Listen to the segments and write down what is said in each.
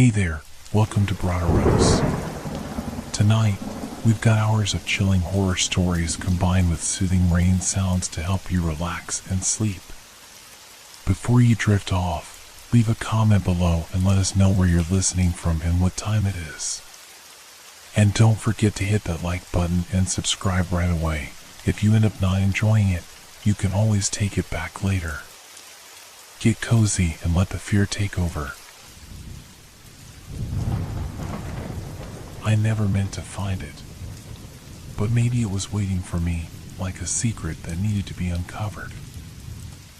Hey there, welcome to Broderos. Tonight, we've got hours of chilling horror stories combined with soothing rain sounds to help you relax and sleep. Before you drift off, leave a comment below and let us know where you're listening from and what time it is. And don't forget to hit that like button and subscribe right away. If you end up not enjoying it, you can always take it back later. Get cozy and let the fear take over. I never meant to find it, but maybe it was waiting for me, like a secret that needed to be uncovered.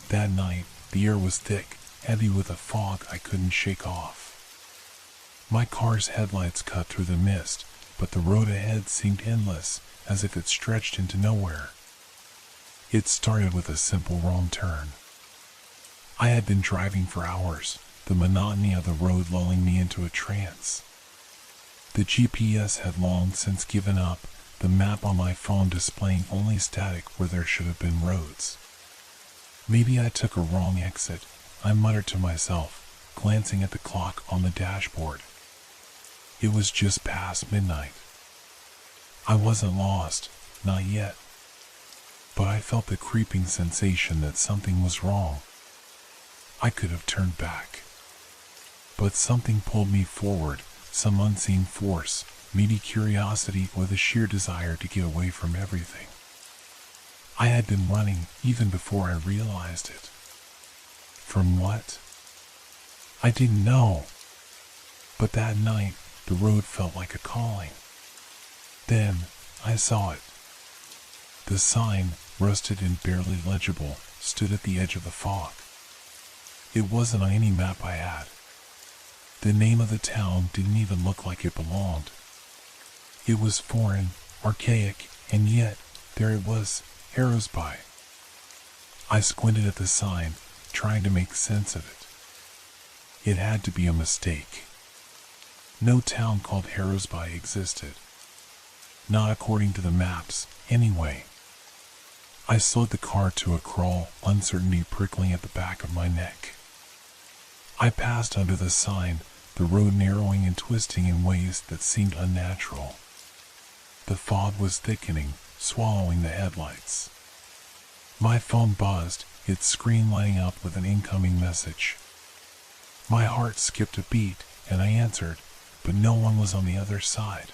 That night, the air was thick, heavy with a fog I couldn't shake off. My car's headlights cut through the mist, but the road ahead seemed endless, as if it stretched into nowhere. It started with a simple wrong turn. I had been driving for hours, the monotony of the road lulling me into a trance. The GPS had long since given up, the map on my phone displaying only static where there should have been roads. Maybe I took a wrong exit, I muttered to myself, glancing at the clock on the dashboard. It was just past midnight. I wasn't lost, not yet. But I felt the creeping sensation that something was wrong. I could have turned back. But something pulled me forward, some unseen force, maybe curiosity or the sheer desire to get away from everything. I had been running even before I realized it. From what? I didn't know. But that night, the road felt like a calling. Then, I saw it. The sign, rusted and barely legible, stood at the edge of the fog. It wasn't on any map I had. The name of the town didn't even look like it belonged. It was foreign, archaic, and yet, there it was, Harrowsby. I squinted at the sign, trying to make sense of it. It had to be a mistake. No town called Harrowsby existed. Not according to the maps, anyway. I slowed the car to a crawl, uncertainty prickling at the back of my neck. I passed under the sign, the road narrowing and twisting in ways that seemed unnatural. The fog was thickening, swallowing the headlights. My phone buzzed, its screen lighting up with an incoming message. My heart skipped a beat, and I answered, but no one was on the other side.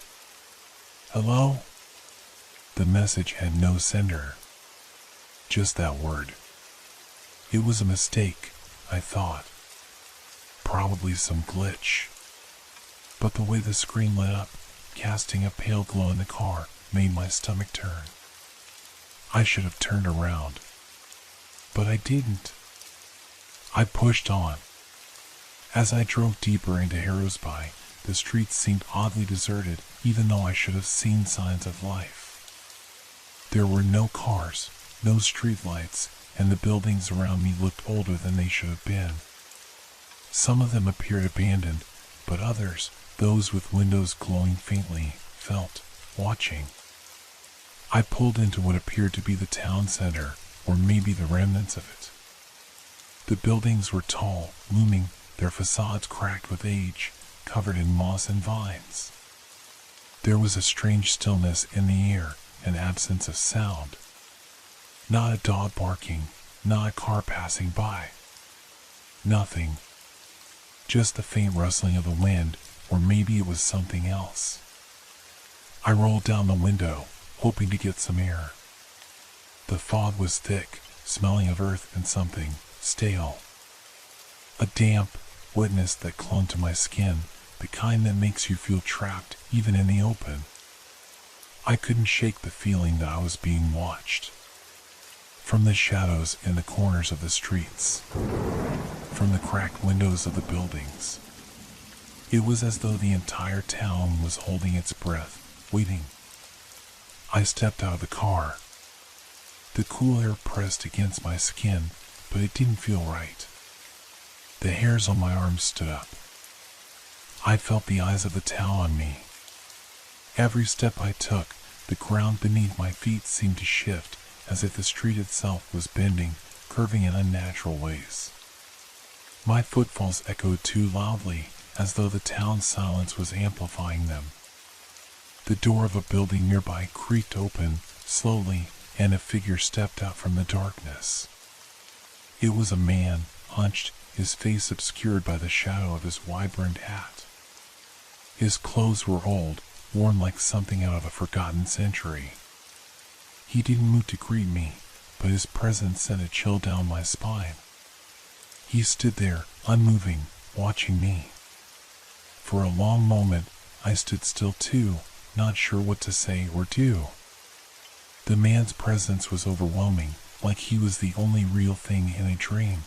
Hello? The message had no sender. Just that word. It was a mistake, I thought. Probably some glitch. But the way the screen lit up, casting a pale glow in the car, made my stomach turn. I should have turned around. But I didn't. I pushed on. As I drove deeper into Harrowsby, the streets seemed oddly deserted, even though I should have seen signs of life. There were no cars, no streetlights, and the buildings around me looked older than they should have been. Some of them appeared abandoned, but others, those with windows glowing faintly, felt watching. I pulled into what appeared to be the town center, or maybe the remnants of it. The buildings were tall, looming, their facades cracked with age, covered in moss and vines. There was a strange stillness in the air, an absence of sound. Not a dog barking, not a car passing by. Nothing. Just the faint rustling of the wind, or maybe it was something else. I rolled down the window, hoping to get some air. The fog was thick, smelling of earth and something stale. A damp wetness that clung to my skin, the kind that makes you feel trapped even in the open. I couldn't shake the feeling that I was being watched. From the shadows in the corners of the streets. From the cracked windows of the buildings. It was as though the entire town was holding its breath, waiting. I stepped out of the car. The cool air pressed against my skin, but it didn't feel right. The hairs on my arms stood up. I felt the eyes of the town on me. Every step I took, the ground beneath my feet seemed to shift, as if the street itself was bending, curving in unnatural ways. My footfalls echoed too loudly, as though the town's silence was amplifying them. The door of a building nearby creaked open slowly, and a figure stepped out from the darkness. It was a man, hunched, his face obscured by the shadow of his wide-brimmed hat. His clothes were old, worn like something out of a forgotten century. He didn't move to greet me, but his presence sent a chill down my spine. He stood there, unmoving, watching me. For a long moment, I stood still too, not sure what to say or do. The man's presence was overwhelming, like he was the only real thing in a dream.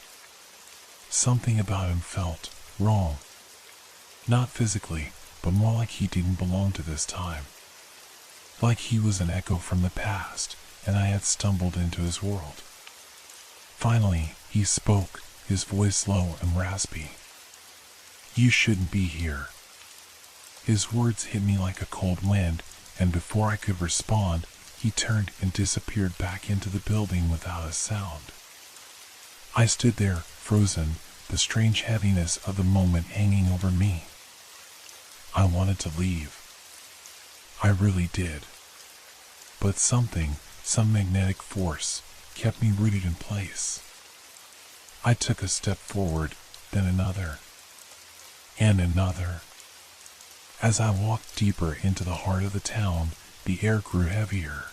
Something about him felt wrong. Not physically, but more like he didn't belong to this time. Like he was an echo from the past, and I had stumbled into his world. Finally, he spoke, his voice low and raspy. "You shouldn't be here." His words hit me like a cold wind, and before I could respond, he turned and disappeared back into the building without a sound. I stood there, frozen, the strange heaviness of the moment hanging over me. I wanted to leave. I really did. But something, some magnetic force, kept me rooted in place. I took a step forward, then another, and another. As I walked deeper into the heart of the town, the air grew heavier.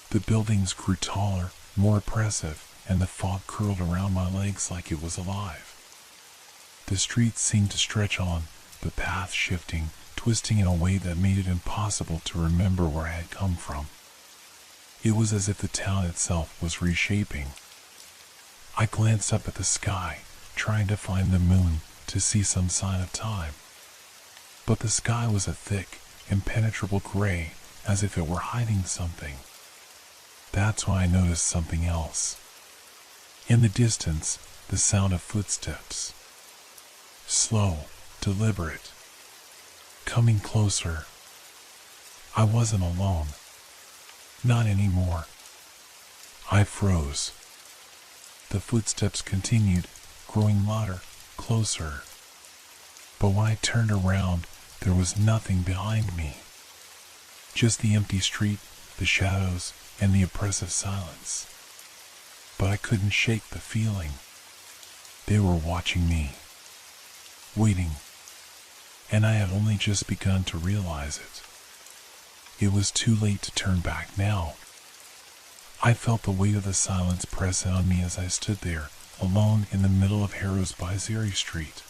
The buildings grew taller, more oppressive, and the fog curled around my legs like it was alive. The streets seemed to stretch on, the path shifting, twisting in a way that made it impossible to remember where I had come from. It was as if the town itself was reshaping. I glanced up at the sky, trying to find the moon, to see some sign of time. But the sky was a thick, impenetrable gray, as if it were hiding something. That's when I noticed something else. In the distance, the sound of footsteps. Slow, deliberate. Coming closer. I wasn't alone. Not anymore. I froze. The footsteps continued, growing louder, closer. But when I turned around, there was nothing behind me. Just the empty street, the shadows, and the oppressive silence. But I couldn't shake the feeling. They were watching me. Waiting. And I had only just begun to realize it. It was too late to turn back now. I felt the weight of the silence press on me as I stood there, alone in the middle of Harrow's Bizeri Street.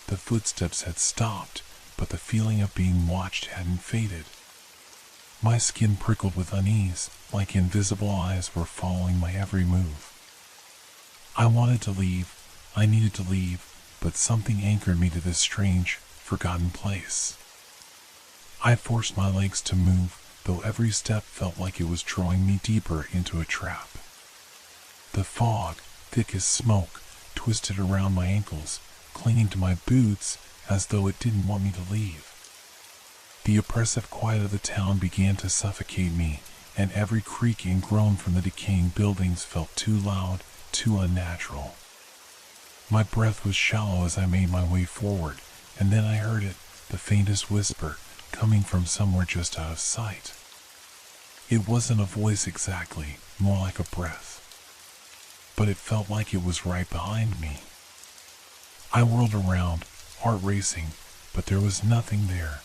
The footsteps had stopped, but the feeling of being watched hadn't faded. My skin prickled with unease, like invisible eyes were following my every move. I wanted to leave, I needed to leave, but something anchored me to this strange, forgotten place. I forced my legs to move, though every step felt like it was drawing me deeper into a trap. The fog, thick as smoke, twisted around my ankles, clinging to my boots as though it didn't want me to leave. The oppressive quiet of the town began to suffocate me, and every creak and groan from the decaying buildings felt too loud, too unnatural. My breath was shallow as I made my way forward, and then I heard it, the faintest whisper, coming from somewhere just out of sight. It wasn't a voice exactly, more like a breath. But it felt like it was right behind me. I whirled around, heart racing, but there was nothing there.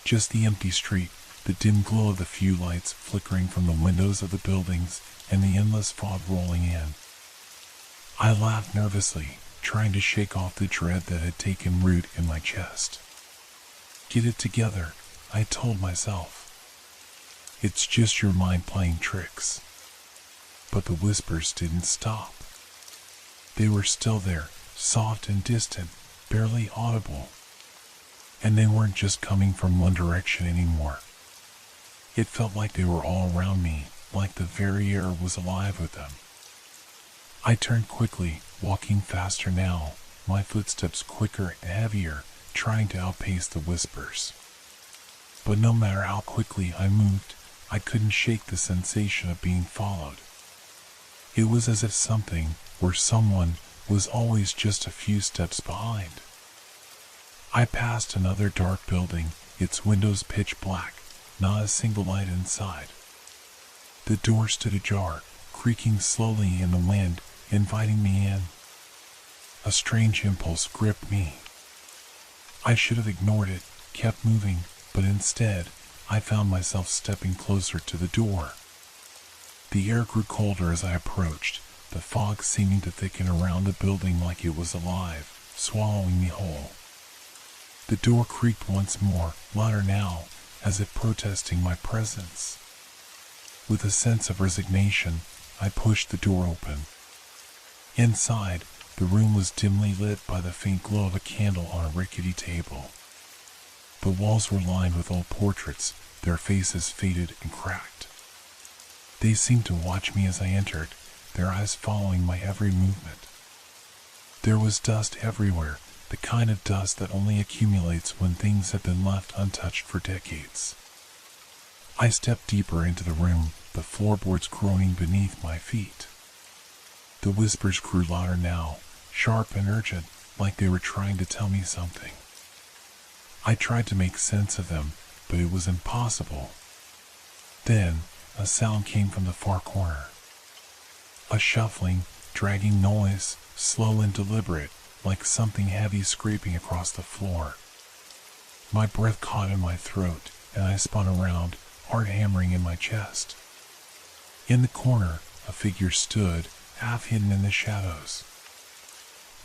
Just the empty street, the dim glow of the few lights flickering from the windows of the buildings, and the endless fog rolling in. I laughed nervously, trying to shake off the dread that had taken root in my chest. Get it together, I told myself. It's just your mind playing tricks. But the whispers didn't stop. They were still there, soft and distant, barely audible. And they weren't just coming from one direction anymore. It felt like they were all around me, like the very air was alive with them. I turned quickly, walking faster now, my footsteps quicker and heavier, trying to outpace the whispers. But no matter how quickly I moved, I couldn't shake the sensation of being followed. It was as if something, or someone, was always just a few steps behind. I passed another dark building, its windows pitch black, not a single light inside. The door stood ajar, creaking slowly in the wind, inviting me in. A strange impulse gripped me. I should have ignored it, kept moving, but instead, I found myself stepping closer to the door. The air grew colder as I approached, the fog seeming to thicken around the building like it was alive, swallowing me whole. The door creaked once more, louder now, as if protesting my presence. With a sense of resignation, I pushed the door open. Inside, the room was dimly lit by the faint glow of a candle on a rickety table. The walls were lined with old portraits, their faces faded and cracked. They seemed to watch me as I entered, their eyes following my every movement. There was dust everywhere, the kind of dust that only accumulates when things have been left untouched for decades. I stepped deeper into the room, the floorboards groaning beneath my feet. The whispers grew louder now, sharp and urgent, like they were trying to tell me something. I tried to make sense of them, but it was impossible. Then, a sound came from the far corner. A shuffling, dragging noise, slow and deliberate, like something heavy scraping across the floor. My breath caught in my throat, and I spun around, heart hammering in my chest. In the corner, a figure stood, half hidden in the shadows.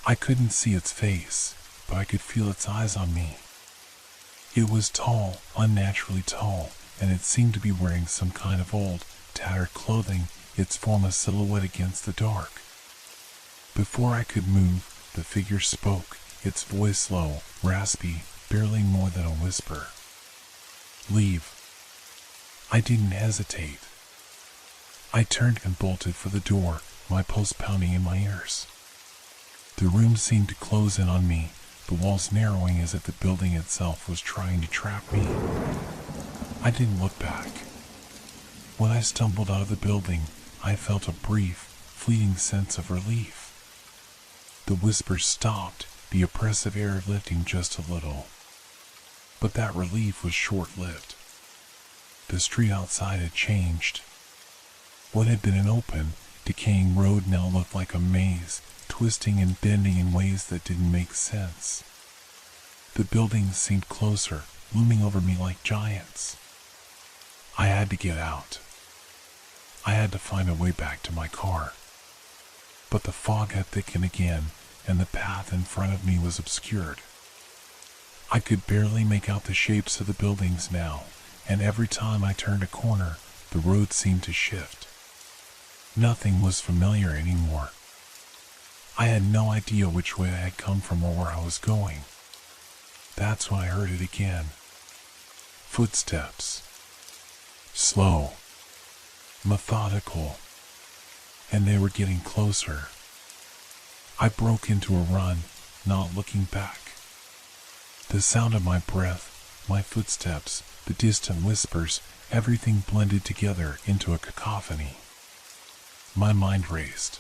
I couldn't see its face, but I could feel its eyes on me. It was tall, unnaturally tall, and it seemed to be wearing some kind of old, tattered clothing, its form a silhouette against the dark. Before I could move, the figure spoke, its voice low, raspy, barely more than a whisper. "Leave." I didn't hesitate. I turned and bolted for the door, my pulse pounding in my ears. The room seemed to close in on me, the walls narrowing as if the building itself was trying to trap me. I didn't look back. When I stumbled out of the building, I felt a brief, fleeting sense of relief. The whispers stopped, the oppressive air lifting just a little. But that relief was short-lived. The street outside had changed. What had been an open, decaying road now looked like a maze, twisting and bending in ways that didn't make sense. The buildings seemed closer, looming over me like giants. I had to get out. I had to find a way back to my car. But the fog had thickened again, and the path in front of me was obscured. I could barely make out the shapes of the buildings now, and every time I turned a corner, the road seemed to shift. Nothing was familiar anymore. I had no idea which way I had come from or where I was going. That's when I heard it again. Footsteps. Slow. Methodical. And they were getting closer. I broke into a run, not looking back. The sound of my breath, my footsteps, the distant whispers, everything blended together into a cacophony. My mind raced.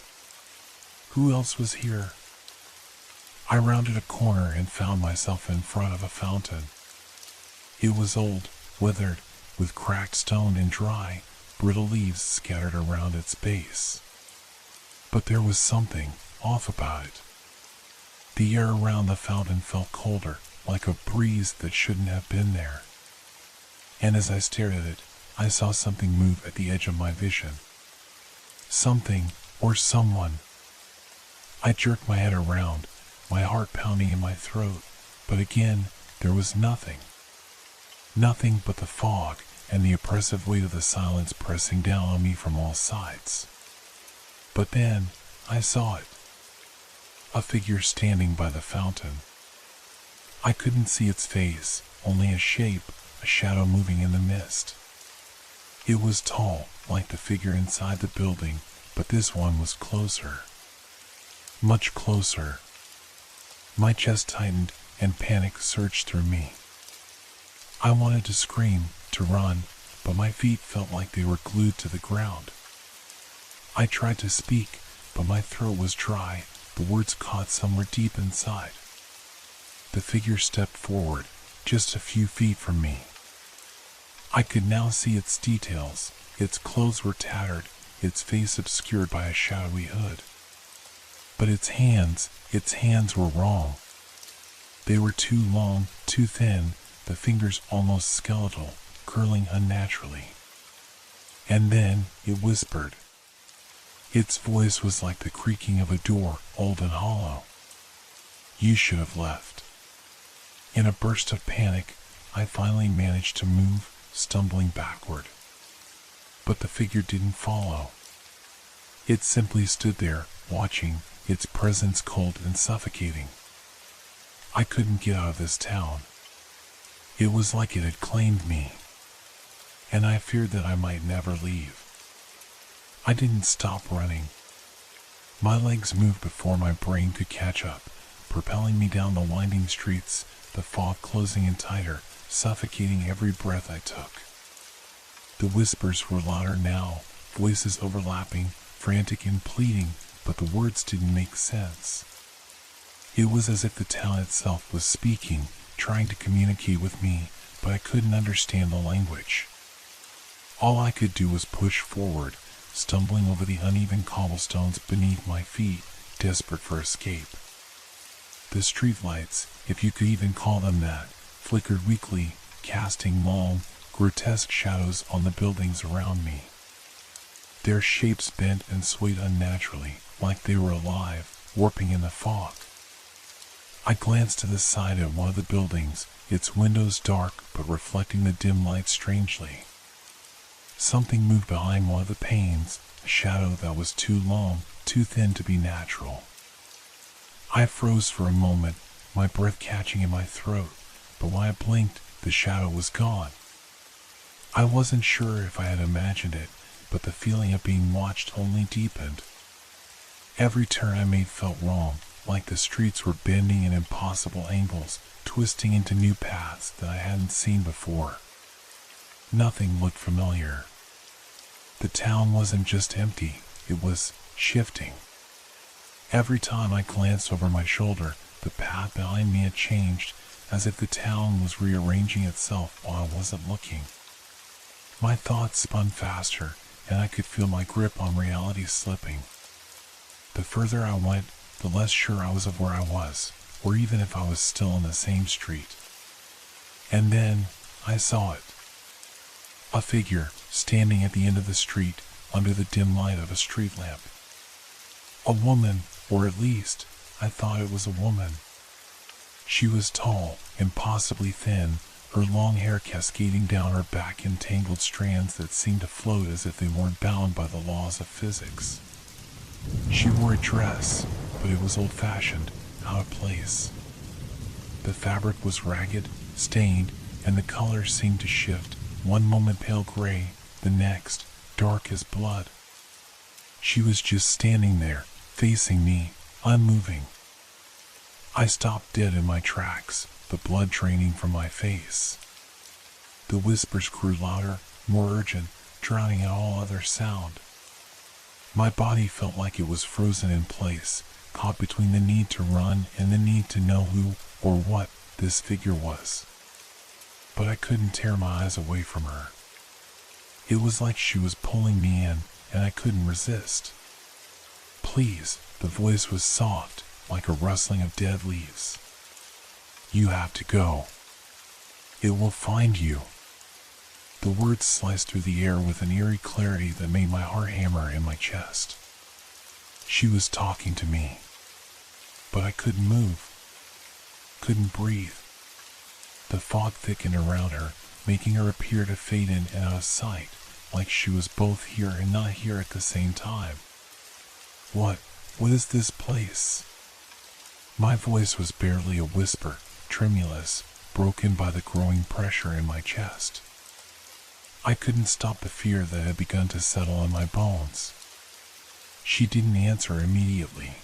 Who else was here? I rounded a corner and found myself in front of a fountain. It was old, withered, with cracked stone and dry, brittle leaves scattered around its base. But there was something off about it. The air around the fountain felt colder, like a breeze that shouldn't have been there. And as I stared at it, I saw something move at the edge of my vision. Something, or someone. I jerked my head around, my heart pounding in my throat, but again, there was nothing. Nothing but the fog and the oppressive weight of the silence pressing down on me from all sides. But then, I saw it. A figure standing by the fountain. I couldn't see its face, only a shape, a shadow moving in the mist. It was tall, like the figure inside the building, but this one was closer. Much closer. My chest tightened and panic surged through me. I wanted to scream, to run, but my feet felt like they were glued to the ground. I tried to speak, but my throat was dry, the words caught somewhere deep inside. the figure stepped forward, just a few feet from me. I could now see its details. Its clothes were tattered, its face obscured by a shadowy hood. But its hands were wrong. They were too long, too thin, the fingers almost skeletal, curling unnaturally. And then it whispered. Its voice was like the creaking of a door, old and hollow. "You should have left." In a burst of panic, I finally managed to move, stumbling backward. But the figure didn't follow. It simply stood there, watching, its presence cold and suffocating. I couldn't get out of this town. It was like it had claimed me, and I feared that I might never leave. I didn't stop running. My legs moved before my brain could catch up, propelling me down the winding streets, the fog closing in tighter, suffocating every breath I took. The whispers were louder now, voices overlapping, frantic and pleading, but the words didn't make sense. It was as if the town itself was speaking, trying to communicate with me, but I couldn't understand the language. All I could do was push forward, stumbling over the uneven cobblestones beneath my feet, desperate for escape. The streetlights, if you could even call them that, flickered weakly, casting long, grotesque shadows on the buildings around me. Their shapes bent and swayed unnaturally, like they were alive, warping in the fog. I glanced to the side at one of the buildings, its windows dark but reflecting the dim light strangely. Something moved behind one of the panes, a shadow that was too long, too thin to be natural. I froze for a moment, my breath catching in my throat, but when I blinked, the shadow was gone. I wasn't sure if I had imagined it, but the feeling of being watched only deepened. Every turn I made felt wrong, like the streets were bending in impossible angles, twisting into new paths that I hadn't seen before. Nothing looked familiar. The town wasn't just empty, it was shifting. Every time I glanced over my shoulder, the path behind me had changed, as if the town was rearranging itself while I wasn't looking. My thoughts spun faster, and I could feel my grip on reality slipping. The further I went, the less sure I was of where I was, or even if I was still in the same street. And then I saw it. A figure standing at the end of the street under the dim light of a street lamp. A woman, or at least, I thought it was a woman. She was tall, impossibly thin, her long hair cascading down her back in tangled strands that seemed to float as if they weren't bound by the laws of physics. She wore a dress, but it was old-fashioned, out of place. The fabric was ragged, stained, and the color seemed to shift, one moment pale gray, the next dark as blood. She was just standing there, facing me, unmoving. I stopped dead in my tracks, the blood draining from my face. The whispers grew louder, more urgent, drowning out all other sound. My body felt like it was frozen in place, caught between the need to run and the need to know who or what this figure was. But I couldn't tear my eyes away from her. It was like she was pulling me in, and I couldn't resist. "Please," the voice was soft, like a rustling of dead leaves. "You have to go. It will find you." The words sliced through the air with an eerie clarity that made my heart hammer in my chest. She was talking to me, but I couldn't move, couldn't breathe. The fog thickened around her, making her appear to fade in and out of sight, like she was both here and not here at the same time. What is this place?" My voice was barely a whisper, tremulous, broken by the growing pressure in my chest. I couldn't stop the fear that had begun to settle on my bones. She didn't answer immediately.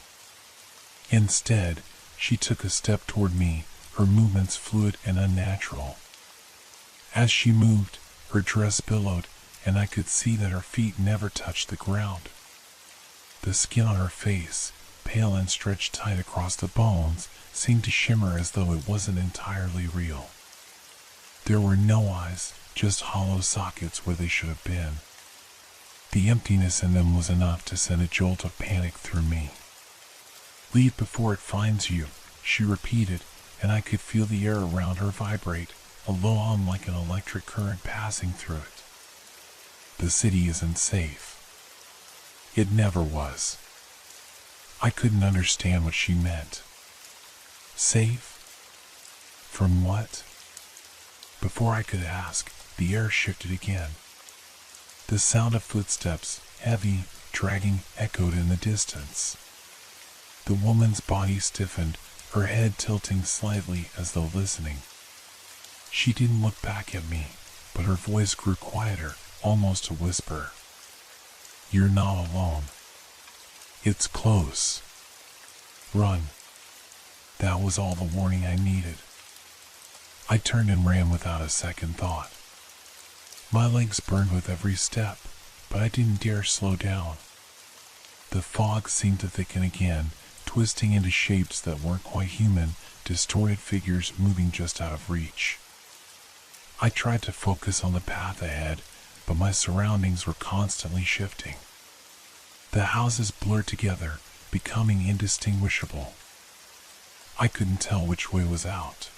Instead, she took a step toward me, her movements fluid and unnatural. As she moved, her dress billowed, and I could see that her feet never touched the ground. The skin on her face, pale and stretched tight across the bones, seemed to shimmer as though it wasn't entirely real. There were no eyes, just hollow sockets where they should have been. The emptiness in them was enough to send a jolt of panic through me. "Leave before it finds you," she repeated, and I could feel the air around her vibrate, a low hum like an electric current passing through it. "The city isn't safe." It never was. I couldn't understand what she meant. Safe? From what? Before I could ask, the air shifted again. The sound of footsteps, heavy, dragging, echoed in the distance. The woman's body stiffened, her head tilting slightly as though listening. She didn't look back at me, but her voice grew quieter, almost a whisper. "You're not alone. It's close. Run." That was all the warning I needed. I turned and ran without a second thought. My legs burned with every step, but I didn't dare slow down. The fog seemed to thicken again, twisting into shapes that weren't quite human, distorted figures moving just out of reach. I tried to focus on the path ahead, but my surroundings were constantly shifting. The houses blurred together, becoming indistinguishable. I couldn't tell which way was out.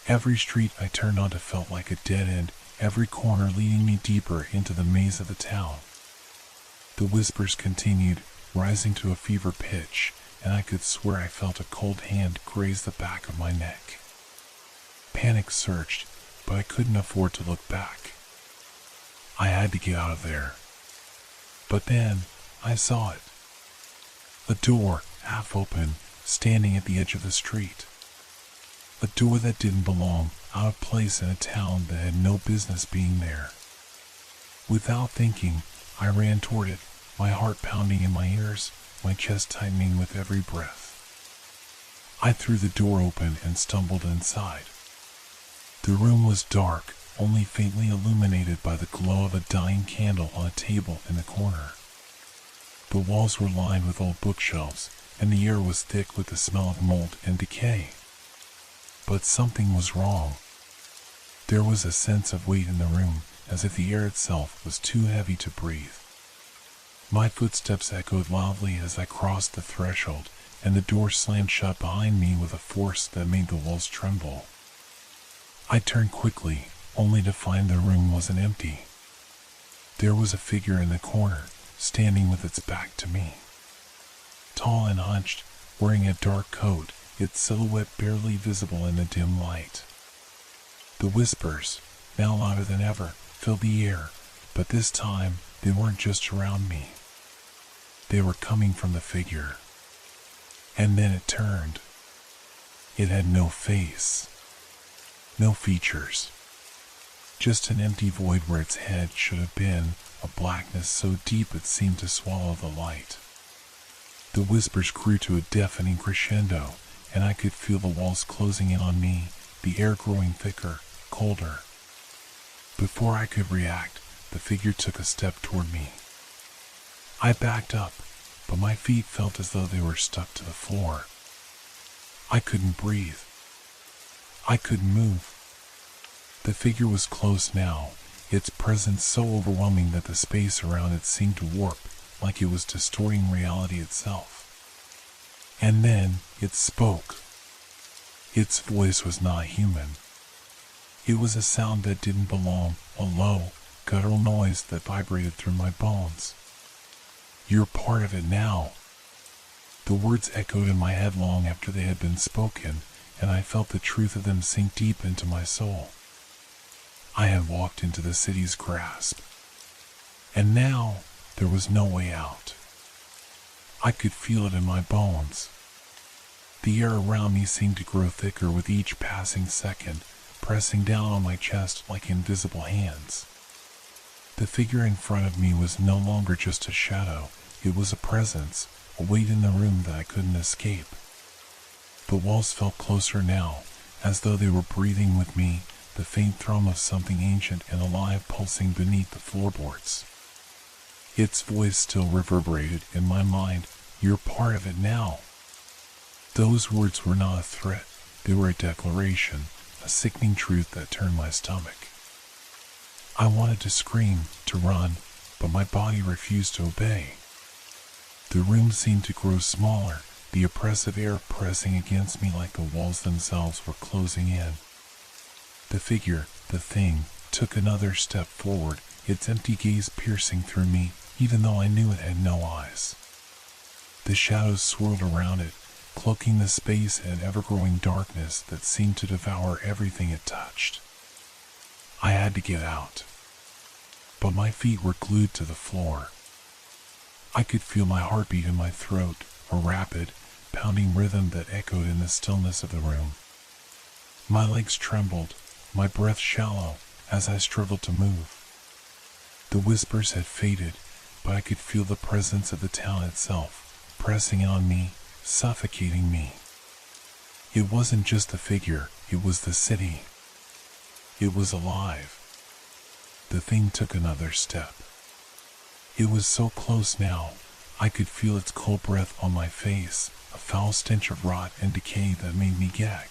Every street I turned onto felt like a dead end, every corner leading me deeper into the maze of the town. The whispers continued, rising to a fever pitch, and I could swear I felt a cold hand graze the back of my neck. Panic surged, but I couldn't afford to look back. I had to get out of there. But then, I saw it. A door, half open, standing at the edge of the street. A door that didn't belong, out of place in a town that had no business being there. Without thinking, I ran toward it, my heart pounding in my ears, my chest tightening with every breath. I threw the door open and stumbled inside. The room was dark, only faintly illuminated by the glow of a dying candle on a table in the corner. The walls were lined with old bookshelves, and the air was thick with the smell of mold and decay. But something was wrong. There was a sense of weight in the room, as if the air itself was too heavy to breathe. My footsteps echoed loudly as I crossed the threshold, and the door slammed shut behind me with a force that made the walls tremble. I turned quickly, only to find the room wasn't empty. There was a figure in the corner, standing with its back to me. Tall and hunched, wearing a dark coat, its silhouette barely visible in the dim light. The whispers, now louder than ever, filled the air, but this time they weren't just around me. They were coming from the figure. And then it turned. It had no face, no features, just an empty void where its head should have been, a blackness so deep it seemed to swallow the light. The whispers grew to a deafening crescendo, and I could feel the walls closing in on me, the air growing thicker, colder. Before I could react, the figure took a step toward me. I backed up, but my feet felt as though they were stuck to the floor. I couldn't breathe. I couldn't move. The figure was close now, its presence so overwhelming that the space around it seemed to warp, like it was distorting reality itself. And then it spoke. Its voice was not human. It was a sound that didn't belong, a low, guttural noise that vibrated through my bones. "You're part of it now." The words echoed in my head long after they had been spoken, and I felt the truth of them sink deep into my soul. I had walked into the city's grasp, and now there was no way out. I could feel it in my bones. The air around me seemed to grow thicker with each passing second, pressing down on my chest like invisible hands. The figure in front of me was no longer just a shadow, it was a presence, a weight in the room that I couldn't escape. The walls felt closer now, as though they were breathing with me, the faint thrum of something ancient and alive pulsing beneath the floorboards. Its voice still reverberated in my mind, You're part of it now." Those words were not a threat. They were a declaration, a sickening truth that turned my stomach. I wanted to scream, to run, but my body refused to obey. The room seemed to grow smaller, the oppressive air pressing against me like the walls themselves were closing in. The figure, the thing, took another step forward, its empty gaze piercing through me, even though I knew it had no eyes. The shadows swirled around it, cloaking the space in an ever-growing darkness that seemed to devour everything it touched. I had to get out, but my feet were glued to the floor. I could feel my heartbeat in my throat, a rapid, pounding rhythm that echoed in the stillness of the room. My legs trembled, my breath shallow, as I struggled to move. The whispers had faded, but I could feel the presence of the town itself, pressing in on me, suffocating me. It wasn't just the figure, it was the city. It was alive. The thing took another step. It was so close now, I could feel its cold breath on my face, a foul stench of rot and decay that made me gag.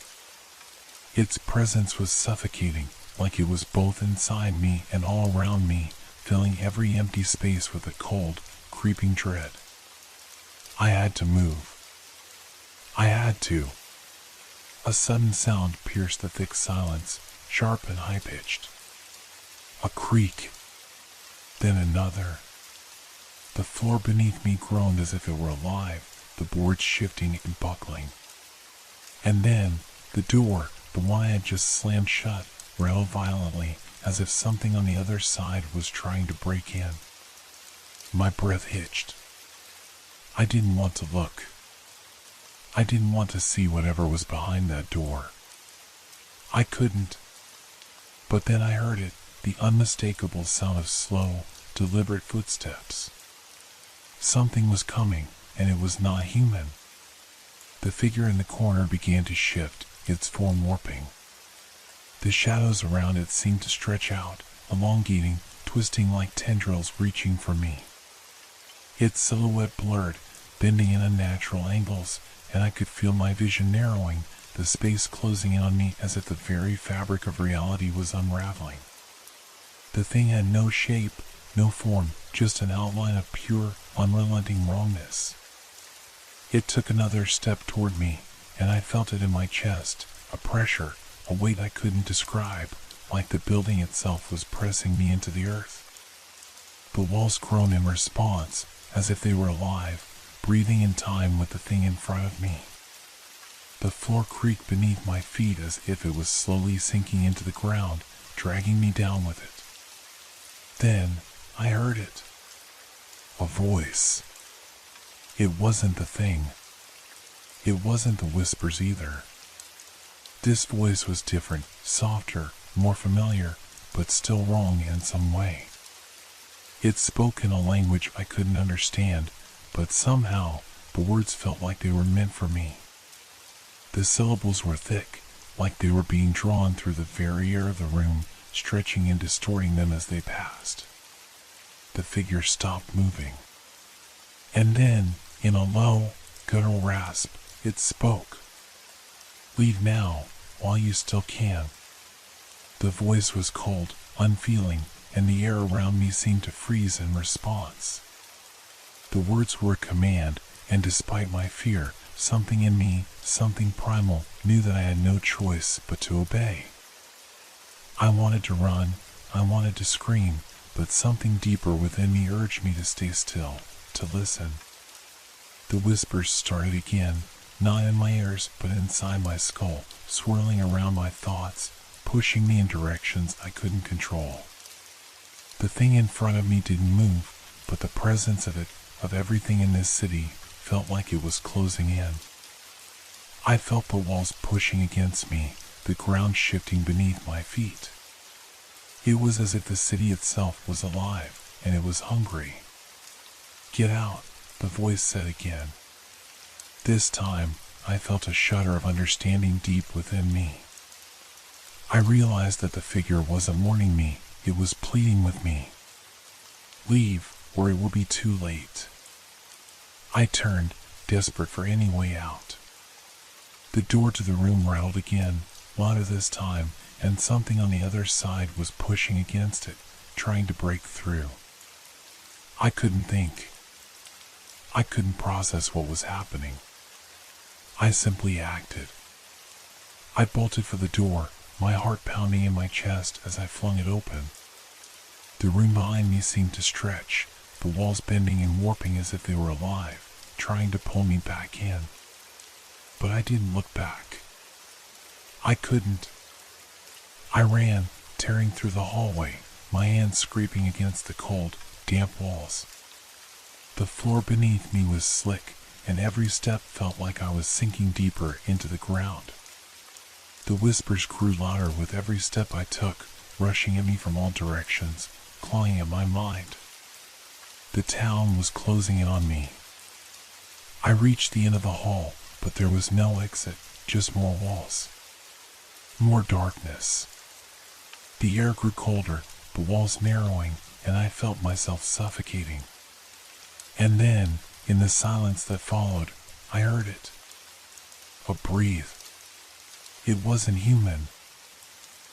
Its presence was suffocating, like it was both inside me and all around me, filling every empty space with a cold, creeping dread. I had to move. I had to. A sudden sound pierced the thick silence, sharp and high-pitched. A creak. Then another. The floor beneath me groaned as if it were alive, the boards shifting and buckling. And then, the door, the one I had just slammed shut, rattled violently, as if something on the other side was trying to break in. My breath hitched. I didn't want to look. I didn't want to see whatever was behind that door. I couldn't. But then I heard it, the unmistakable sound of slow, deliberate footsteps. Something was coming, and it was not human. The figure in the corner began to shift, its form warping. The shadows around it seemed to stretch out, elongating, twisting like tendrils reaching for me. Its silhouette blurred, bending in unnatural angles, and I could feel my vision narrowing, the space closing in on me as if the very fabric of reality was unraveling. The thing had no shape, no form, just an outline of pure, unrelenting wrongness. It took another step toward me, and I felt it in my chest, a pressure, a weight I couldn't describe, like the building itself was pressing me into the earth. The walls groaned in response, as if they were alive, breathing in time with the thing in front of me. The floor creaked beneath my feet as if it was slowly sinking into the ground, dragging me down with it. Then, I heard it. A voice. It wasn't the thing. It wasn't the whispers either. This voice was different, softer, more familiar, but still wrong in some way. It spoke in a language I couldn't understand, but somehow the words felt like they were meant for me. The syllables were thick, like they were being drawn through the very air of the room, stretching and distorting them as they passed. The figure stopped moving. And then, in a low, guttural rasp, it spoke. "Leave now, while you still can." The voice was cold, unfeeling, and the air around me seemed to freeze in response. The words were a command, and despite my fear, something in me, something primal, knew that I had no choice but to obey. I wanted to run, I wanted to scream, but something deeper within me urged me to stay still, to listen. The whispers started again, not in my ears but inside my skull, swirling around my thoughts, pushing me in directions I couldn't control. The thing in front of me didn't move, but the presence of it, of everything in this city, felt like it was closing in. I felt the walls pushing against me, the ground shifting beneath my feet. It was as if the city itself was alive, and it was hungry. "Get out," the voice said again. This time, I felt a shudder of understanding deep within me. I realized that the figure wasn't warning me, it was pleading with me. "Leave, or it will be too late." I turned, desperate for any way out. The door to the room rattled again, louder this time, and something on the other side was pushing against it, trying to break through. I couldn't think. I couldn't process what was happening. I simply acted. I bolted for the door, my heart pounding in my chest as I flung it open. The room behind me seemed to stretch, the walls bending and warping as if they were alive, trying to pull me back in. But I didn't look back. I couldn't. I ran, tearing through the hallway, my hands scraping against the cold, damp walls. The floor beneath me was slick, and every step felt like I was sinking deeper into the ground. The whispers grew louder with every step I took, rushing at me from all directions, clawing at my mind. The town was closing in on me. I reached the end of the hall, but there was no exit, just more walls. More darkness. The air grew colder, the walls narrowing, and I felt myself suffocating. And then, in the silence that followed, I heard it. A breathe. It wasn't human.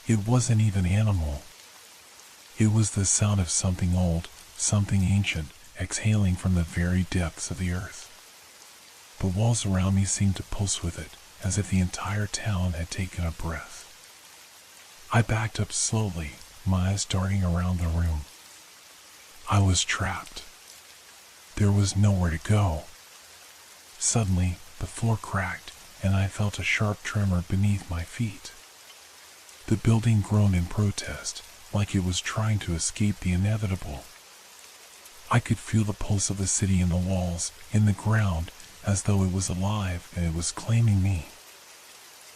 It wasn't even animal. It was the sound of something old, something ancient, exhaling from the very depths of the earth. The walls around me seemed to pulse with it, as if the entire town had taken a breath. I backed up slowly, my eyes darting around the room. I was trapped. There was nowhere to go. Suddenly, the floor cracked, and I felt a sharp tremor beneath my feet. The building groaned in protest, like it was trying to escape the inevitable. I could feel the pulse of the city in the walls, in the ground, as though it was alive and it was claiming me.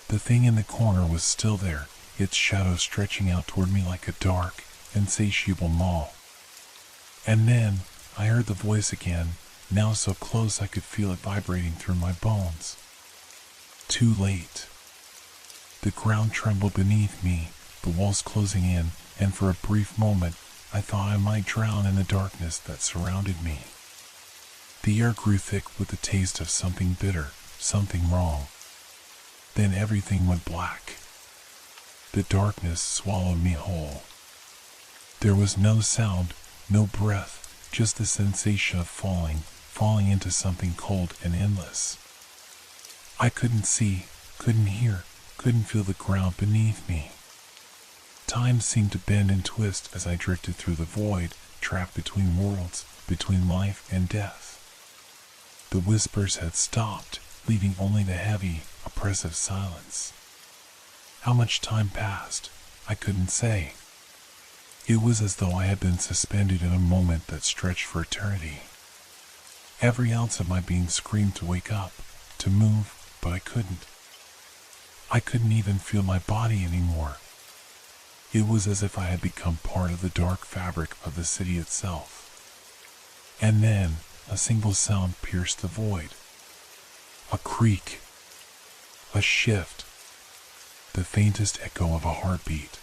The thing in the corner was still there, its shadow stretching out toward me like a dark, insatiable maw. And then, I heard the voice again, now so close I could feel it vibrating through my bones. Too late. The ground trembled beneath me, the walls closing in, and for a brief moment, I thought I might drown in the darkness that surrounded me. The air grew thick with the taste of something bitter, something wrong. Then everything went black. The darkness swallowed me whole. There was no sound, no breath, just the sensation of falling into something cold and endless. I couldn't see, couldn't hear, couldn't feel the ground beneath me. Time seemed to bend and twist as I drifted through the void, trapped between worlds, between life and death. The whispers had stopped, leaving only the heavy, oppressive silence. How much time passed, I couldn't say. It was as though I had been suspended in a moment that stretched for eternity. Every ounce of my being screamed to wake up, to move, but I couldn't. I couldn't even feel my body anymore. It was as if I had become part of the dark fabric of the city itself. And then, a single sound pierced the void. A creak. A shift. The faintest echo of a heartbeat.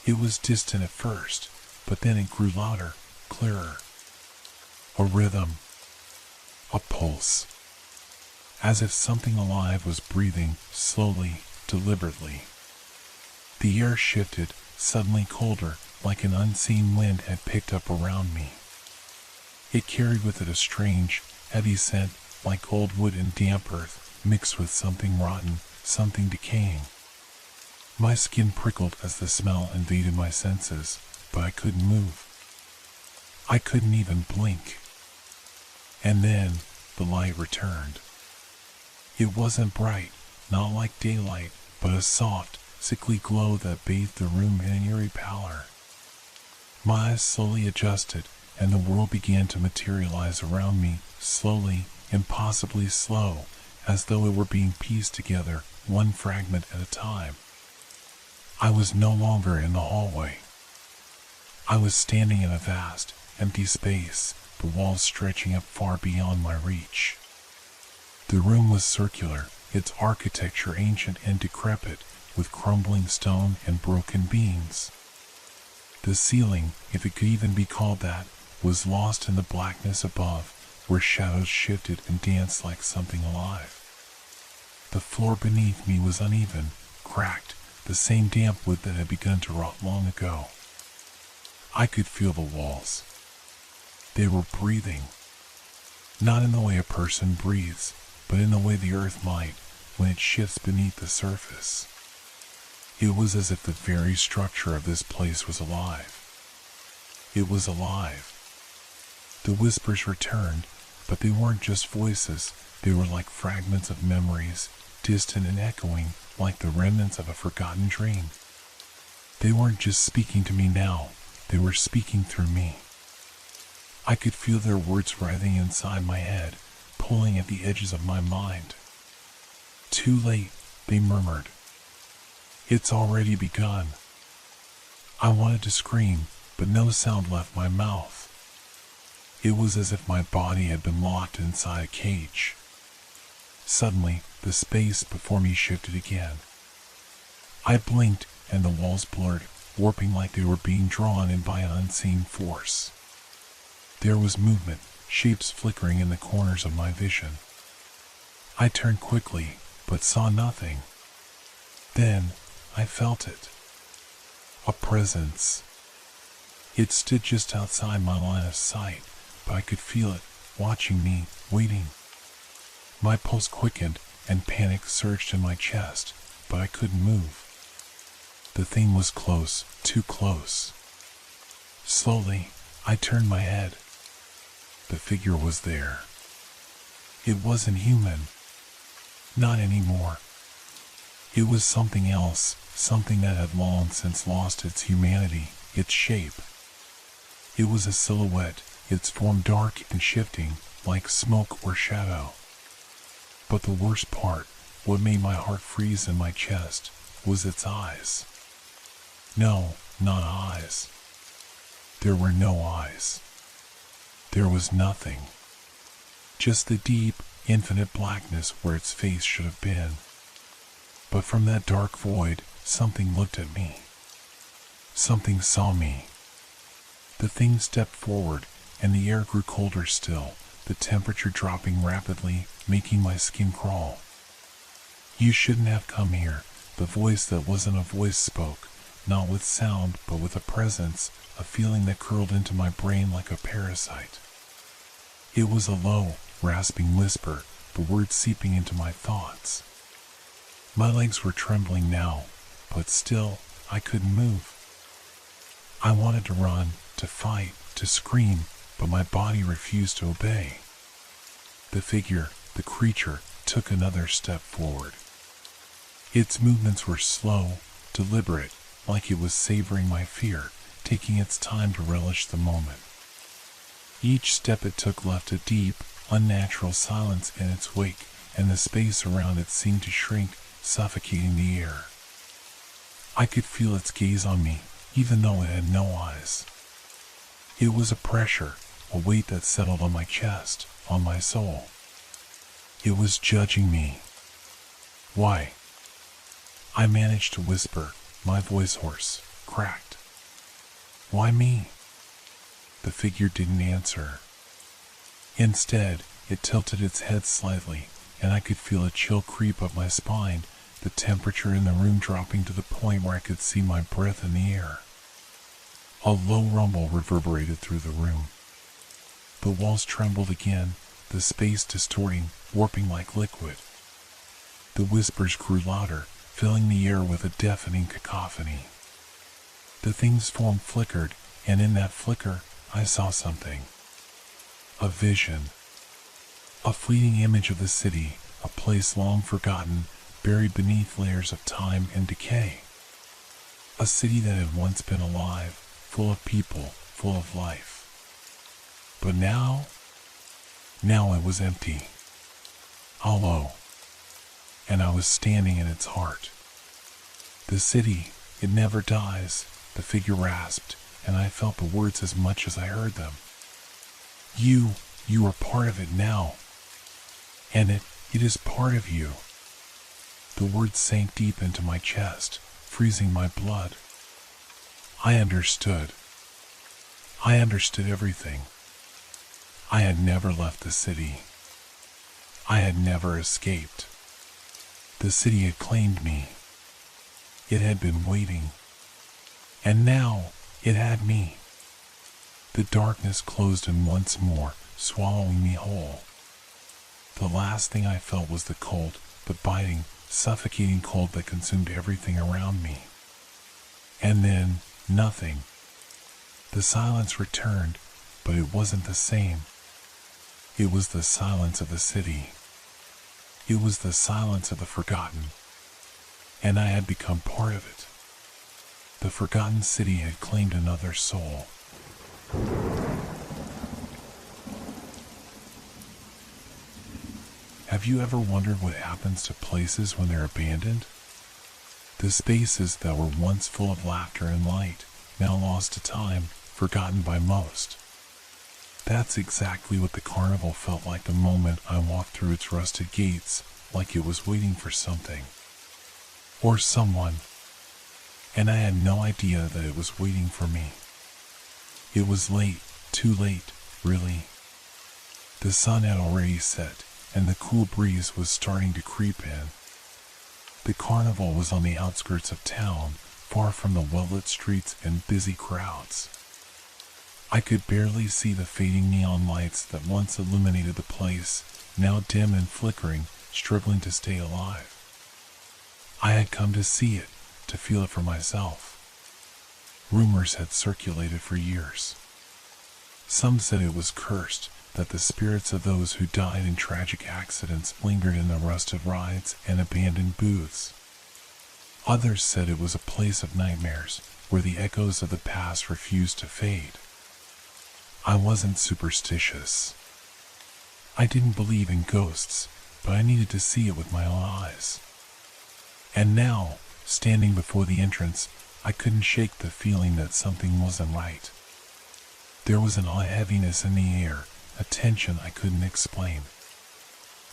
It was distant at first, but then it grew louder, clearer. A rhythm. A pulse. As if something alive was breathing, slowly, deliberately. The air shifted, suddenly colder, like an unseen wind had picked up around me. It carried with it a strange, heavy scent, like old wood and damp earth, mixed with something rotten, something decaying. My skin prickled as the smell invaded my senses, but I couldn't move. I couldn't even blink. And then, the light returned. It wasn't bright, not like daylight, but a soft, sickly glow that bathed the room in an eerie pallor. My eyes slowly adjusted, and the world began to materialize around me, slowly, impossibly slow, as though it were being pieced together, one fragment at a time. I was no longer in the hallway. I was standing in a vast, empty space, the walls stretching up far beyond my reach. The room was circular, its architecture ancient and decrepit, with crumbling stone and broken beams. The ceiling, if it could even be called that, was lost in the blackness above, where shadows shifted and danced like something alive. The floor beneath me was uneven, cracked, the same damp wood that had begun to rot long ago. I could feel the walls. They were breathing. Not in the way a person breathes, but in the way the earth might when it shifts beneath the surface. It was as if the very structure of this place was alive. It was alive. The whispers returned, but they weren't just voices. They were like fragments of memories, distant and echoing, like the remnants of a forgotten dream. They weren't just speaking to me now, they were speaking through me. I could feel their words writhing inside my head, pulling at the edges of my mind. Too late, they murmured. It's already begun. I wanted to scream, but no sound left my mouth. It was as if my body had been locked inside a cage. Suddenly, the space before me shifted again. I blinked, and the walls blurred, warping like they were being drawn in by an unseen force. There was movement, shapes flickering in the corners of my vision. I turned quickly, but saw nothing. Then, I felt it. A presence. It stood just outside my line of sight, but I could feel it, watching me, waiting. My pulse quickened, and panic surged in my chest, but I couldn't move. The thing was close, too close. Slowly, I turned my head. The figure was there. It wasn't human. Not anymore. It was something else, something that had long since lost its humanity, its shape. It was a silhouette, its form dark and shifting, like smoke or shadow. But the worst part, what made my heart freeze in my chest, was its eyes. No, not eyes. There were no eyes. There was nothing. Just the deep, infinite blackness where its face should have been. But from that dark void, something looked at me. Something saw me. The thing stepped forward, and the air grew colder still, the temperature dropping rapidly, making my skin crawl. You shouldn't have come here, the voice that wasn't a voice spoke, not with sound, but with a presence, a feeling that curled into my brain like a parasite. It was a low, rasping whisper, the words seeping into my thoughts. My legs were trembling now, but still, I couldn't move. I wanted to run, to fight, to scream, but my body refused to obey. The figure, the creature, took another step forward. Its movements were slow, deliberate, like it was savoring my fear, taking its time to relish the moment. Each step it took left a deep, unnatural silence in its wake, and the space around it seemed to shrink, suffocating the air. I could feel its gaze on me, even though it had no eyes. It was a pressure, a weight that settled on my chest, on my soul. It was judging me. Why? I managed to whisper, my voice hoarse, cracked. Why me? The figure didn't answer. Instead, it tilted its head slightly, and I could feel a chill creep up my spine, the temperature in the room dropping to the point where I could see my breath in the air. A low rumble reverberated through the room. The walls trembled again, the space distorting, warping like liquid. The whispers grew louder, filling the air with a deafening cacophony. The thing's form flickered, and in that flicker, I saw something. A vision. A fleeting image of the city, a place long forgotten, buried beneath layers of time and decay. A city that had once been alive, full of people, full of life. But now it was empty. Hollow. And I was standing in its heart. The city, it never dies, the figure rasped, and I felt the words as much as I heard them. You are part of it now. And it is part of you. The words sank deep into my chest, freezing my blood. I understood. I understood everything. I had never left the city. I had never escaped. The city had claimed me. It had been waiting. And now it had me. The darkness closed in once more, swallowing me whole. The last thing I felt was the cold, but biting, suffocating cold that consumed everything around me. And then, nothing. The silence returned, but it wasn't the same. It was the silence of the city. It was the silence of the forgotten. And I had become part of it. The forgotten city had claimed another soul. Have you ever wondered what happens to places when they're abandoned? The spaces that were once full of laughter and light, now lost to time, forgotten by most. That's exactly what the carnival felt like the moment I walked through its rusted gates, like it was waiting for something. Or someone. And I had no idea that it was waiting for me. It was late, too late, really. The sun had already set, and the cool breeze was starting to creep in. The carnival was on the outskirts of town, far from the well-lit streets and busy crowds. I could barely see the fading neon lights that once illuminated the place, now dim and flickering, struggling to stay alive. I had come to see it, to feel it for myself. Rumors had circulated for years. Some said it was cursed, that the spirits of those who died in tragic accidents lingered in the rusted rides and abandoned booths. Others said it was a place of nightmares, where the echoes of the past refused to fade. I wasn't superstitious. I didn't believe in ghosts, but I needed to see it with my own eyes. And now, standing before the entrance, I couldn't shake the feeling that something wasn't right. There was an heaviness in the air, a tension I couldn't explain.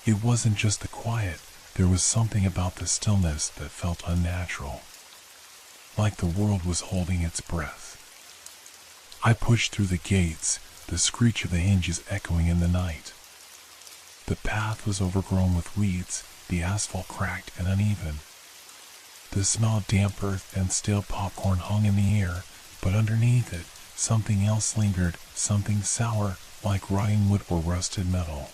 It wasn't just the quiet, there was something about the stillness that felt unnatural. Like the world was holding its breath. I pushed through the gates, the screech of the hinges echoing in the night. The path was overgrown with weeds, the asphalt cracked and uneven. The smell of damp earth and stale popcorn hung in the air, but underneath it, something else lingered, something sour, like rotting wood or rusted metal.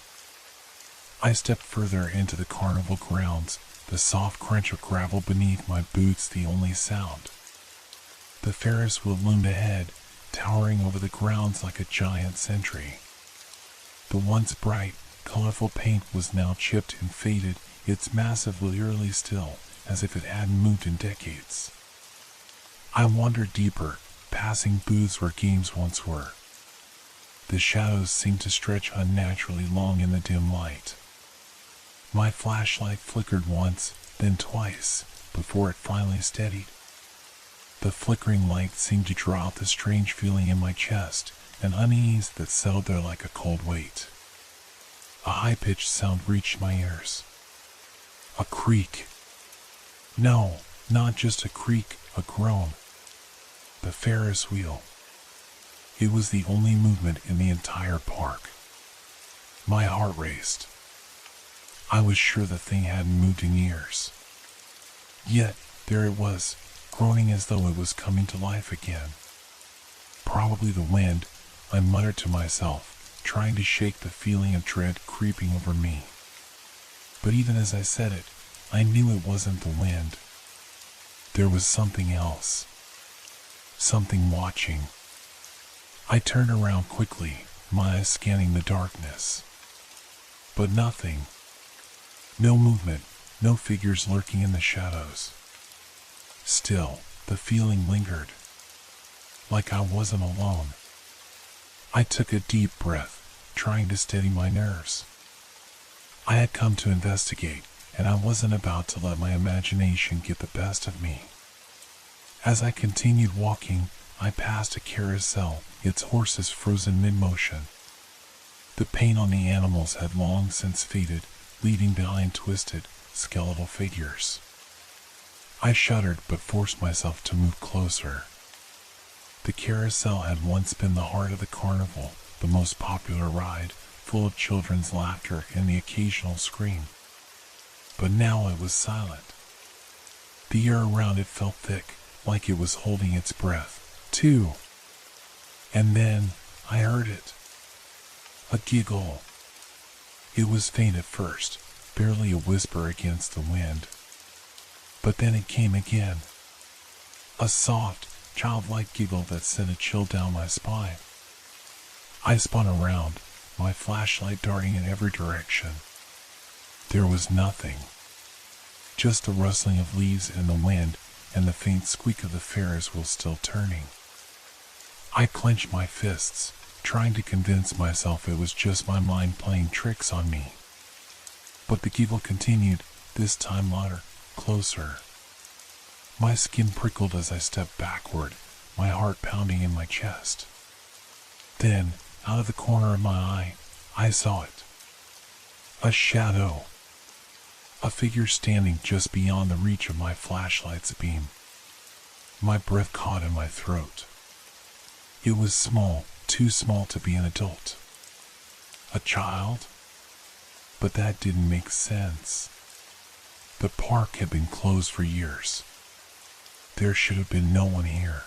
I stepped further into the carnival grounds, the soft crunch of gravel beneath my boots the only sound. The Ferris wheel loomed ahead, towering over the grounds like a giant sentry. The once bright, colorful paint was now chipped and faded, its massive eerily still, as if it hadn't moved in decades. I wandered deeper, passing booths where games once were. The shadows seemed to stretch unnaturally long in the dim light. My flashlight flickered once, then twice, before it finally steadied. The flickering light seemed to draw out the strange feeling in my chest, an unease that settled there like a cold weight. A high-pitched sound reached my ears. A creak. No, not just a creak, a groan. The Ferris wheel. It was the only movement in the entire park. My heart raced. I was sure the thing hadn't moved in years. Yet, there it was, groaning as though it was coming to life again. Probably the wind, I muttered to myself, trying to shake the feeling of dread creeping over me. But even as I said it, I knew it wasn't the wind. There was something else. Something watching. I turned around quickly, my eyes scanning the darkness. But nothing. No movement, no figures lurking in the shadows. Still, the feeling lingered. Like I wasn't alone. I took a deep breath, trying to steady my nerves. I had come to investigate, and I wasn't about to let my imagination get the best of me. As I continued walking, I passed a carousel, its horses frozen mid-motion. The paint on the animals had long since faded, leaving behind twisted, skeletal figures. I shuddered but forced myself to move closer. The carousel had once been the heart of the carnival, the most popular ride, full of children's laughter and the occasional scream. But now it was silent. The air around it felt thick, like it was holding its breath, too. And then I heard it. A giggle. It was faint at first, barely a whisper against the wind. But then it came again. A soft, childlike giggle that sent a chill down my spine. I spun around, my flashlight darting in every direction. There was nothing. Just the rustling of leaves in the wind and the faint squeak of the Ferris wheel still turning. I clenched my fists, trying to convince myself it was just my mind playing tricks on me. But the giggle continued, this time louder, closer. My skin prickled as I stepped backward, my heart pounding in my chest. Then, out of the corner of my eye, I saw it. A shadow. A figure standing just beyond the reach of my flashlight's beam. My breath caught in my throat. It was small, too small to be an adult. A child? But that didn't make sense. The park had been closed for years. There should have been no one here.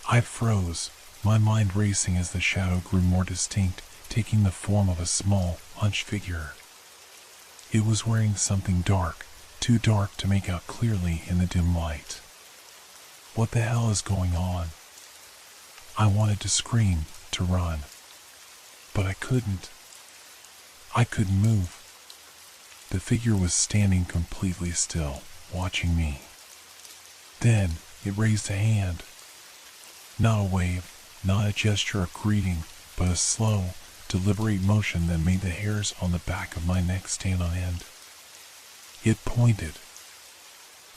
I froze, my mind racing as the shadow grew more distinct, taking the form of a small, hunched figure. It was wearing something dark, too dark to make out clearly in the dim light. What the hell is going on? I wanted to scream, to run. But I couldn't. I couldn't move. The figure was standing completely still, watching me. Then it raised a hand. Not a wave, not a gesture of greeting, but a slow, deliberate motion that made the hairs on the back of my neck stand on end. It pointed.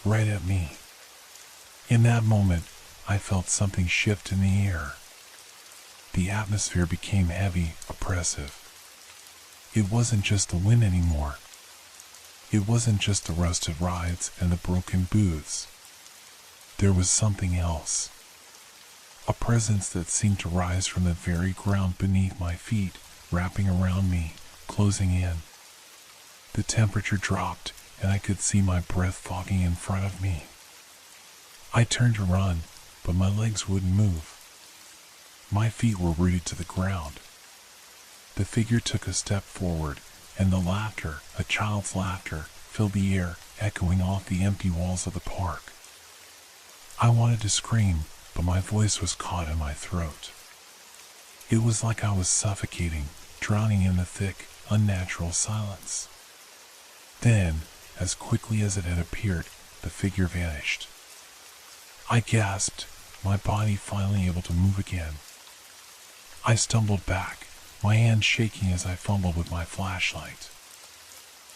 Right at me. In that moment, I felt something shift in the air. The atmosphere became heavy, oppressive. It wasn't just the wind anymore. It wasn't just the rusted rides and the broken booths. There was something else. A presence that seemed to rise from the very ground beneath my feet, wrapping around me, closing in. The temperature dropped, and I could see my breath fogging in front of me. I turned to run, but my legs wouldn't move. My feet were rooted to the ground. The figure took a step forward, and the laughter, a child's laughter, filled the air, echoing off the empty walls of the park. I wanted to scream, but my voice was caught in my throat. It was like I was suffocating, drowning in the thick, unnatural silence. Then, as quickly as it had appeared, the figure vanished. I gasped, my body finally able to move again. I stumbled back, my hand shaking as I fumbled with my flashlight.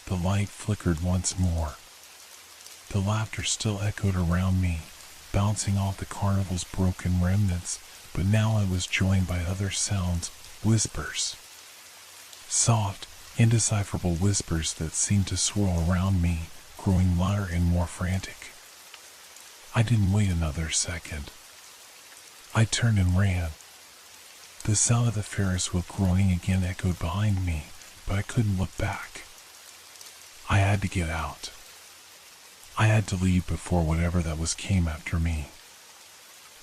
The light flickered once more. The laughter still echoed around me, bouncing off the carnival's broken remnants, but now I was joined by other sounds, whispers. Soft, indecipherable whispers that seemed to swirl around me, growing louder and more frantic. I didn't wait another second. I turned and ran. The sound of the Ferris wheel groaning again echoed behind me, but I couldn't look back. I had to get out. I had to leave before whatever that was came after me.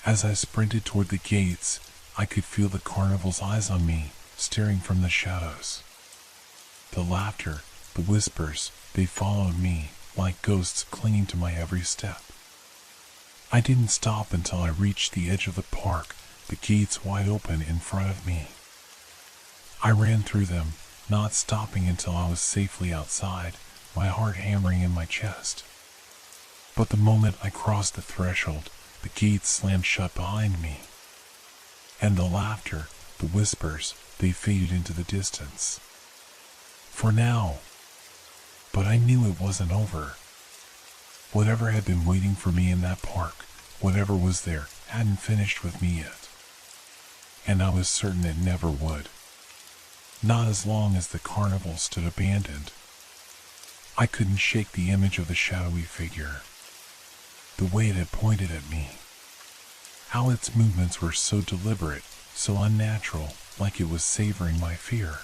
As I sprinted toward the gates, I could feel the carnival's eyes on me, staring from the shadows. The laughter, the whispers, they followed me, like ghosts clinging to my every step. I didn't stop until I reached the edge of the park, the gates wide open in front of me. I ran through them, not stopping until I was safely outside, my heart hammering in my chest. But the moment I crossed the threshold, the gates slammed shut behind me. And the laughter, the whispers, they faded into the distance. For now. But I knew it wasn't over. Whatever had been waiting for me in that park, whatever was there, hadn't finished with me yet. And I was certain it never would. Not as long as the carnival stood abandoned. I couldn't shake the image of the shadowy figure. The way it had pointed at me. How its movements were so deliberate, so unnatural, like it was savoring my fear.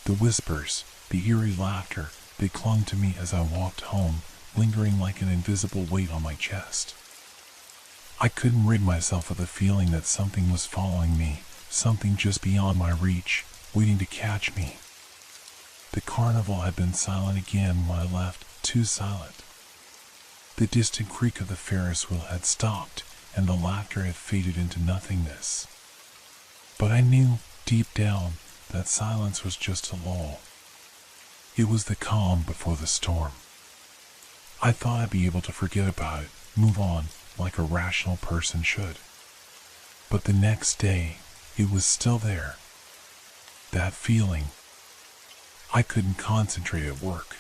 The whispers, the eerie laughter, they clung to me as I walked home, lingering like an invisible weight on my chest. I couldn't rid myself of the feeling that something was following me, something just beyond my reach, waiting to catch me. The carnival had been silent again when I left, too silent. The distant creak of the Ferris wheel had stopped, and the laughter had faded into nothingness. But I knew, deep down, that silence was just a lull. It was the calm before the storm. I thought I'd be able to forget about it, move on, like a rational person should. But the next day, it was still there. That feeling. I couldn't concentrate at work.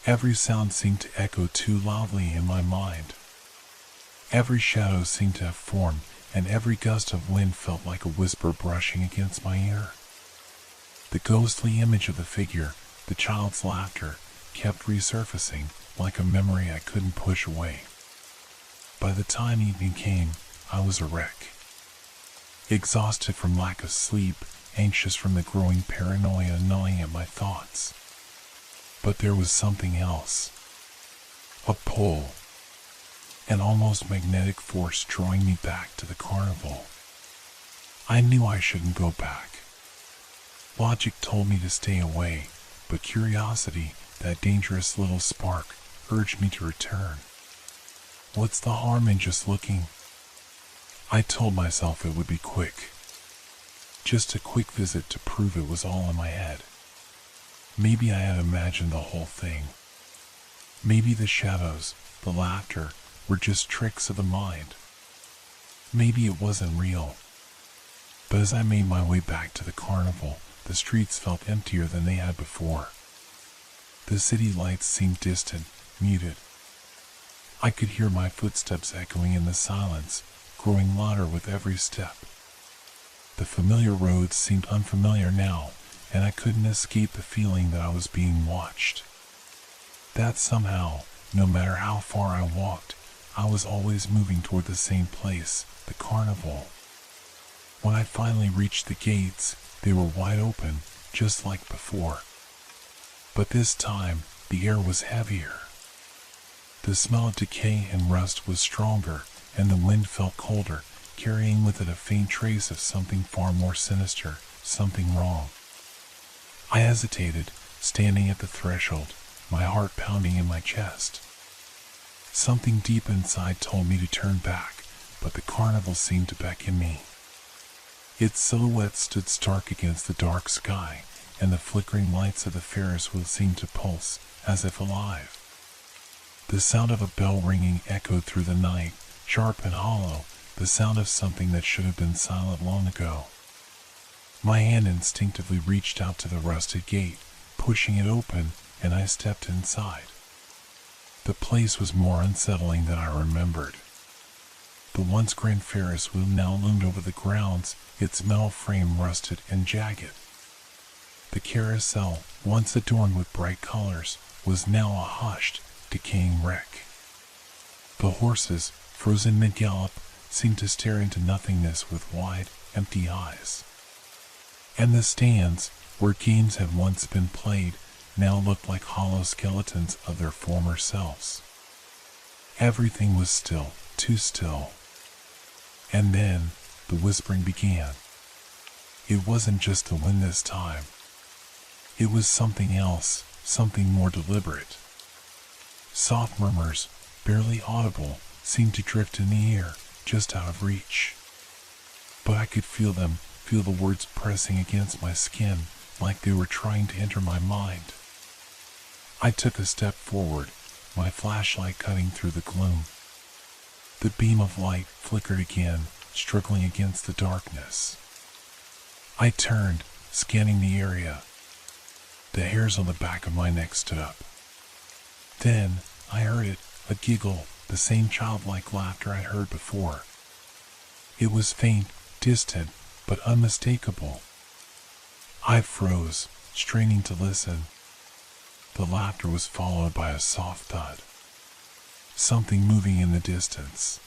Every sound seemed to echo too loudly in my mind. Every shadow seemed to have formed, and every gust of wind felt like a whisper brushing against my ear. The ghostly image of the figure, the child's laughter, kept resurfacing like a memory I couldn't push away. By the time evening came, I was a wreck. Exhausted from lack of sleep, anxious from the growing paranoia gnawing at my thoughts. But there was something else. A pull. An almost magnetic force drawing me back to the carnival. I knew I shouldn't go back. Logic told me to stay away, but curiosity, that dangerous little spark, urged me to return. What's the harm in just looking? I told myself it would be quick. Just a quick visit to prove it was all in my head. Maybe I had imagined the whole thing. Maybe the shadows, the laughter, were just tricks of the mind. Maybe it wasn't real. But as I made my way back to the carnival, the streets felt emptier than they had before. The city lights seemed distant, muted. I could hear my footsteps echoing in the silence, growing louder with every step. The familiar roads seemed unfamiliar now, and I couldn't escape the feeling that I was being watched. That somehow, no matter how far I walked, I was always moving toward the same place, the carnival. When I finally reached the gates, they were wide open, just like before. But this time, the air was heavier. The smell of decay and rust was stronger, and the wind felt colder, carrying with it a faint trace of something far more sinister, something wrong. I hesitated, standing at the threshold, my heart pounding in my chest. Something deep inside told me to turn back, but the carnival seemed to beckon me. Its silhouette stood stark against the dark sky, and the flickering lights of the Ferris wheel seemed to pulse, as if alive. The sound of a bell ringing echoed through the night, sharp and hollow, the sound of something that should have been silent long ago. My hand instinctively reached out to the rusted gate, pushing it open, and I stepped inside. The place was more unsettling than I remembered. The once grand Ferris wheel now loomed over the grounds, its metal frame rusted and jagged. The carousel, once adorned with bright colors, was now a hushed, decaying wreck. The horses, frozen mid-gallop, seemed to stare into nothingness with wide, empty eyes. And the stands, where games had once been played, now looked like hollow skeletons of their former selves. Everything was still, too still. And then, the whispering began. It wasn't just the wind this time. It was something else, something more deliberate. Soft murmurs, barely audible, seemed to drift in the air, just out of reach. But I could feel them, feel the words pressing against my skin, like they were trying to enter my mind. I took a step forward, my flashlight cutting through the gloom. The beam of light flickered again, struggling against the darkness. I turned, scanning the area. The hairs on the back of my neck stood up. Then, I heard it, a giggle, the same childlike laughter I'd heard before. It was faint, distant, but unmistakable. I froze, straining to listen. The laughter was followed by a soft thud. Something moving in the distance.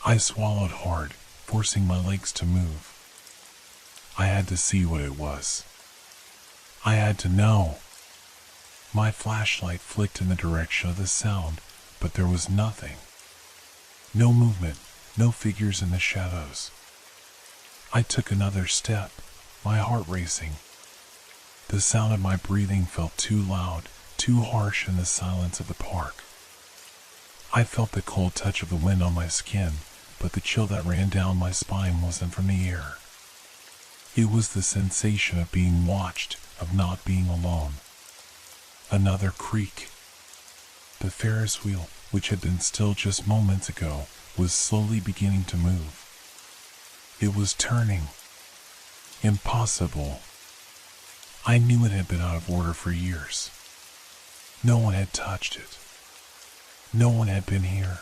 I swallowed hard, forcing my legs to move. I had to see what it was. I had to know. My flashlight flicked in the direction of the sound, but there was nothing. No movement, no figures in the shadows. I took another step, my heart racing. The sound of my breathing felt too loud, too harsh in the silence of the park. I felt the cold touch of the wind on my skin, but the chill that ran down my spine wasn't from the air. It was the sensation of being watched, of not being alone. Another creak. The Ferris wheel, which had been still just moments ago, was slowly beginning to move. It was turning. Impossible. I knew it had been out of order for years. No one had touched it. No one had been here.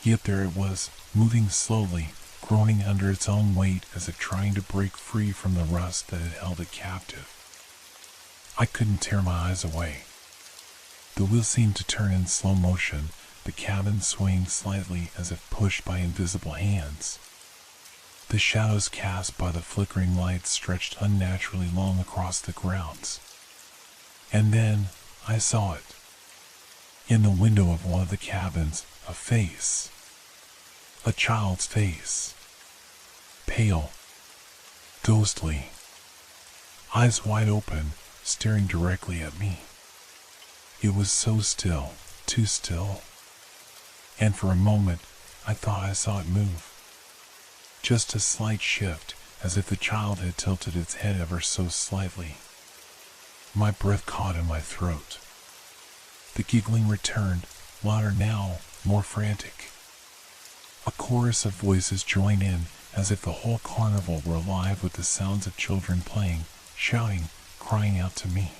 Yet there it was, moving slowly, groaning under its own weight as if trying to break free from the rust that had held it captive. I couldn't tear my eyes away. The wheel seemed to turn in slow motion, the cabin swaying slightly as if pushed by invisible hands. The shadows cast by the flickering lights stretched unnaturally long across the grounds. And then I saw it. In the window of one of the cabins, a face. A child's face. Pale. Ghostly. Eyes wide open, staring directly at me. It was so still, too still. And for a moment, I thought I saw it move. Just a slight shift, as if the child had tilted its head ever so slightly. My breath caught in my throat. The giggling returned, louder now, more frantic. A chorus of voices joined in, as if the whole carnival were alive with the sounds of children playing, shouting, crying out to me.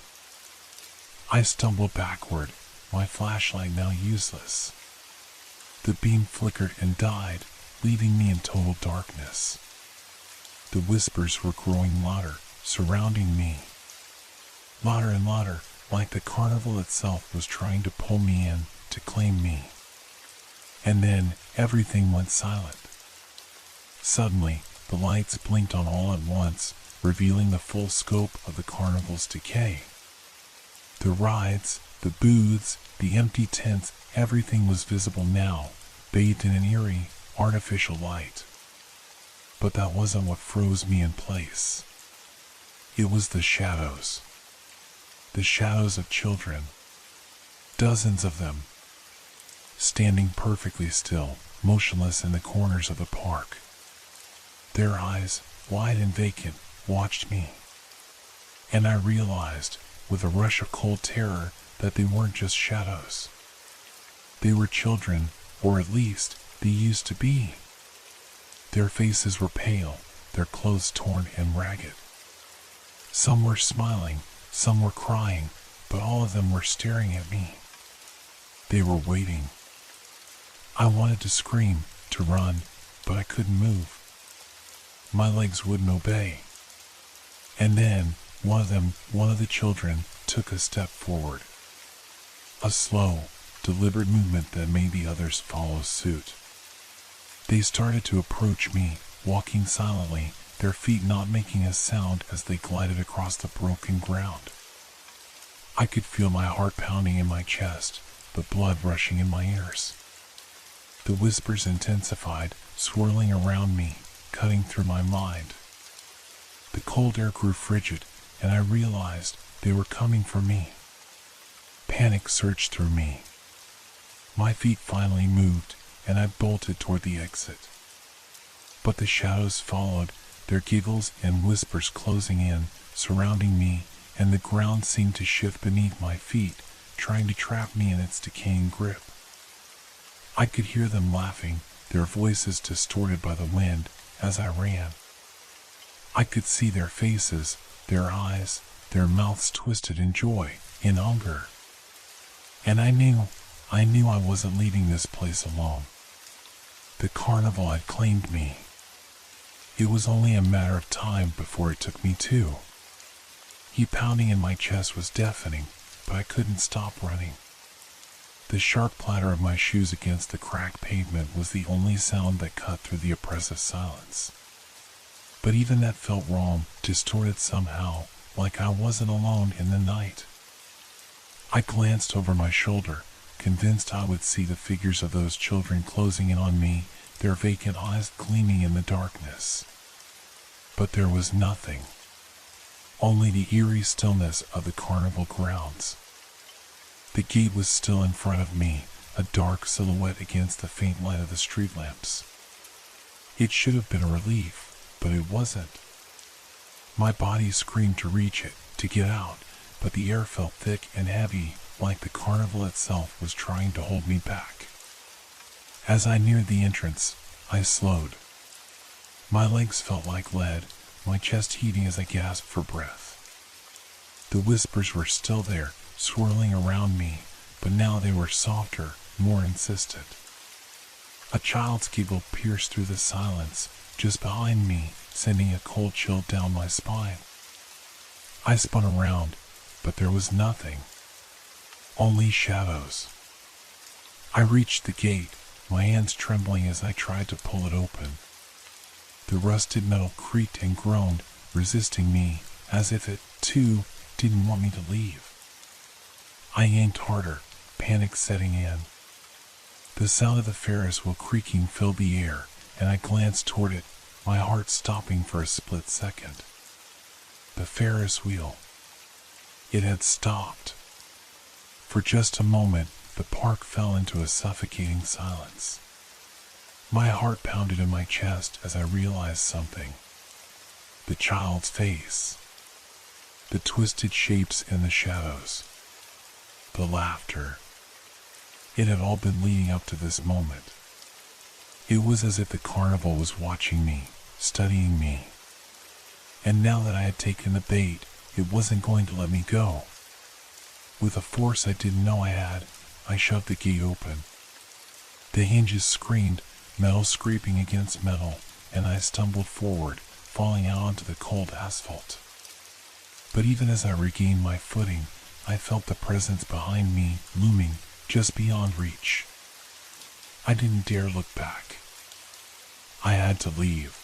I stumbled backward, my flashlight now useless. The beam flickered and died, leaving me in total darkness. The whispers were growing louder, surrounding me. Louder and louder, like the carnival itself was trying to pull me in, to claim me. And then, everything went silent. Suddenly, the lights blinked on all at once, revealing the full scope of the carnival's decay. The rides, the booths, the empty tents, everything was visible now, bathed in an eerie, artificial light. But that wasn't what froze me in place. It was the shadows. The shadows of children. Dozens of them. Standing perfectly still, motionless in the corners of the park. Their eyes, wide and vacant, watched me. And I realized, with a rush of cold terror, that they weren't just shadows. They were children, or at least, they used to be. Their faces were pale, their clothes torn and ragged. Some were smiling, some were crying, but all of them were staring at me. They were waiting. I wanted to scream, to run, but I couldn't move. My legs wouldn't obey. And then, one of the children, took a step forward. A slow, deliberate movement that made the others follow suit. They started to approach me, walking silently, their feet not making a sound as they glided across the broken ground. I could feel my heart pounding in my chest, the blood rushing in my ears. The whispers intensified, swirling around me, cutting through my mind. The cold air grew frigid, and I realized they were coming for me. Panic surged through me. My feet finally moved, and I bolted toward the exit. But the shadows followed, their giggles and whispers closing in, surrounding me, and the ground seemed to shift beneath my feet, trying to trap me in its decaying grip. I could hear them laughing, their voices distorted by the wind, as I ran. I could see their faces, their eyes, their mouths twisted in joy, in hunger. And I knew I wasn't leaving this place alone. The carnival had claimed me. It was only a matter of time before it took me too. The pounding in my chest was deafening, but I couldn't stop running. The sharp clatter of my shoes against the cracked pavement was the only sound that cut through the oppressive silence. But even that felt wrong, distorted somehow, like I wasn't alone in the night. I glanced over my shoulder, convinced I would see the figures of those children closing in on me, their vacant eyes gleaming in the darkness. But there was nothing. Only the eerie stillness of the carnival grounds. The gate was still in front of me, a dark silhouette against the faint light of the street lamps. It should have been a relief, but it wasn't. My body screamed to reach it, to get out, but the air felt thick and heavy, like the carnival itself was trying to hold me back. As I neared the entrance, I slowed. My legs felt like lead, my chest heaving as I gasped for breath. The whispers were still there, swirling around me, but now they were softer, more insistent. A child's giggle pierced through the silence, just behind me, sending a cold chill down my spine. I spun around, but there was nothing. Only shadows. I reached the gate, my hands trembling as I tried to pull it open. The rusted metal creaked and groaned, resisting me, as if it, too, didn't want me to leave. I yanked harder, panic setting in. The sound of the Ferris wheel creaking filled the air, and I glanced toward it, my heart stopping for a split second. The Ferris wheel. It had stopped. For just a moment, the park fell into a suffocating silence. My heart pounded in my chest as I realized something. The child's face. The twisted shapes in the shadows. The laughter. It had all been leading up to this moment. It was as if the carnival was watching me, studying me. And now that I had taken the bait, it wasn't going to let me go. With a force I didn't know I had, I shoved the gate open. The hinges screamed, metal scraping against metal, and I stumbled forward, falling out onto the cold asphalt. But even as I regained my footing, I felt the presence behind me looming just beyond reach. I didn't dare look back. I had to leave.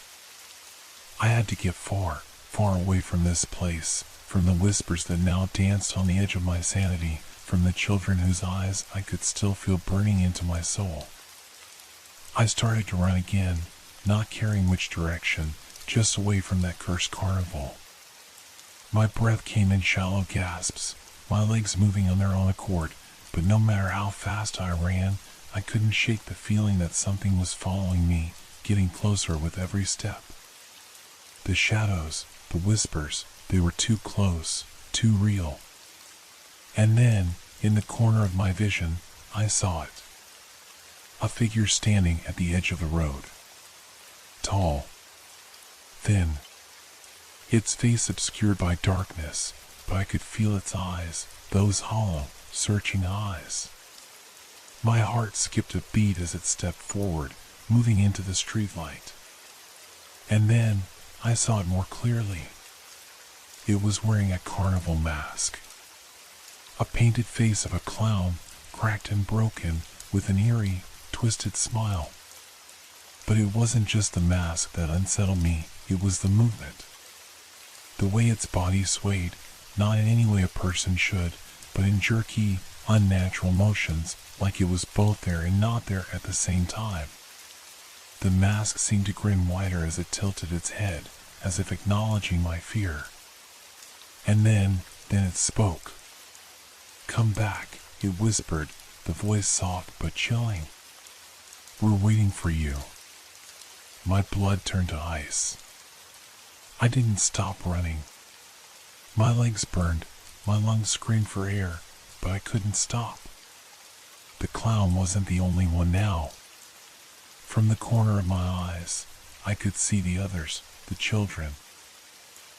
I had to get far, far away from this place, from the whispers that now danced on the edge of my sanity, from the children whose eyes I could still feel burning into my soul. I started to run again, not caring which direction, just away from that cursed carnival. My breath came in shallow gasps, my legs moving on their own accord, but no matter how fast I ran, I couldn't shake the feeling that something was following me, getting closer with every step. The shadows, the whispers, they were too close, too real. And then, in the corner of my vision, I saw it. A figure standing at the edge of the road. Tall. Thin. Its face obscured by darkness, but I could feel its eyes, those hollow, searching eyes. My heart skipped a beat as it stepped forward, moving into the streetlight. And then, I saw it more clearly. It was wearing a carnival mask. A painted face of a clown, cracked and broken, with an eerie, twisted smile. But it wasn't just the mask that unsettled me, it was the movement. The way its body swayed, not in any way a person should, but in jerky, unnatural motions, like it was both there and not there at the same time. The mask seemed to grin wider as it tilted its head, as if acknowledging my fear. And then it spoke. "Come back," it whispered, the voice soft but chilling. "We're waiting for you." My blood turned to ice. I didn't stop running. My legs burned, my lungs screamed for air, but I couldn't stop. The clown wasn't the only one now. From the corner of my eyes, I could see the others, the children.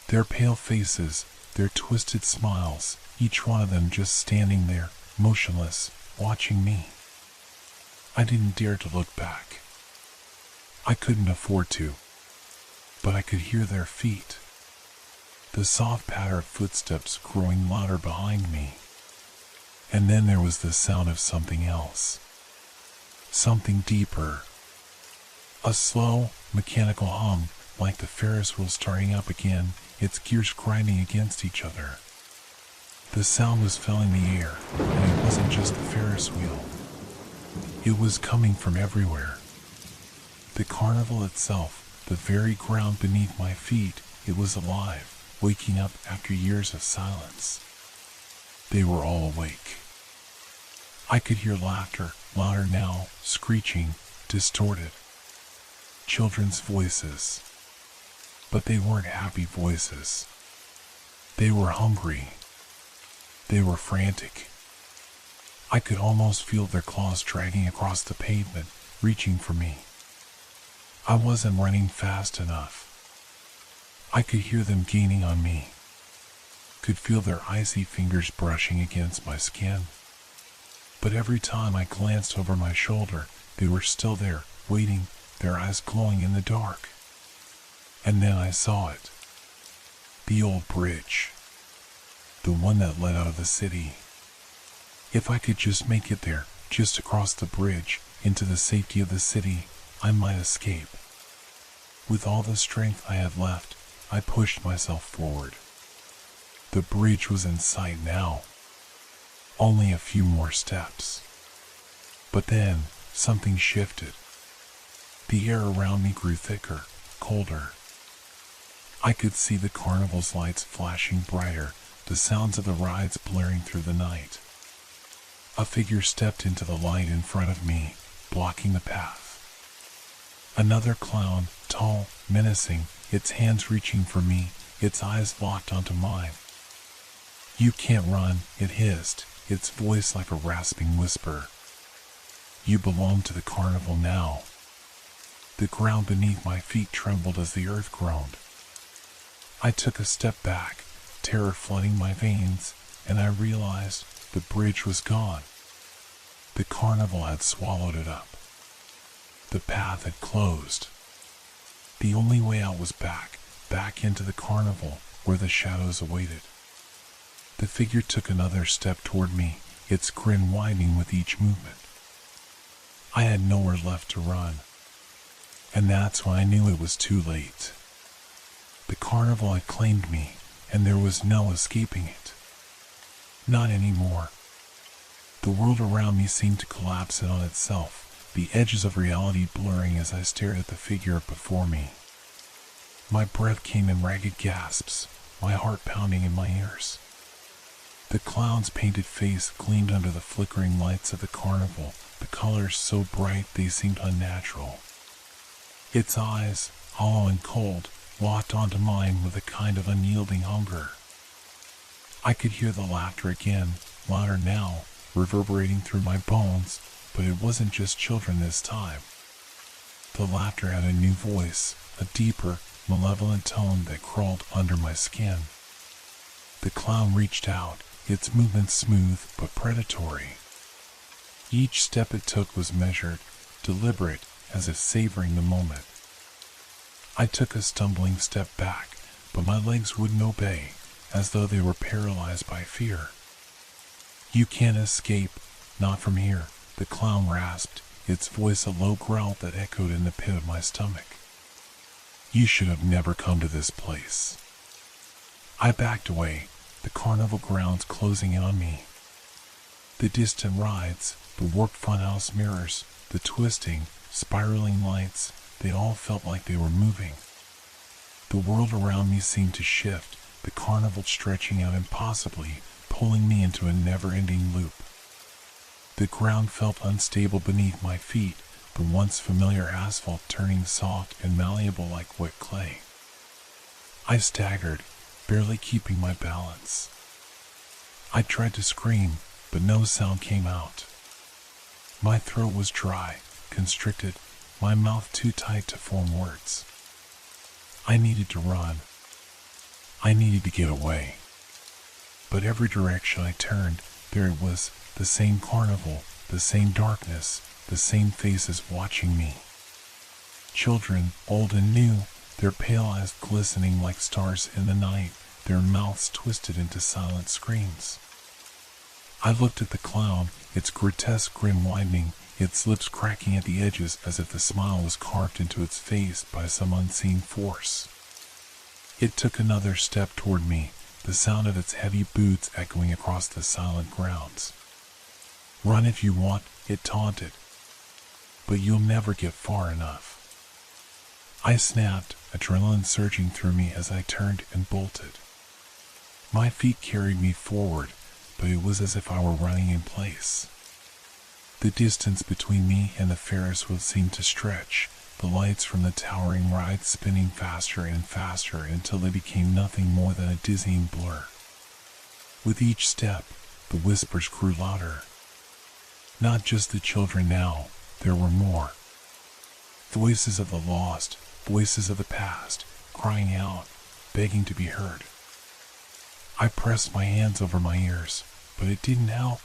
Their pale faces, their twisted smiles, each one of them just standing there, motionless, watching me. I didn't dare to look back. I couldn't afford to. But I could hear their feet. The soft patter of footsteps growing louder behind me. And then there was the sound of something else. Something deeper. A slow, mechanical hum, like the Ferris wheel starting up again, its gears grinding against each other. The sound was filling the air, and it wasn't just the Ferris wheel. It was coming from everywhere. The carnival itself, the very ground beneath my feet, it was alive, waking up after years of silence. They were all awake. I could hear laughter, louder now, screeching, distorted. Children's voices. But they weren't happy voices. They were hungry. They were frantic. I could almost feel their claws dragging across the pavement, reaching for me. I wasn't running fast enough. I could hear them gaining on me. Could feel their icy fingers brushing against my skin. But every time I glanced over my shoulder, they were still there, waiting, their eyes glowing in the dark. And then I saw it. The old bridge. The one that led out of the city. If I could just make it there, just across the bridge, into the safety of the city, I might escape. With all the strength I had left, I pushed myself forward. The bridge was in sight now. Only a few more steps. But then, something shifted. The air around me grew thicker, colder. I could see the carnival's lights flashing brighter, the sounds of the rides blaring through the night. A figure stepped into the light in front of me, blocking the path. Another clown, tall, menacing, its hands reaching for me, its eyes locked onto mine. "You can't run," it hissed, its voice like a rasping whisper. "You belong to the carnival now." The ground beneath my feet trembled as the earth groaned. I took a step back, terror flooding my veins, and I realized the bridge was gone. The carnival had swallowed it up. The path had closed. The only way out was back into the carnival, where the shadows awaited. The figure took another step toward me, its grin widening with each movement. I had nowhere left to run. And that's when I knew it was too late. The carnival had claimed me, and there was no escaping it. Not anymore. The world around me seemed to collapse in on itself, the edges of reality blurring as I stared at the figure before me. My breath came in ragged gasps, my heart pounding in my ears. The clown's painted face gleamed under the flickering lights of the carnival, the colors so bright they seemed unnatural. Its eyes, hollow and cold, locked onto mine with a kind of unyielding hunger. I could hear the laughter again, louder now, reverberating through my bones, but it wasn't just children this time. The laughter had a new voice, a deeper, malevolent tone that crawled under my skin. The clown reached out, its movements smooth but predatory. Each step it took was measured, deliberate, as if savoring the moment. I took a stumbling step back, but my legs wouldn't obey, as though they were paralyzed by fear. "You can't escape, not from here," the clown rasped, its voice a low growl that echoed in the pit of my stomach. "You should have never come to this place." I backed away, the carnival grounds closing in on me. The distant rides, the warped funhouse mirrors, the twisting, spiraling lights, they all felt like they were moving. The world around me seemed to shift, the carnival stretching out impossibly, pulling me into a never-ending loop. The ground felt unstable beneath my feet, the once familiar asphalt turning soft and malleable like wet clay. I staggered, barely keeping my balance. I tried to scream, but no sound came out. My throat was dry, constricted, my mouth too tight to form words. I needed to run. I needed to get away. But every direction I turned, there it was, the same carnival, the same darkness, the same faces watching me. Children, old and new, their pale eyes glistening like stars in the night, their mouths twisted into silent screams. I looked at the clown, its grotesque grin widening, its lips cracking at the edges as if the smile was carved into its face by some unseen force. It took another step toward me, the sound of its heavy boots echoing across the silent grounds. "Run if you want," it taunted, "but you'll never get far enough." I snapped, adrenaline surging through me as I turned and bolted. My feet carried me forward, but it was as if I were running in place. The distance between me and the Ferris wheel seemed to stretch, the lights from the towering ride spinning faster and faster until they became nothing more than a dizzying blur. With each step, the whispers grew louder. Not just the children now, there were more. Voices of the lost, voices of the past, crying out, begging to be heard. I pressed my hands over my ears, but it didn't help.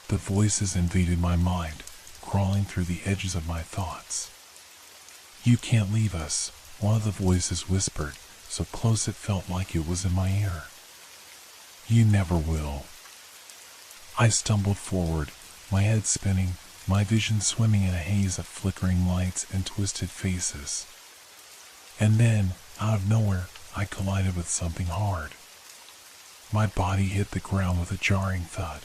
The voices invaded my mind, crawling through the edges of my thoughts. "You can't leave us," one of the voices whispered, so close it felt like it was in my ear. "You never will." I stumbled forward, my head spinning, my vision swimming in a haze of flickering lights and twisted faces. And then, out of nowhere, I collided with something hard. My body hit the ground with a jarring thud.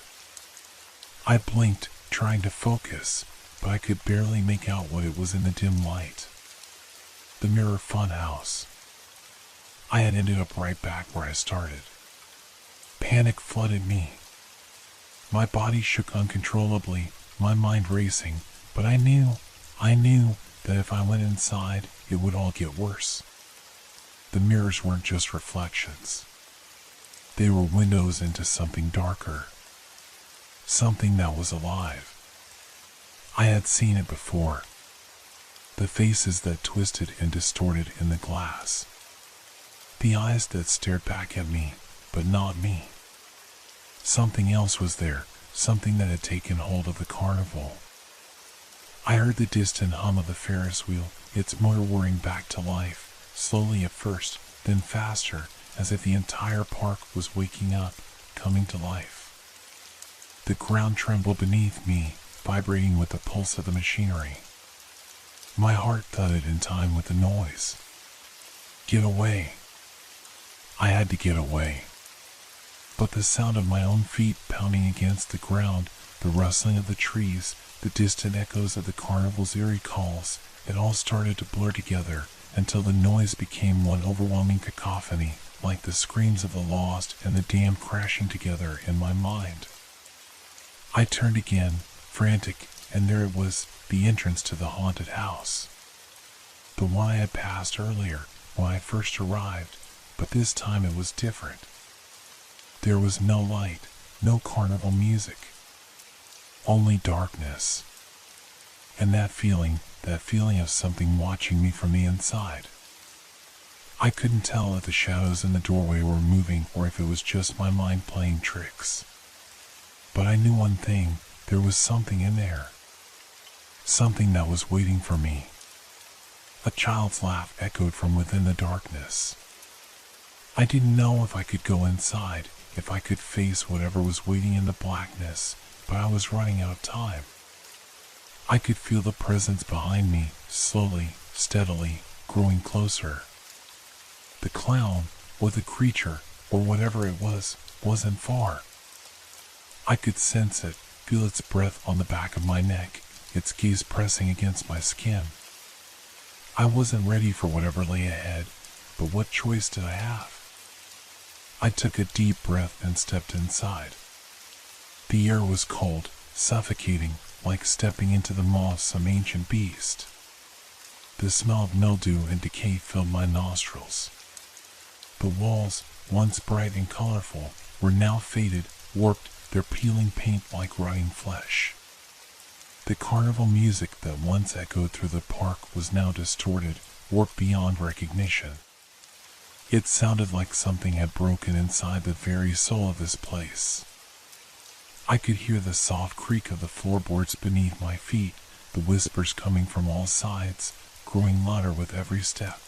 I blinked, trying to focus, but I could barely make out what it was in the dim light. The Mirror Funhouse. I had ended up right back where I started. Panic flooded me. My body shook uncontrollably, my mind racing, but I knew that if I went inside, it would all get worse. The mirrors weren't just reflections. They were windows into something darker. Something that was alive. I had seen it before. The faces that twisted and distorted in the glass. The eyes that stared back at me, but not me. Something else was there, something that had taken hold of the carnival. I heard the distant hum of the Ferris wheel, its motor whirring back to life, slowly at first, then faster, as if the entire park was waking up, coming to life. The ground trembled beneath me, vibrating with the pulse of the machinery. My heart thudded in time with the noise. Get away. I had to get away. But the sound of my own feet pounding against the ground, the rustling of the trees, the distant echoes of the carnival's eerie calls, it all started to blur together until the noise became one overwhelming cacophony, like the screams of the lost and the damned crashing together in my mind. I turned again, frantic, and there it was, the entrance to the haunted house. The one I had passed earlier when I first arrived, but this time it was different. There was no light, no carnival music, only darkness. And that feeling of something watching me from the inside. I couldn't tell if the shadows in the doorway were moving or if it was just my mind playing tricks. But I knew one thing, there was something in there. Something that was waiting for me. A child's laugh echoed from within the darkness. I didn't know if I could go inside, if I could face whatever was waiting in the blackness, but I was running out of time. I could feel the presence behind me, slowly, steadily, growing closer. The clown, or the creature, or whatever it was, wasn't far. I could sense it, feel its breath on the back of my neck, its gaze pressing against my skin. I wasn't ready for whatever lay ahead, but what choice did I have? I took a deep breath and stepped inside. The air was cold, suffocating, like stepping into the maw of some ancient beast. The smell of mildew and decay filled my nostrils. The walls, once bright and colorful, were now faded, warped, their peeling paint like rotting flesh. The carnival music that once echoed through the park was now distorted, warped beyond recognition. It sounded like something had broken inside the very soul of this place. I could hear the soft creak of the floorboards beneath my feet, the whispers coming from all sides, growing louder with every step.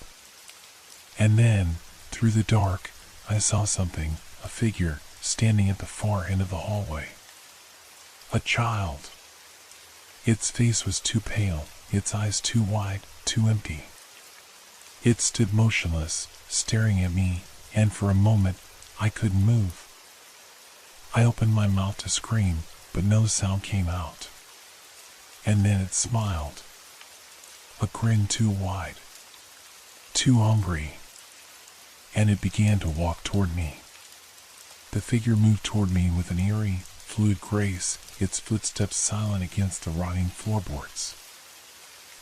And then, through the dark, I saw something, a figure, standing at the far end of the hallway. A child. Its face was too pale, its eyes too wide, too empty. It stood motionless, staring at me, and for a moment, I couldn't move. I opened my mouth to scream, but no sound came out. And then it smiled. A grin too wide, too hungry, and it began to walk toward me. The figure moved toward me with an eerie, fluid grace, its footsteps silent against the rotting floorboards.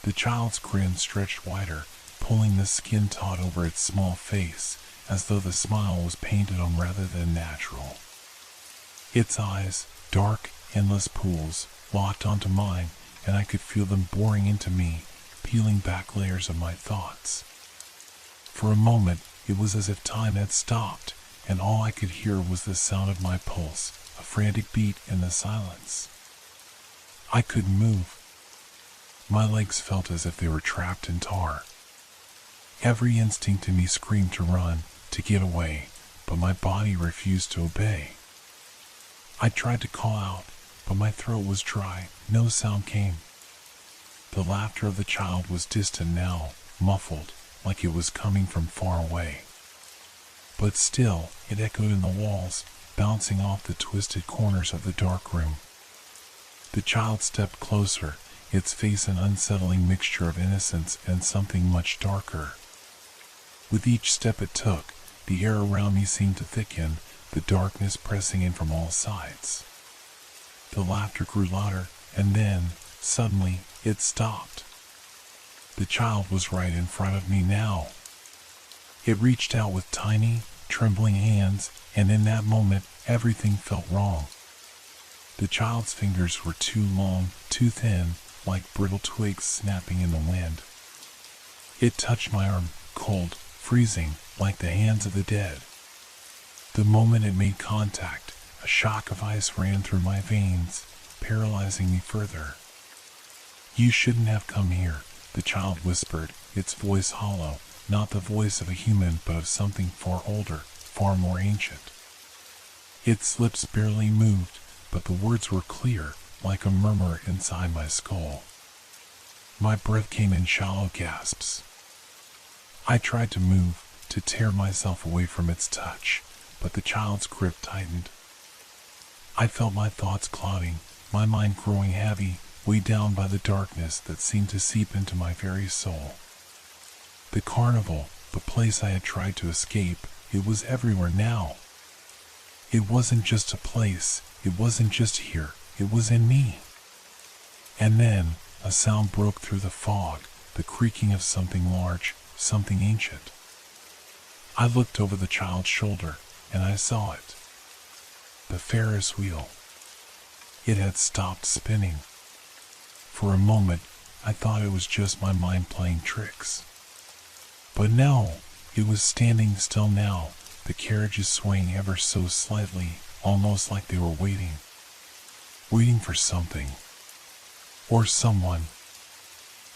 The child's grin stretched wider, pulling the skin taut over its small face, as though the smile was painted on rather than natural. Its eyes, dark, endless pools, locked onto mine, and I could feel them boring into me, peeling back layers of my thoughts. For a moment, it was as if time had stopped, and all I could hear was the sound of my pulse, a frantic beat in the silence. I couldn't move. My legs felt as if they were trapped in tar. Every instinct in me screamed to run, to get away, but my body refused to obey. I tried to call out, but my throat was dry, no sound came. The laughter of the child was distant now, muffled, like it was coming from far away. But still, it echoed in the walls, bouncing off the twisted corners of the dark room. The child stepped closer, its face an unsettling mixture of innocence and something much darker. With each step it took, the air around me seemed to thicken, the darkness pressing in from all sides. The laughter grew louder, and then, suddenly, it stopped. The child was right in front of me now. It reached out with tiny, trembling hands, and in that moment, everything felt wrong. The child's fingers were too long, too thin, like brittle twigs snapping in the wind. It touched my arm, cold, freezing, like the hands of the dead. The moment it made contact, a shock of ice ran through my veins, paralyzing me further. "You shouldn't have come here," the child whispered, its voice hollow, not the voice of a human but of something far older, far more ancient. Its lips barely moved, but the words were clear, like a murmur inside my skull. My breath came in shallow gasps. I tried to move, to tear myself away from its touch, but the child's grip tightened. I felt my thoughts clouding, my mind growing heavy, weighed down by the darkness that seemed to seep into my very soul. The carnival, the place I had tried to escape, it was everywhere now. It wasn't just a place, it wasn't just here, it was in me. And then, a sound broke through the fog, the creaking of something large, something ancient. I looked over the child's shoulder, and I saw it. The Ferris wheel. It had stopped spinning. For a moment, I thought it was just my mind playing tricks. But no, it was standing still now, the carriages swaying ever so slightly, almost like they were waiting. Waiting for something. Or someone.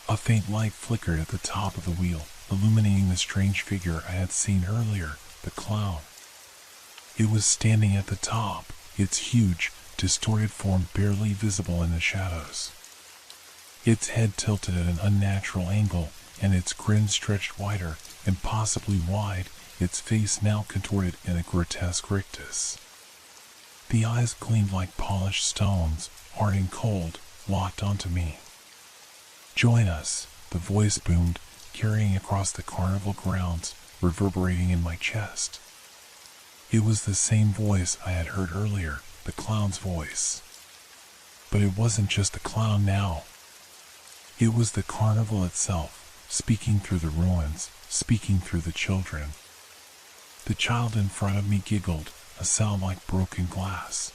A faint light flickered at the top of the wheel, illuminating the strange figure I had seen earlier, the clown. It was standing at the top, its huge, distorted form barely visible in the shadows. Its head tilted at an unnatural angle, and its grin stretched wider, impossibly wide, its face now contorted in a grotesque rictus. The eyes gleamed like polished stones, hard and cold, locked onto me. "Join us," the voice boomed, carrying across the carnival grounds, reverberating in my chest. It was the same voice I had heard earlier, the clown's voice. But it wasn't just the clown now. It was the carnival itself, speaking through the ruins, speaking through the children. The child in front of me giggled, a sound like broken glass.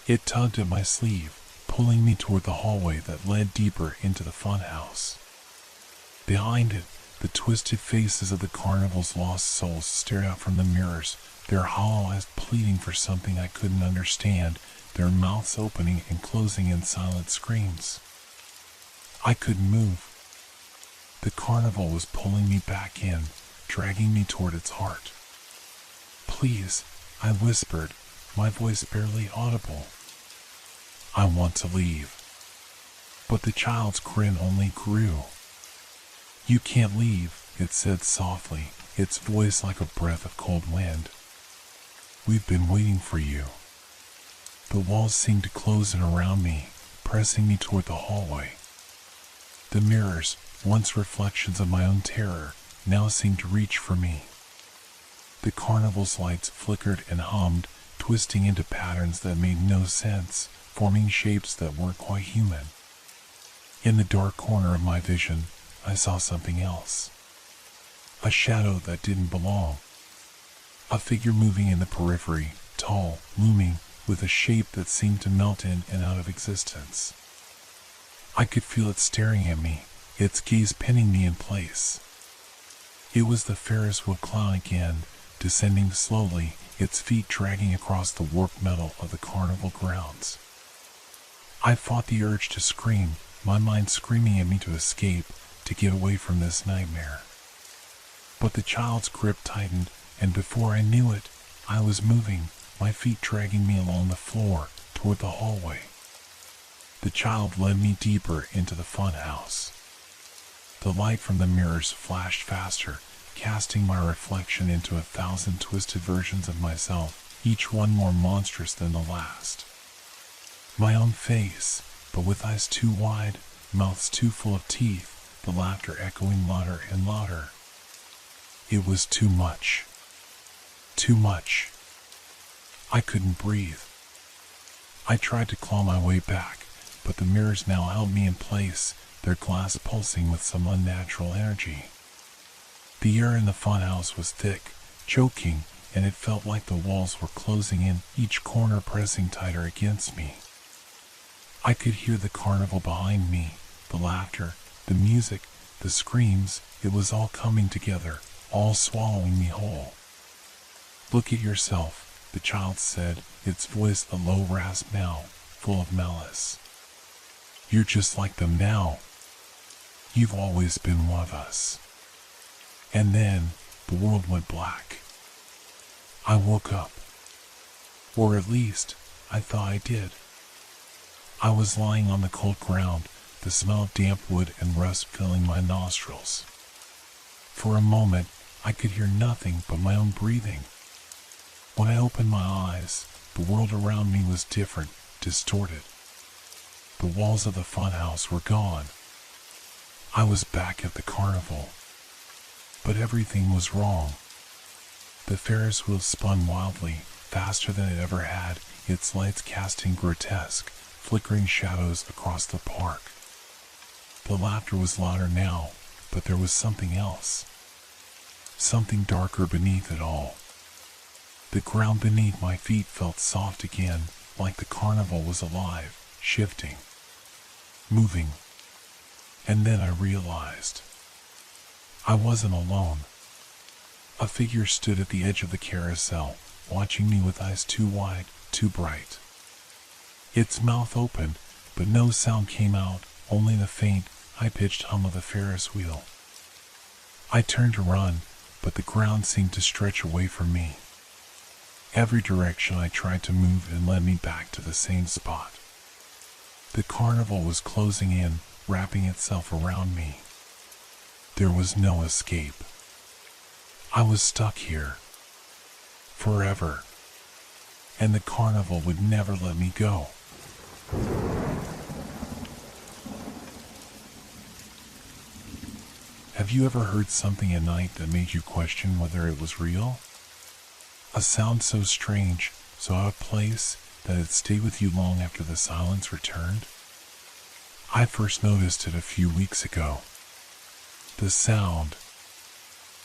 It tugged at my sleeve, pulling me toward the hallway that led deeper into the funhouse. Behind it, the twisted faces of the carnival's lost souls stared out from the mirrors, their hollow eyes pleading for something I couldn't understand, their mouths opening and closing in silent screams. I couldn't move. The carnival was pulling me back in, dragging me toward its heart. "Please," I whispered, my voice barely audible. "I want to leave." But the child's grin only grew. "You can't leave," it said softly, its voice like a breath of cold wind. "We've been waiting for you." The walls seemed to close in around me, pressing me toward the hallway. The mirrors, once reflections of my own terror, now seemed to reach for me. The carnival's lights flickered and hummed, twisting into patterns that made no sense, forming shapes that weren't quite human. In the dark corner of my vision, I saw something else. A shadow that didn't belong. A figure moving in the periphery, tall, looming, with a shape that seemed to melt in and out of existence. I could feel it staring at me, its gaze pinning me in place. It was the Ferris wheel clown again, descending slowly, its feet dragging across the warped metal of the carnival grounds. I fought the urge to scream, my mind screaming at me to escape, to get away from this nightmare. But the child's grip tightened, and before I knew it, I was moving, my feet dragging me along the floor toward the hallway. The child led me deeper into the funhouse. The light from the mirrors flashed faster, casting my reflection into 1,000 twisted versions of myself, each one more monstrous than the last. My own face, but with eyes too wide, mouths too full of teeth, the laughter echoing louder and louder. It was too much. Too much. I couldn't breathe. I tried to claw my way back, but the mirrors now held me in place, their glass pulsing with some unnatural energy. The air in the funhouse was thick, choking, and it felt like the walls were closing in, each corner pressing tighter against me. I could hear the carnival behind me, the laughter, the music, the screams. It was all coming together, all swallowing me whole. "Look at yourself," the child said, its voice a low rasp now, full of malice. "You're just like them now. You've always been one of us." And then the world went black. I woke up. Or at least, I thought I did. I was lying on the cold ground, the smell of damp wood and rust filling my nostrils. For a moment, I could hear nothing but my own breathing. When I opened my eyes, the world around me was different, distorted. The walls of the funhouse were gone. I was back at the carnival. But everything was wrong. The Ferris wheel spun wildly, faster than it ever had, its lights casting grotesque, flickering shadows across the park. The laughter was louder now, but there was something else. Something darker beneath it all. The ground beneath my feet felt soft again, like the carnival was alive, shifting, moving. And then I realized I wasn't alone. A figure stood at the edge of the carousel, watching me with eyes too wide, too bright. Its mouth opened, but no sound came out, only the faint, high-pitched hum of the Ferris wheel. I turned to run, but the ground seemed to stretch away from me. Every direction I tried to move and led me back to the same spot. The carnival was closing in, wrapping itself around me. There was no escape. I was stuck here. Forever. And the carnival would never let me go. Have you ever heard something at night that made you question whether it was real? A sound so strange, so out of place, that it stayed with you long after the silence returned? I first noticed it a few weeks ago. The sound.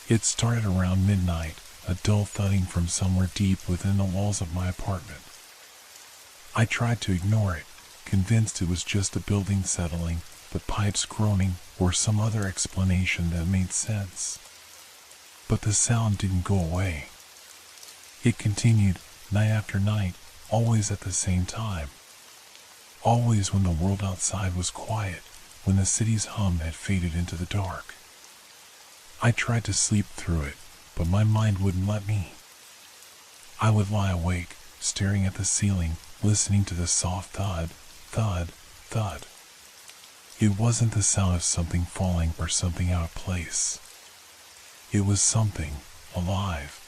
It started around midnight, a dull thudding from somewhere deep within the walls of my apartment. I tried to ignore it, convinced it was just the building settling, the pipes groaning, or some other explanation that made sense. But the sound didn't go away. It continued, night after night, always at the same time. Always when the world outside was quiet, when the city's hum had faded into the dark. I tried to sleep through it, but my mind wouldn't let me. I would lie awake, staring at the ceiling, listening to the soft thud, thud, thud. It wasn't the sound of something falling or something out of place. It was something alive,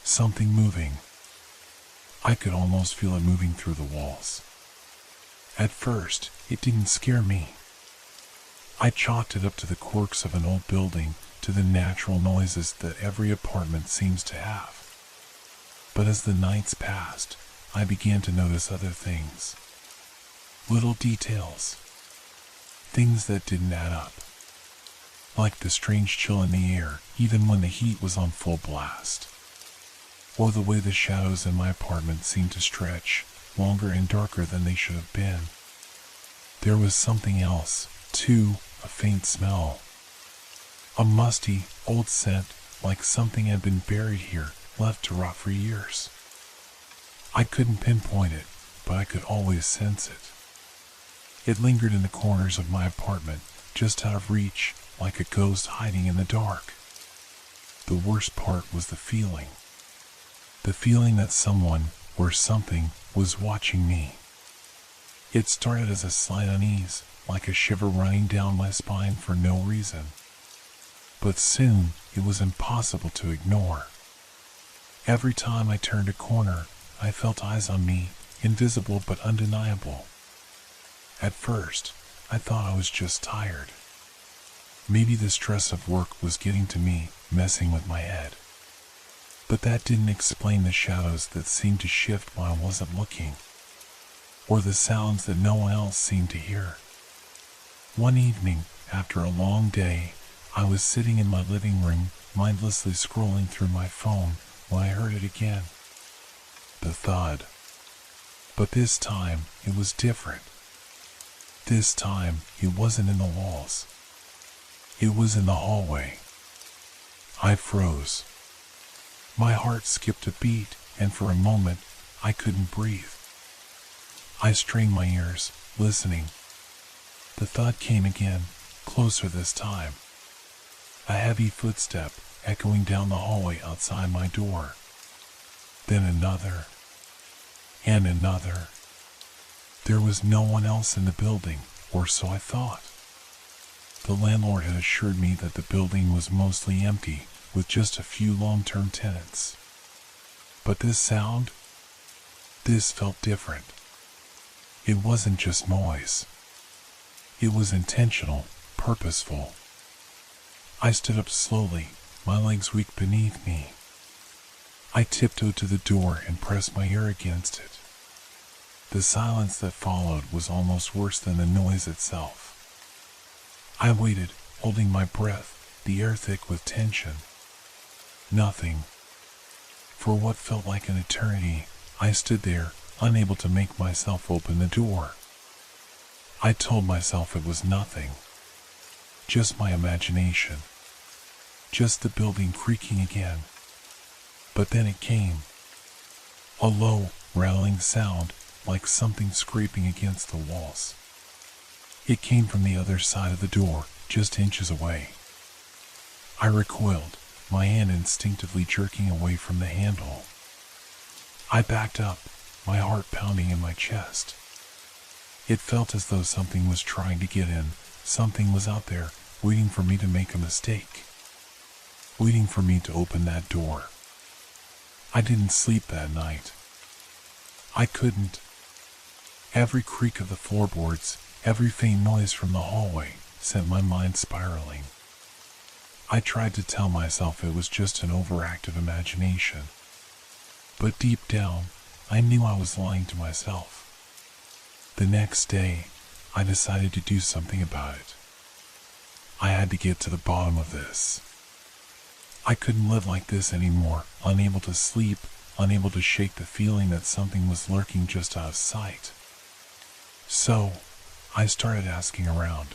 something moving. I could almost feel it moving through the walls. At first, it didn't scare me. I chalked it up to the quirks of an old building, to the natural noises that every apartment seems to have. But as the nights passed, I began to notice other things. Little details. Things that didn't add up. Like the strange chill in the air, even when the heat was on full blast. Or the way the shadows in my apartment seemed to stretch, longer and darker than they should have been. There was something else, too, a faint smell. A musty, old scent, like something had been buried here, left to rot for years. I couldn't pinpoint it, but I could always sense it. It lingered in the corners of my apartment, just out of reach, like a ghost hiding in the dark. The worst part was the feeling. The feeling that someone, or something, was watching me. It started as a slight unease, like a shiver running down my spine for no reason. But soon, it was impossible to ignore. Every time I turned a corner, I felt eyes on me, invisible but undeniable. At first, I thought I was just tired. Maybe the stress of work was getting to me, messing with my head. But that didn't explain the shadows that seemed to shift when I wasn't looking, or the sounds that no one else seemed to hear. One evening, after a long day, I was sitting in my living room, mindlessly scrolling through my phone, when I heard it again. The thud. But this time, it was different. This time, it wasn't in the walls. It was in the hallway. I froze. My heart skipped a beat, and for a moment, I couldn't breathe. I strained my ears, listening. The thud came again, closer this time. A heavy footstep echoing down the hallway outside my door. Then another. And another. There was no one else in the building, or so I thought. The landlord had assured me that the building was mostly empty, with just a few long-term tenants. But this sound? This felt different. It wasn't just noise. It was intentional, purposeful. I stood up slowly, my legs weak beneath me. I tiptoed to the door and pressed my ear against it. The silence that followed was almost worse than the noise itself. I waited, holding my breath, the air thick with tension. Nothing. For what felt like an eternity, I stood there, unable to make myself open the door. I told myself it was nothing. Just my imagination. Just the building creaking again. But then it came. A low, rattling sound, like something scraping against the walls. It came from the other side of the door, just inches away. I recoiled, my hand instinctively jerking away from the handle. I backed up, my heart pounding in my chest. It felt as though something was trying to get in, something was out there, waiting for me to make a mistake. Waiting for me to open that door. I didn't sleep that night. I couldn't. Every creak of the floorboards, every faint noise from the hallway, sent my mind spiraling. I tried to tell myself it was just an overactive imagination. But deep down, I knew I was lying to myself. The next day, I decided to do something about it. I had to get to the bottom of this. I couldn't live like this anymore, unable to sleep, unable to shake the feeling that something was lurking just out of sight. So, I started asking around.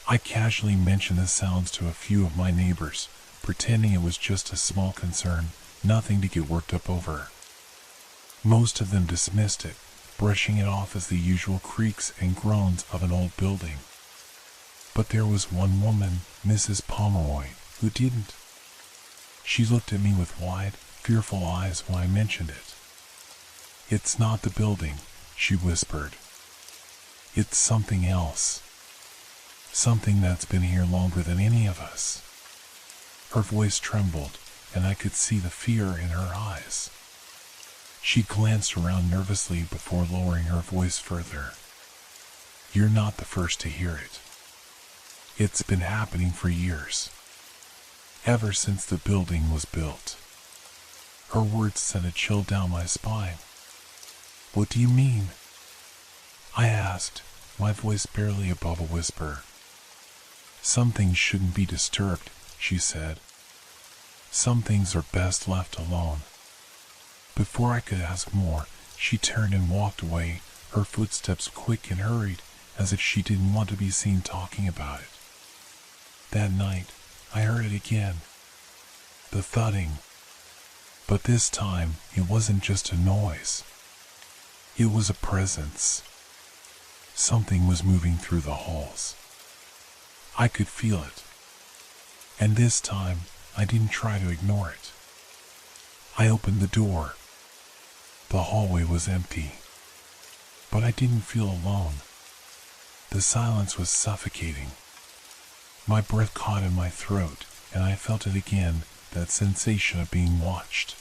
I casually mentioned the sounds to a few of my neighbors, pretending it was just a small concern, nothing to get worked up over. Most of them dismissed it, brushing it off as the usual creaks and groans of an old building. But there was one woman, Mrs. Pomeroy, who didn't. She looked at me with wide, fearful eyes when I mentioned it. "It's not the building," she whispered. It's something else. Something that's been here longer than any of us. Her voice trembled, and I could see the fear in her eyes. She glanced around nervously before lowering her voice further. You're not the first to hear it. It's been happening for years. Ever since the building was built. Her words sent a chill down my spine. What do you mean? I asked, my voice barely above a whisper. Some things shouldn't be disturbed, she said. Some things are best left alone. Before I could ask more, she turned and walked away, her footsteps quick and hurried, as if she didn't want to be seen talking about it. That night, I heard it again. The thudding. But this time, it wasn't just a noise. It was a presence. Something was moving through the halls. I could feel it. And this time, I didn't try to ignore it. I opened the door. The hallway was empty. But I didn't feel alone. The silence was suffocating. My breath caught in my throat, and I felt it again, that sensation of being watched.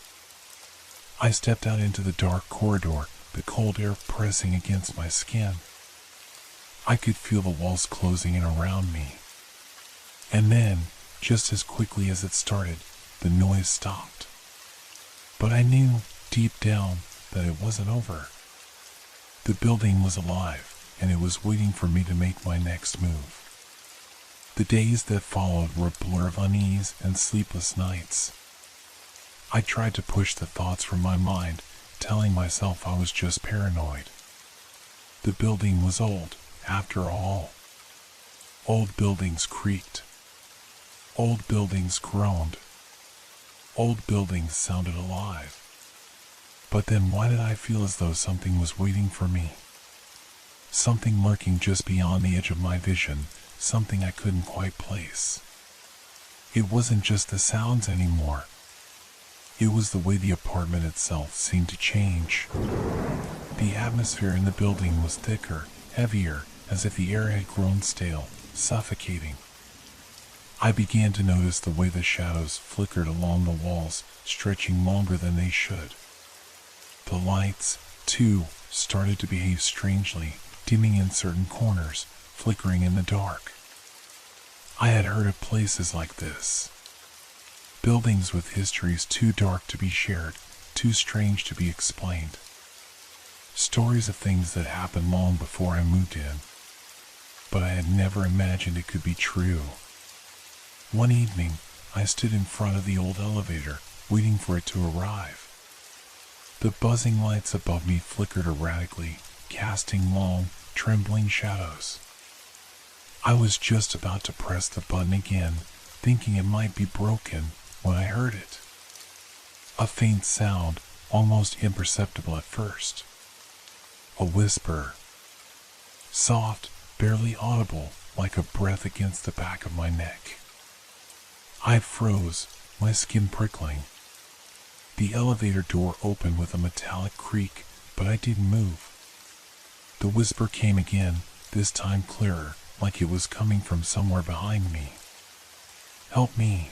I stepped out into the dark corridor, the cold air pressing against my skin. I could feel the walls closing in around me. And then, just as quickly as it started, the noise stopped. But I knew, deep down, that it wasn't over. The building was alive, and it was waiting for me to make my next move. The days that followed were a blur of unease and sleepless nights. I tried to push the thoughts from my mind, telling myself I was just paranoid. The building was old, after all. Old buildings creaked. Old buildings groaned. Old buildings sounded alive. But then why did I feel as though something was waiting for me? Something lurking just beyond the edge of my vision, something I couldn't quite place. It wasn't just the sounds anymore. It was the way the apartment itself seemed to change. The atmosphere in the building was thicker, heavier, as if the air had grown stale, suffocating. I began to notice the way the shadows flickered along the walls, stretching longer than they should. The lights, too, started to behave strangely, dimming in certain corners, flickering in the dark. I had heard of places like this. Buildings with histories too dark to be shared, too strange to be explained. Stories of things that happened long before I moved in. But I had never imagined it could be true. One evening, I stood in front of the old elevator, waiting for it to arrive. The buzzing lights above me flickered erratically, casting long, trembling shadows. I was just about to press the button again, thinking it might be broken, when I heard it. A faint sound, almost imperceptible at first. A whisper. Soft, barely audible, like a breath against the back of my neck. I froze, my skin prickling. The elevator door opened with a metallic creak, but I didn't move. The whisper came again, this time clearer, like it was coming from somewhere behind me. Help me.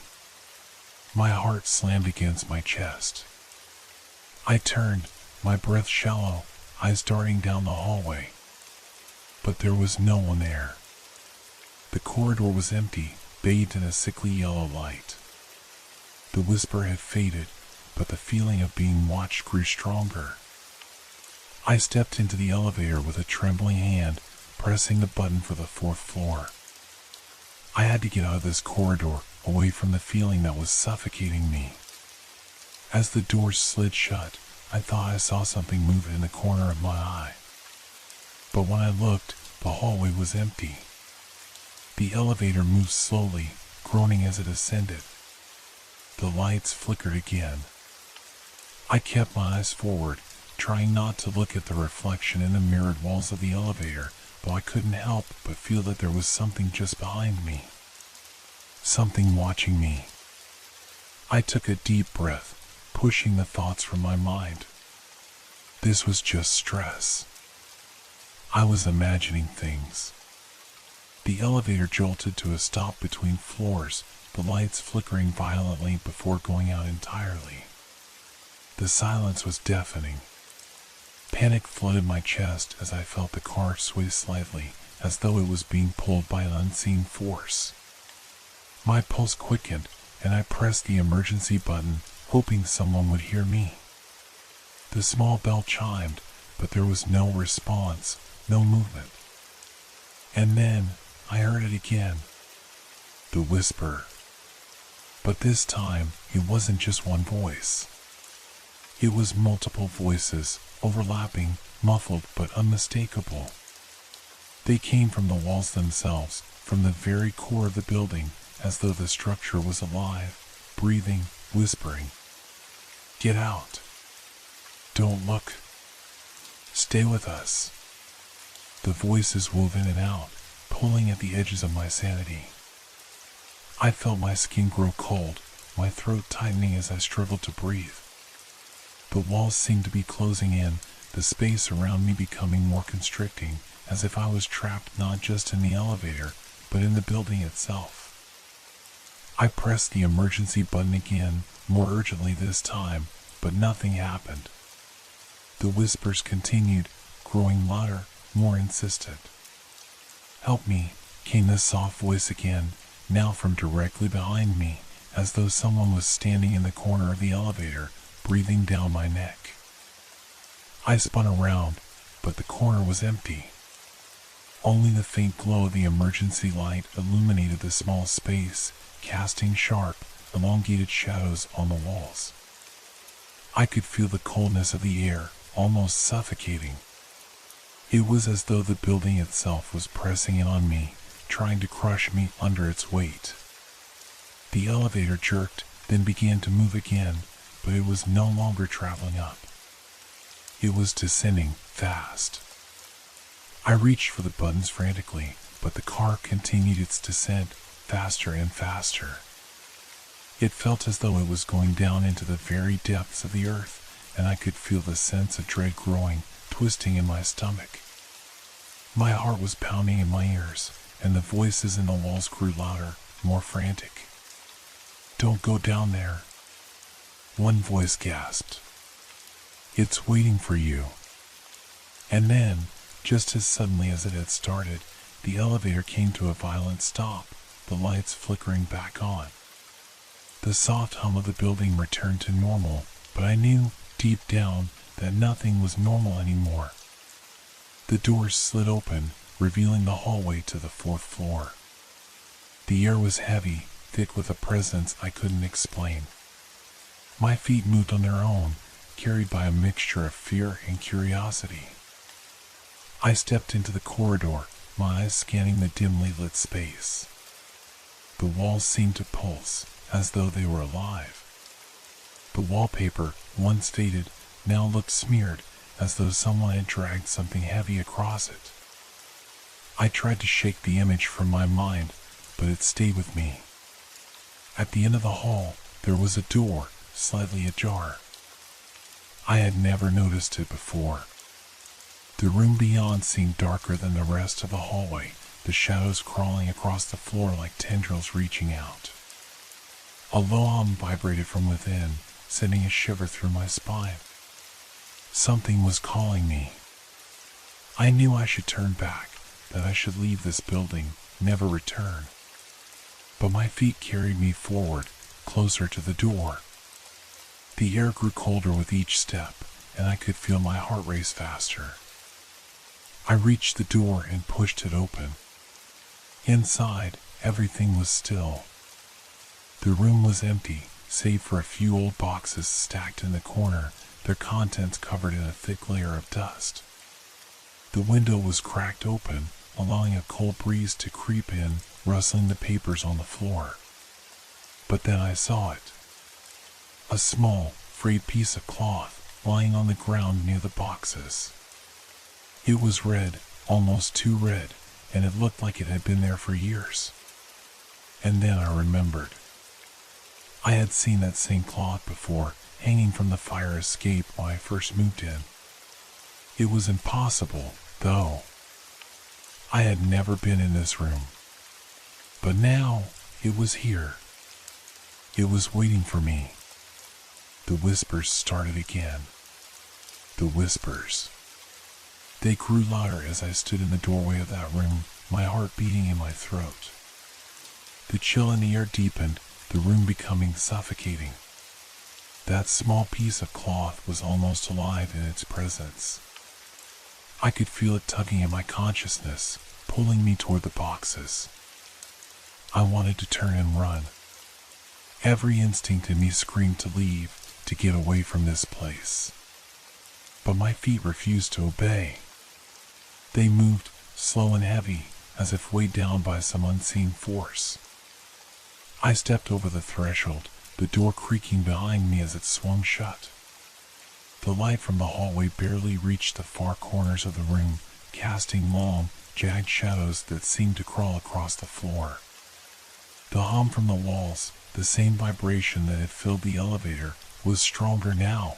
My heart slammed against my chest. I turned, my breath shallow, eyes darting down the hallway. But there was no one there. The corridor was empty, bathed in a sickly yellow light. The whisper had faded, but the feeling of being watched grew stronger. I stepped into the elevator with a trembling hand, pressing the button for the 4th floor. I had to get out of this corridor, away from the feeling that was suffocating me. As the doors slid shut, I thought I saw something move in the corner of my eye. But when I looked, the hallway was empty. The elevator moved slowly, groaning as it ascended. The lights flickered again. I kept my eyes forward, trying not to look at the reflection in the mirrored walls of the elevator, though I couldn't help but feel that there was something just behind me. Something watching me. I took a deep breath, pushing the thoughts from my mind. This was just stress. I was imagining things. The elevator jolted to a stop between floors, the lights flickering violently before going out entirely. The silence was deafening. Panic flooded my chest as I felt the car sway slightly, as though it was being pulled by an unseen force. My pulse quickened, and I pressed the emergency button, hoping someone would hear me. The small bell chimed, but there was no response, no movement. And then I heard it again. The whisper. But this time, it wasn't just one voice. It was multiple voices, overlapping, muffled but unmistakable. They came from the walls themselves, from the very core of the building, as though the structure was alive, breathing, whispering. Get out. Don't look. Stay with us. The voices wove in and out, pulling at the edges of my sanity. I felt my skin grow cold, my throat tightening as I struggled to breathe. The walls seemed to be closing in, the space around me becoming more constricting, as if I was trapped not just in the elevator, but in the building itself. I pressed the emergency button again, more urgently this time, but nothing happened. The whispers continued, growing louder, more insistent. Help me, came the soft voice again, now from directly behind me, as though someone was standing in the corner of the elevator, breathing down my neck. I spun around, but the corner was empty. Only the faint glow of the emergency light illuminated the small space, casting sharp, elongated shadows on the walls. I could feel the coldness of the air, almost suffocating. It was as though the building itself was pressing in on me, trying to crush me under its weight. The elevator jerked, then began to move again, but it was no longer traveling up. It was descending fast. I reached for the buttons frantically, but the car continued its descent, faster and faster. It felt as though it was going down into the very depths of the earth, and I could feel the sense of dread growing, twisting in my stomach. My heart was pounding in my ears, and the voices in the walls grew louder, more frantic. Don't go down there. One voice gasped. It's waiting for you. And then, just as suddenly as it had started, the elevator came to a violent stop, the lights flickering back on. The soft hum of the building returned to normal, but I knew, deep down, that nothing was normal anymore. The doors slid open, revealing the hallway to the 4th floor. The air was heavy, thick with a presence I couldn't explain. My feet moved on their own, carried by a mixture of fear and curiosity. I stepped into the corridor, my eyes scanning the dimly lit space. The walls seemed to pulse, as though they were alive. The wallpaper, once faded, now looked smeared, as though someone had dragged something heavy across it. I tried to shake the image from my mind, but it stayed with me. At the end of the hall, there was a door, slightly ajar. I had never noticed it before. The room beyond seemed darker than the rest of the hallway, the shadows crawling across the floor like tendrils reaching out. A low hum vibrated from within, sending a shiver through my spine. Something was calling me. I knew I should turn back, that I should leave this building, never return. But my feet carried me forward, closer to the door. The air grew colder with each step, and I could feel my heart race faster. I reached the door and pushed it open. Inside, everything was still. The room was empty, save for a few old boxes stacked in the corner, their contents covered in a thick layer of dust. The window was cracked open, allowing a cold breeze to creep in, rustling the papers on the floor. But then I saw it. A small, frayed piece of cloth lying on the ground near the boxes. It was red, almost too red, and it looked like it had been there for years. And then I remembered. I had seen that same cloth before, hanging from the fire escape when I first moved in. It was impossible, though. I had never been in this room, but now it was here. It was waiting for me. The whispers started again. The whispers. They grew louder as I stood in the doorway of that room, my heart beating in my throat. The chill in the air deepened, the room becoming suffocating. That small piece of cloth was almost alive in its presence. I could feel it tugging at my consciousness, pulling me toward the boxes. I wanted to turn and run. Every instinct in me screamed to leave, to get away from this place. But my feet refused to obey. They moved, slow and heavy, as if weighed down by some unseen force. I stepped over the threshold, the door creaking behind me as it swung shut. The light from the hallway barely reached the far corners of the room, casting long, jagged shadows that seemed to crawl across the floor. The hum from the walls, the same vibration that had filled the elevator, was stronger now.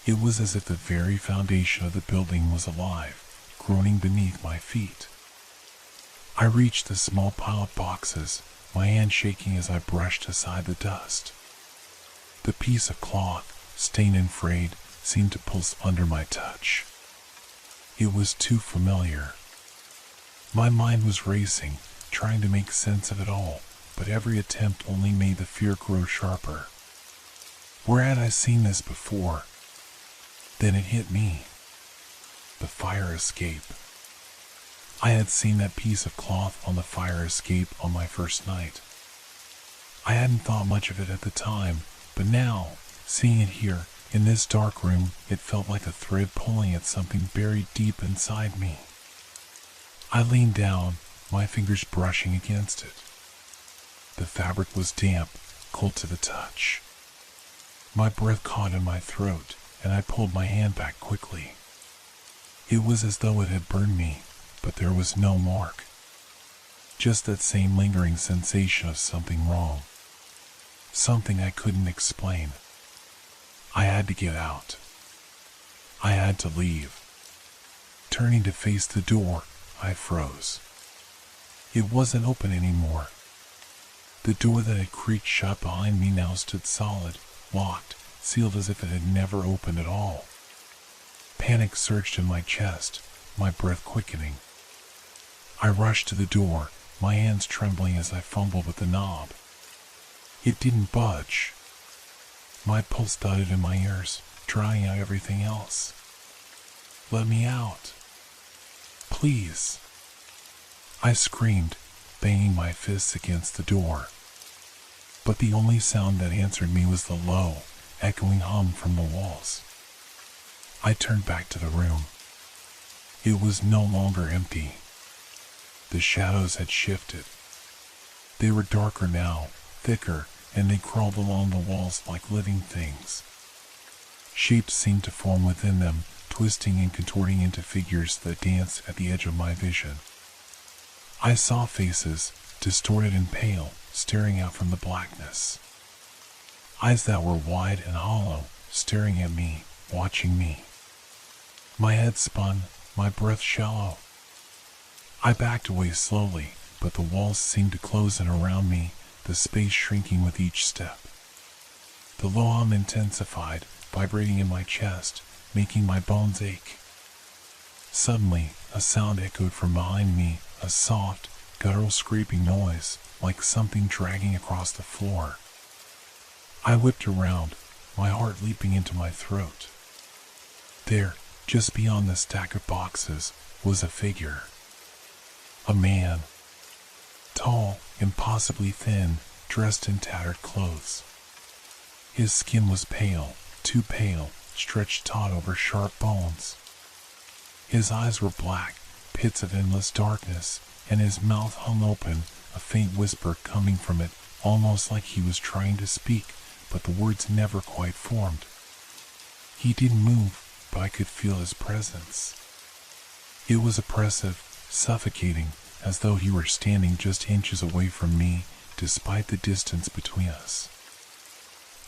It was as if the very foundation of the building was alive, groaning beneath my feet. I reached the small pile of boxes, my hand shaking as I brushed aside the dust. The piece of cloth, stained and frayed, seemed to pulse under my touch. It was too familiar. My mind was racing, trying to make sense of it all, but every attempt only made the fear grow sharper. Where had I seen this before? Then it hit me. The fire escape. I had seen that piece of cloth on the fire escape on my first night. I hadn't thought much of it at the time, but now, seeing it here, in this dark room, it felt like a thread pulling at something buried deep inside me. I leaned down, my fingers brushing against it. The fabric was damp, cold to the touch. My breath caught in my throat, and I pulled my hand back quickly. It was as though it had burned me, but there was no mark. Just that same lingering sensation of something wrong. Something I couldn't explain. I had to get out. I had to leave. Turning to face the door, I froze. It wasn't open anymore. The door that had creaked shut behind me now stood solid, locked, sealed as if it had never opened at all. Panic surged in my chest, my breath quickening. I rushed to the door, my hands trembling as I fumbled with the knob. It didn't budge. My pulse thudded in my ears, drying out everything else. Let me out. Please. I screamed, banging my fists against the door. But the only sound that answered me was the low, echoing hum from the walls. I turned back to the room. It was no longer empty. The shadows had shifted. They were darker now, thicker, and they crawled along the walls like living things. Shapes seemed to form within them, twisting and contorting into figures that danced at the edge of my vision. I saw faces, distorted and pale, staring out from the blackness. Eyes that were wide and hollow, staring at me, watching me. My head spun, my breath shallow. I backed away slowly, but the walls seemed to close in around me, the space shrinking with each step. The low hum intensified, vibrating in my chest, making my bones ache. Suddenly, a sound echoed from behind me, a soft, guttural scraping noise, like something dragging across the floor. I whipped around, my heart leaping into my throat. There, just beyond the stack of boxes, was a figure. A man. Tall, impossibly thin, dressed in tattered clothes. His skin was pale, too pale, stretched taut over sharp bones. His eyes were black, pits of endless darkness, and his mouth hung open, a faint whisper coming from it, almost like he was trying to speak, but the words never quite formed. He didn't move, but I could feel his presence. It was oppressive, suffocating, as though he were standing just inches away from me, despite the distance between us.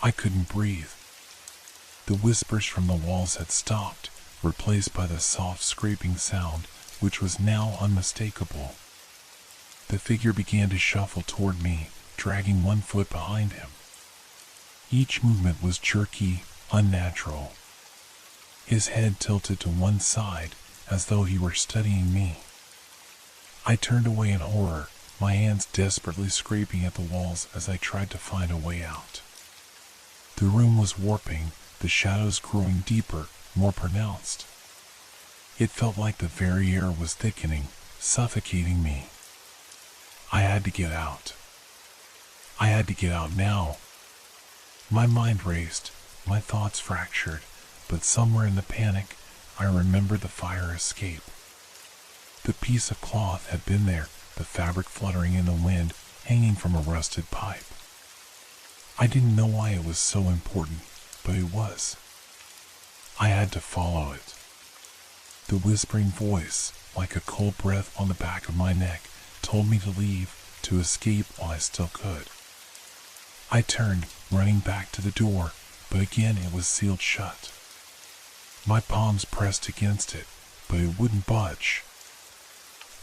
I couldn't breathe. The whispers from the walls had stopped, replaced by the soft scraping sound, which was now unmistakable. The figure began to shuffle toward me, dragging one foot behind him. Each movement was jerky, unnatural. His head tilted to one side, as though he were studying me. I turned away in horror, my hands desperately scraping at the walls as I tried to find a way out. The room was warping, the shadows growing deeper, more pronounced. It felt like the very air was thickening, suffocating me. I had to get out. I had to get out now. My mind raced, my thoughts fractured, but somewhere in the panic, I remembered the fire escape. The piece of cloth had been there, the fabric fluttering in the wind, hanging from a rusted pipe. I didn't know why it was so important, but it was. I had to follow it. The whispering voice, like a cold breath on the back of my neck, told me to leave, to escape while I still could. I turned, running back to the door, but again it was sealed shut. My palms pressed against it, but it wouldn't budge.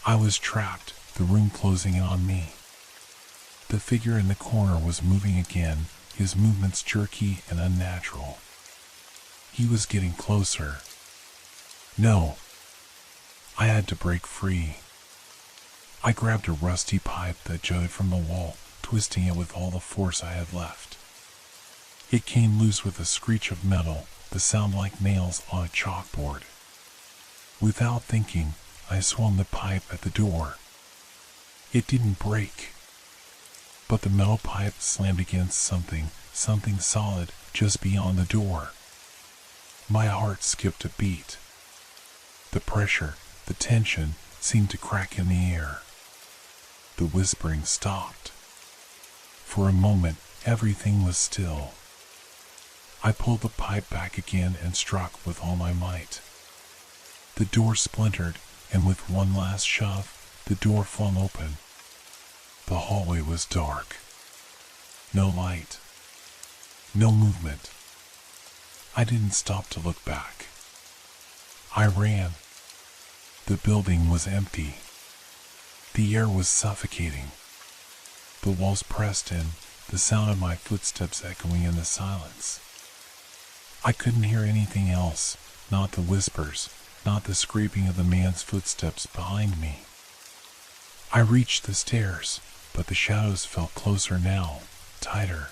I was trapped, the room closing in on me. The figure in the corner was moving again, his movements jerky and unnatural. He was getting closer. No. I had to break free. I grabbed a rusty pipe that jutted from the wall, twisting it with all the force I had left. It came loose with a screech of metal, the sound like nails on a chalkboard. Without thinking, I swung the pipe at the door. It didn't break, but the metal pipe slammed against something solid just beyond the door. My heart skipped a beat. The pressure, the tension, seemed to crack in the air. The whispering stopped. For a moment, everything was still. I pulled the pipe back again and struck with all my might. The door splintered, and with one last shove, the door flung open. The hallway was dark. No light. No movement. I didn't stop to look back. I ran. The building was empty. The air was suffocating. The walls pressed in, the sound of my footsteps echoing in the silence. I couldn't hear anything else, not the whispers, not the scraping of the man's footsteps behind me. I reached the stairs, but the shadows felt closer now, tighter.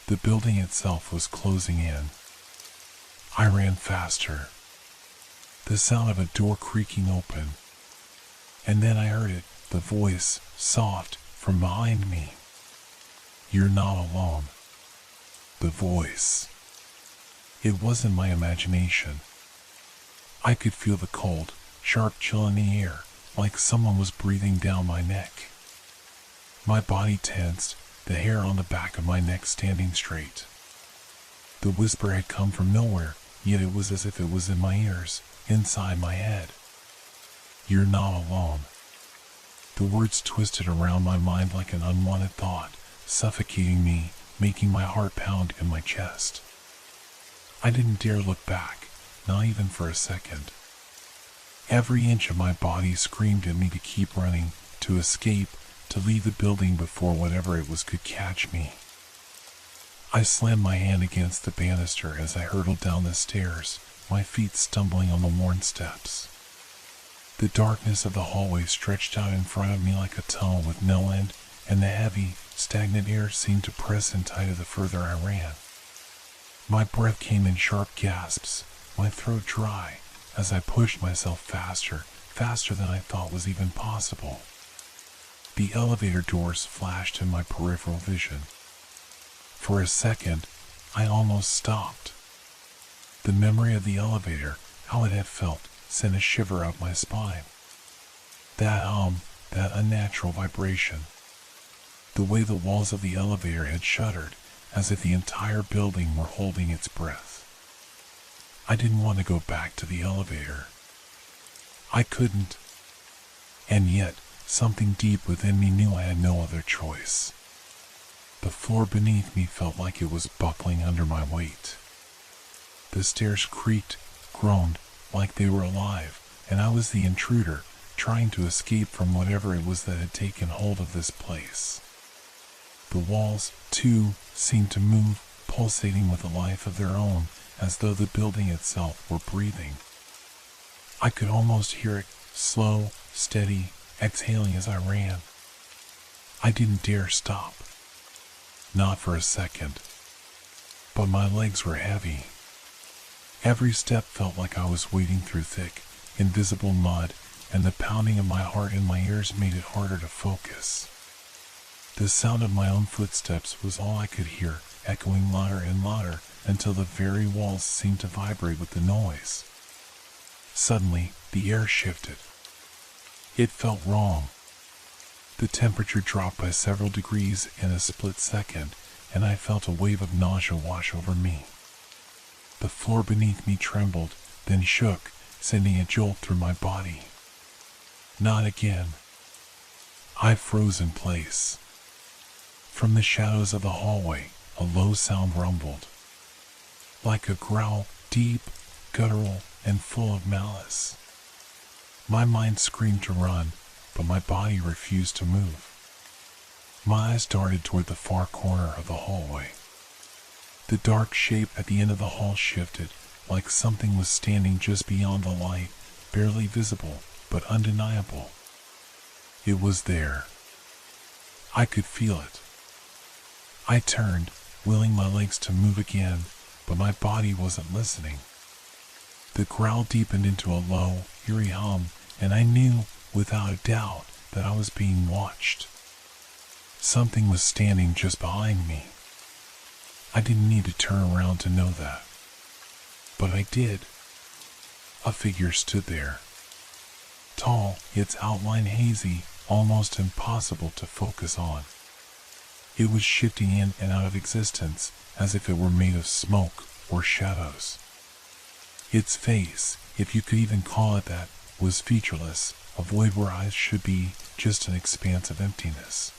The building itself was closing in. I ran faster. The sound of a door creaking open. And then I heard it, the voice, soft, from behind me. You're not alone. The voice. It wasn't my imagination. I could feel the cold, sharp chill in the air, like someone was breathing down my neck. My body tensed, the hair on the back of my neck standing straight. The whisper had come from nowhere, yet it was as if it was in my ears, inside my head. You're not alone. The words twisted around my mind like an unwanted thought, suffocating me, making my heart pound in my chest. I didn't dare look back, not even for a second. Every inch of my body screamed at me to keep running, to escape, to leave the building before whatever it was could catch me. I slammed my hand against the banister as I hurtled down the stairs, my feet stumbling on the worn steps. The darkness of the hallway stretched out in front of me like a tunnel with no end, and the heavy, stagnant air seemed to press in tighter the further I ran. My breath came in sharp gasps, my throat dry, as I pushed myself faster, faster than I thought was even possible. The elevator doors flashed in my peripheral vision. For a second, I almost stopped. The memory of the elevator, how it had felt, sent a shiver up my spine. That hum, that unnatural vibration. The way the walls of the elevator had shuddered, as if the entire building were holding its breath. I didn't want to go back to the elevator. I couldn't. And yet, something deep within me knew I had no other choice. The floor beneath me felt like it was buckling under my weight. The stairs creaked, groaned, like they were alive, and I was the intruder, trying to escape from whatever it was that had taken hold of this place. The walls, too, seemed to move, pulsating with a life of their own, as though the building itself were breathing. I could almost hear it, slow, steady, exhaling as I ran. I didn't dare stop. Not for a second. But my legs were heavy. Every step felt like I was wading through thick, invisible mud, and the pounding of my heart in my ears made it harder to focus. The sound of my own footsteps was all I could hear, echoing louder and louder until the very walls seemed to vibrate with the noise. Suddenly, the air shifted. It felt wrong. The temperature dropped by several degrees in a split second, and I felt a wave of nausea wash over me. The floor beneath me trembled, then shook, sending a jolt through my body. Not again. I froze in place. From the shadows of the hallway, a low sound rumbled. Like a growl, deep, guttural, and full of malice. My mind screamed to run, but my body refused to move. My eyes darted toward the far corner of the hallway. The dark shape at the end of the hall shifted, like something was standing just beyond the light, barely visible, but undeniable. It was there. I could feel it. I turned, willing my legs to move again, but my body wasn't listening. The growl deepened into a low, eerie hum, and I knew, without a doubt, that I was being watched. Something was standing just behind me. I didn't need to turn around to know that. But I did. A figure stood there. Tall, its outline hazy, almost impossible to focus on. It was shifting in and out of existence as if it were made of smoke or shadows. Its face, if you could even call it that, was featureless, a void where eyes should be, just an expanse of emptiness.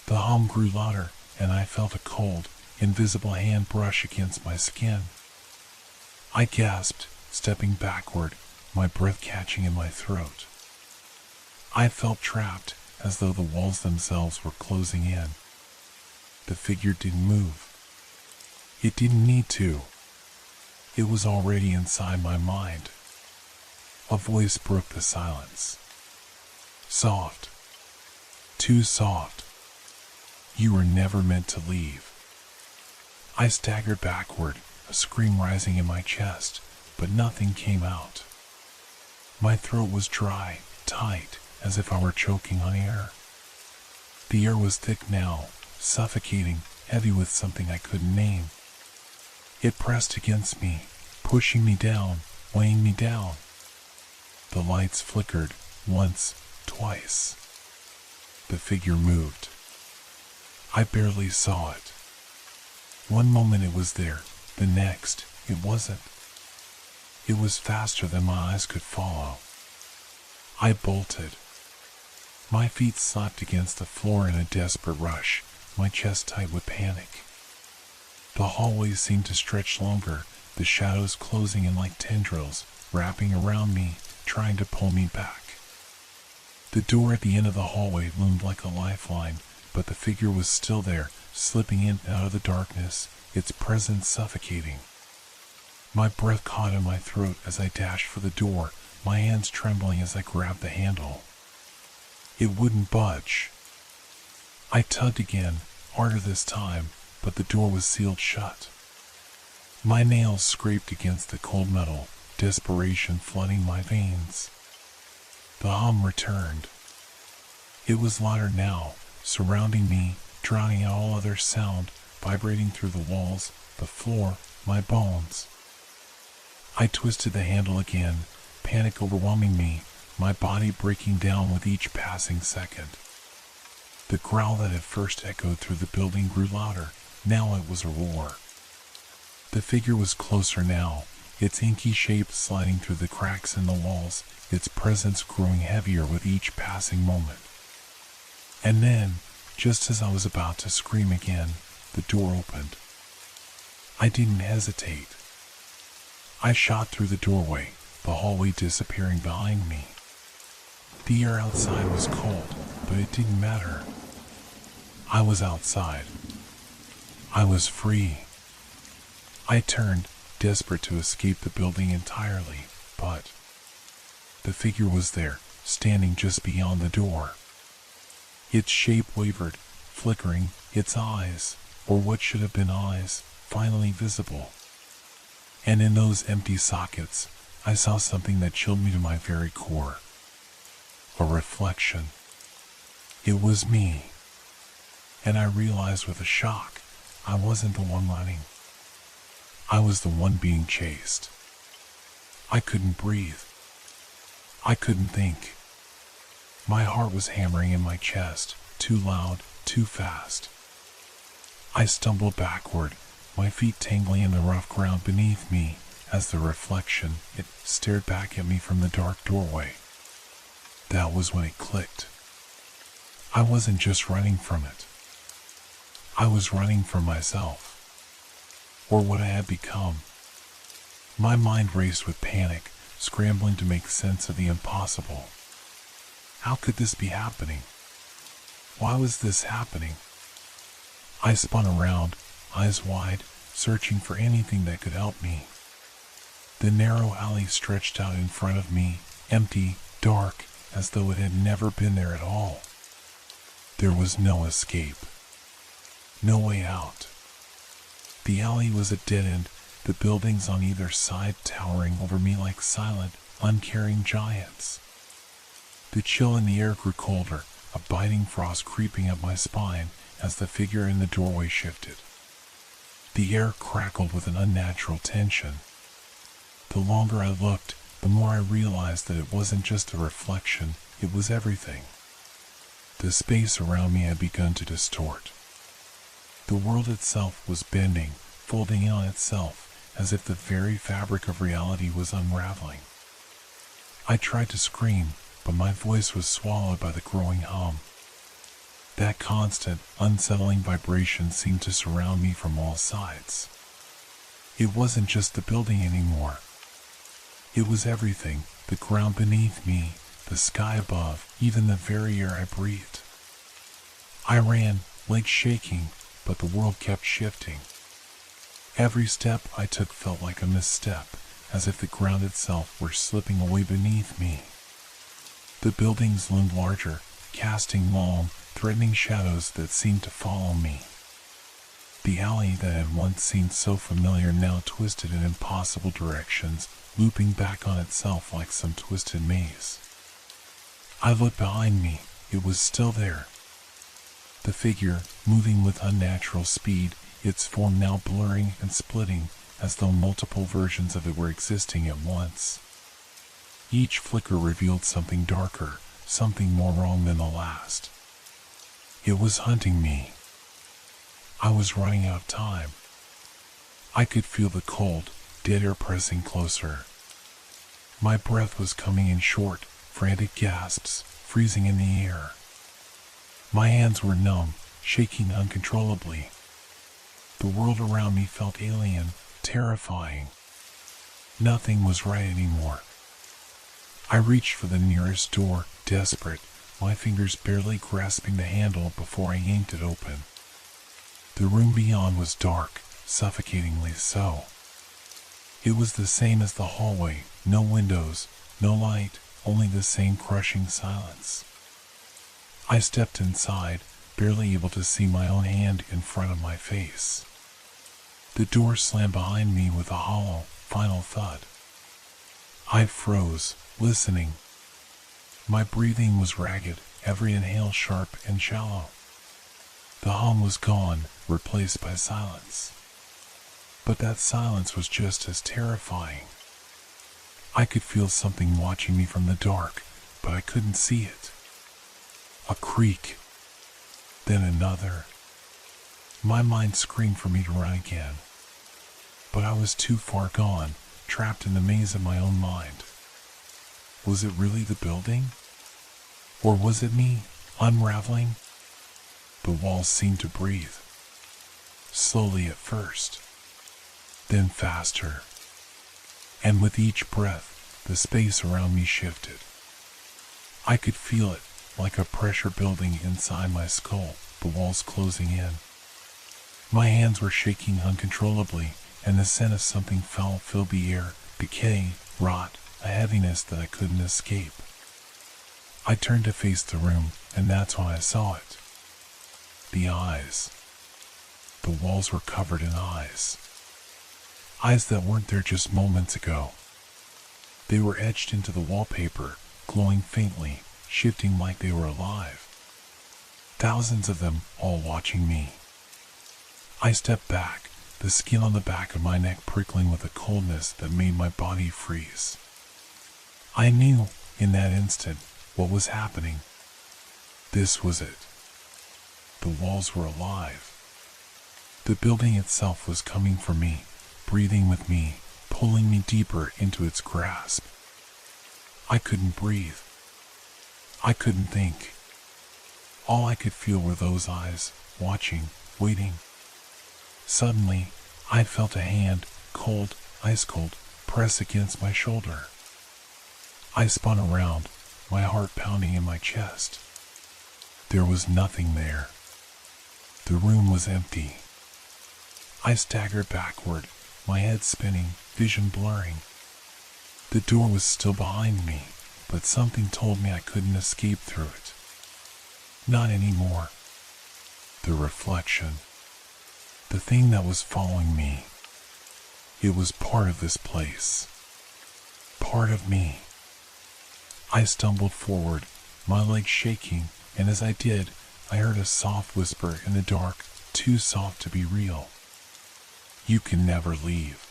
The hum grew louder, and I felt a cold, invisible hand brush against my skin. I gasped, stepping backward, my breath catching in my throat. I felt trapped, as though the walls themselves were closing in. The figure didn't move. It didn't need to. It was already inside my mind. A voice broke the silence. Soft. Too soft. You were never meant to leave. I staggered backward, a scream rising in my chest, but nothing came out. My throat was dry, tight, as if I were choking on air. The air was thick now, suffocating, heavy with something I couldn't name. It pressed against me, pushing me down, weighing me down. The lights flickered, once, twice. The figure moved. I barely saw it. One moment it was there, the next, it wasn't. It was faster than my eyes could follow. I bolted. My feet slapped against the floor in a desperate rush, my chest tight with panic. The hallway seemed to stretch longer, the shadows closing in like tendrils, wrapping around me, trying to pull me back. The door at the end of the hallway loomed like a lifeline, but the figure was still there, slipping in and out of the darkness, its presence suffocating. My breath caught in my throat as I dashed for the door, my hands trembling as I grabbed the handle. It wouldn't budge. I tugged again, harder this time, but the door was sealed shut. My nails scraped against the cold metal, desperation flooding my veins. The hum returned. It was louder now, surrounding me, drowning out all other sound, vibrating through the walls, the floor, my bones. I twisted the handle again, panic overwhelming me, my body breaking down with each passing second. The growl that had first echoed through the building grew louder, now it was a roar. The figure was closer now, its inky shape sliding through the cracks in the walls, its presence growing heavier with each passing moment. And then, just as I was about to scream again, the door opened. I didn't hesitate. I shot through the doorway, the hallway disappearing behind me. The air outside was cold, but it didn't matter. I was outside. I was free. I turned, desperate to escape the building entirely, but the figure was there, standing just beyond the door. Its shape wavered, flickering, its eyes, or what should have been eyes, finally visible. And in those empty sockets, I saw something that chilled me to my very core. A reflection. It was me. And I realized with a shock, I wasn't the one running. I was the one being chased. I couldn't breathe. I couldn't think. My heart was hammering in my chest, too loud, too fast. I stumbled backward, my feet tangling in the rough ground beneath me, as the reflection, it stared back at me from the dark doorway. That was when it clicked. I wasn't just running from it. I was running from myself, or what I had become. My mind raced with panic, scrambling to make sense of the impossible. How could this be happening? Why was this happening? I spun around, eyes wide, searching for anything that could help me. The narrow alley stretched out in front of me, empty, dark, as though it had never been there at all. There was no escape. No way out. The alley was a dead end, the buildings on either side towering over me like silent, uncaring giants. The chill in the air grew colder, a biting frost creeping up my spine as the figure in the doorway shifted. The air crackled with an unnatural tension. The longer I looked, the more I realized that it wasn't just a reflection, it was everything. The space around me had begun to distort. The world itself was bending, folding in on itself, as if the very fabric of reality was unraveling. I tried to scream, but my voice was swallowed by the growing hum. That constant, unsettling vibration seemed to surround me from all sides. It wasn't just the building anymore. It was everything, the ground beneath me, the sky above, even the very air I breathed. I ran, legs shaking, but the world kept shifting. Every step I took felt like a misstep, as if the ground itself were slipping away beneath me. The buildings loomed larger, casting long, threatening shadows that seemed to follow me. The alley that had once seemed so familiar now twisted in impossible directions, looping back on itself like some twisted maze. I looked behind me. It was still there. The figure, moving with unnatural speed, its form now blurring and splitting, as though multiple versions of it were existing at once. Each flicker revealed something darker, something more wrong than the last. It was hunting me. I was running out of time. I could feel the cold, dead air pressing closer. My breath was coming in short, frantic gasps, freezing in the air. My hands were numb, shaking uncontrollably. The world around me felt alien, terrifying. Nothing was right anymore. I reached for the nearest door, desperate, my fingers barely grasping the handle before I yanked it open. The room beyond was dark, suffocatingly so. It was the same as the hallway, no windows, no light, only the same crushing silence. I stepped inside, barely able to see my own hand in front of my face. The door slammed behind me with a hollow, final thud. I froze, listening. My breathing was ragged, every inhale sharp and shallow. The hum was gone, replaced by silence. But that silence was just as terrifying. I could feel something watching me from the dark, but I couldn't see it. A creak. Then another. My mind screamed for me to run again. But I was too far gone, trapped in the maze of my own mind. Was it really the building? Or was it me, unraveling? The walls seemed to breathe. Slowly at first. Then faster. And with each breath, the space around me shifted. I could feel it, like a pressure building inside my skull, the walls closing in. My hands were shaking uncontrollably, and the scent of something foul filled the air, decay, rot, a heaviness that I couldn't escape. I turned to face the room, and that's when I saw it. The eyes. The walls were covered in eyes. Eyes that weren't there just moments ago. They were etched into the wallpaper, glowing faintly, shifting like they were alive. Thousands of them, all watching me. I stepped back, the skin on the back of my neck prickling with a coldness that made my body freeze. I knew, in that instant, what was happening. This was it. The walls were alive. The building itself was coming for me, breathing with me, pulling me deeper into its grasp. I couldn't breathe. I couldn't think. All I could feel were those eyes, watching, waiting. Suddenly, I felt a hand, cold, ice cold, press against my shoulder. I spun around, my heart pounding in my chest. There was nothing there. The room was empty. I staggered backward, my head spinning, vision blurring. The door was still behind me, but something told me I couldn't escape through it. Not anymore. The reflection. The thing that was following me. It was part of this place. Part of me. I stumbled forward, my legs shaking, and as I did, I heard a soft whisper in the dark, too soft to be real. You can never leave.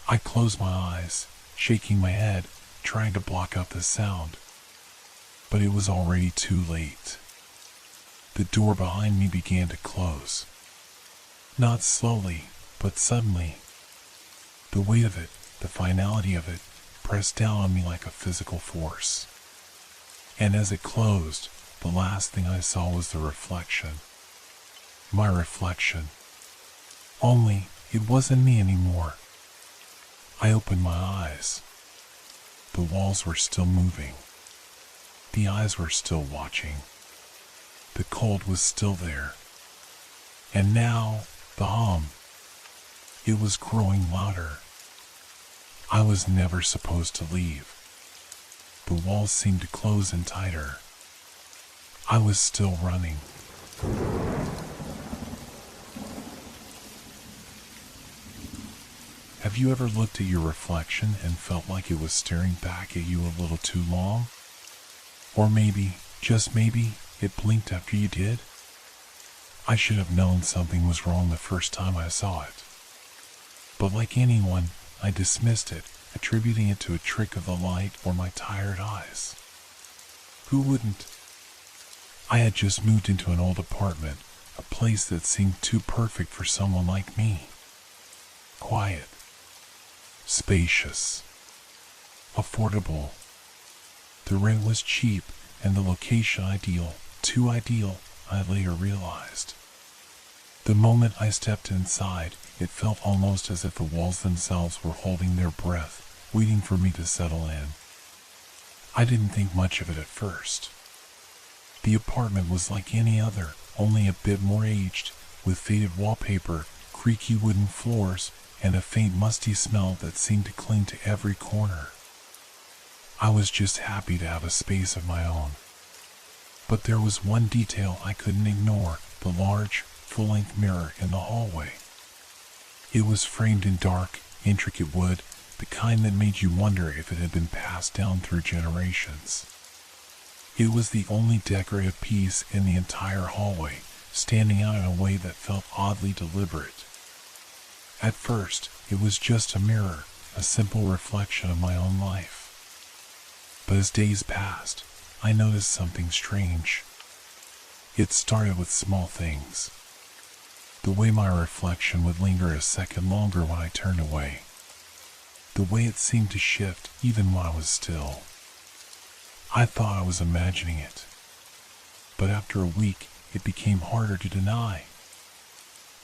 I closed my eyes, shaking my head, trying to block out the sound. But it was already too late. The door behind me began to close. Not slowly, but suddenly. The weight of it, the finality of it, pressed down on me like a physical force. And as it closed, the last thing I saw was the reflection. My reflection. Only, it wasn't me anymore. I opened my eyes. The walls were still moving. The eyes were still watching. The cold was still there. And now, the hum. It was growing louder. I was never supposed to leave. The walls seemed to close in tighter. I was still running. Have you ever looked at your reflection and felt like it was staring back at you a little too long? Or maybe, just maybe, it blinked after you did? I should have known something was wrong the first time I saw it. But like anyone, I dismissed it, attributing it to a trick of the light or my tired eyes. Who wouldn't? I had just moved into an old apartment, a place that seemed too perfect for someone like me. Quiet. Spacious. Affordable. The rent was cheap and the location ideal, too ideal, I later realized. The moment I stepped inside, it felt almost as if the walls themselves were holding their breath, waiting for me to settle in. I didn't think much of it at first. The apartment was like any other, only a bit more aged, with faded wallpaper, creaky wooden floors, and a faint musty smell that seemed to cling to every corner. I was just happy to have a space of my own. But there was one detail I couldn't ignore, the large, full-length mirror in the hallway. It was framed in dark, intricate wood, the kind that made you wonder if it had been passed down through generations. It was the only decorative piece in the entire hallway, standing out in a way that felt oddly deliberate. At first, it was just a mirror, a simple reflection of my own life. But as days passed, I noticed something strange. It started with small things. The way my reflection would linger a second longer when I turned away. The way it seemed to shift even when I was still. I thought I was imagining it. But after a week, it became harder to deny.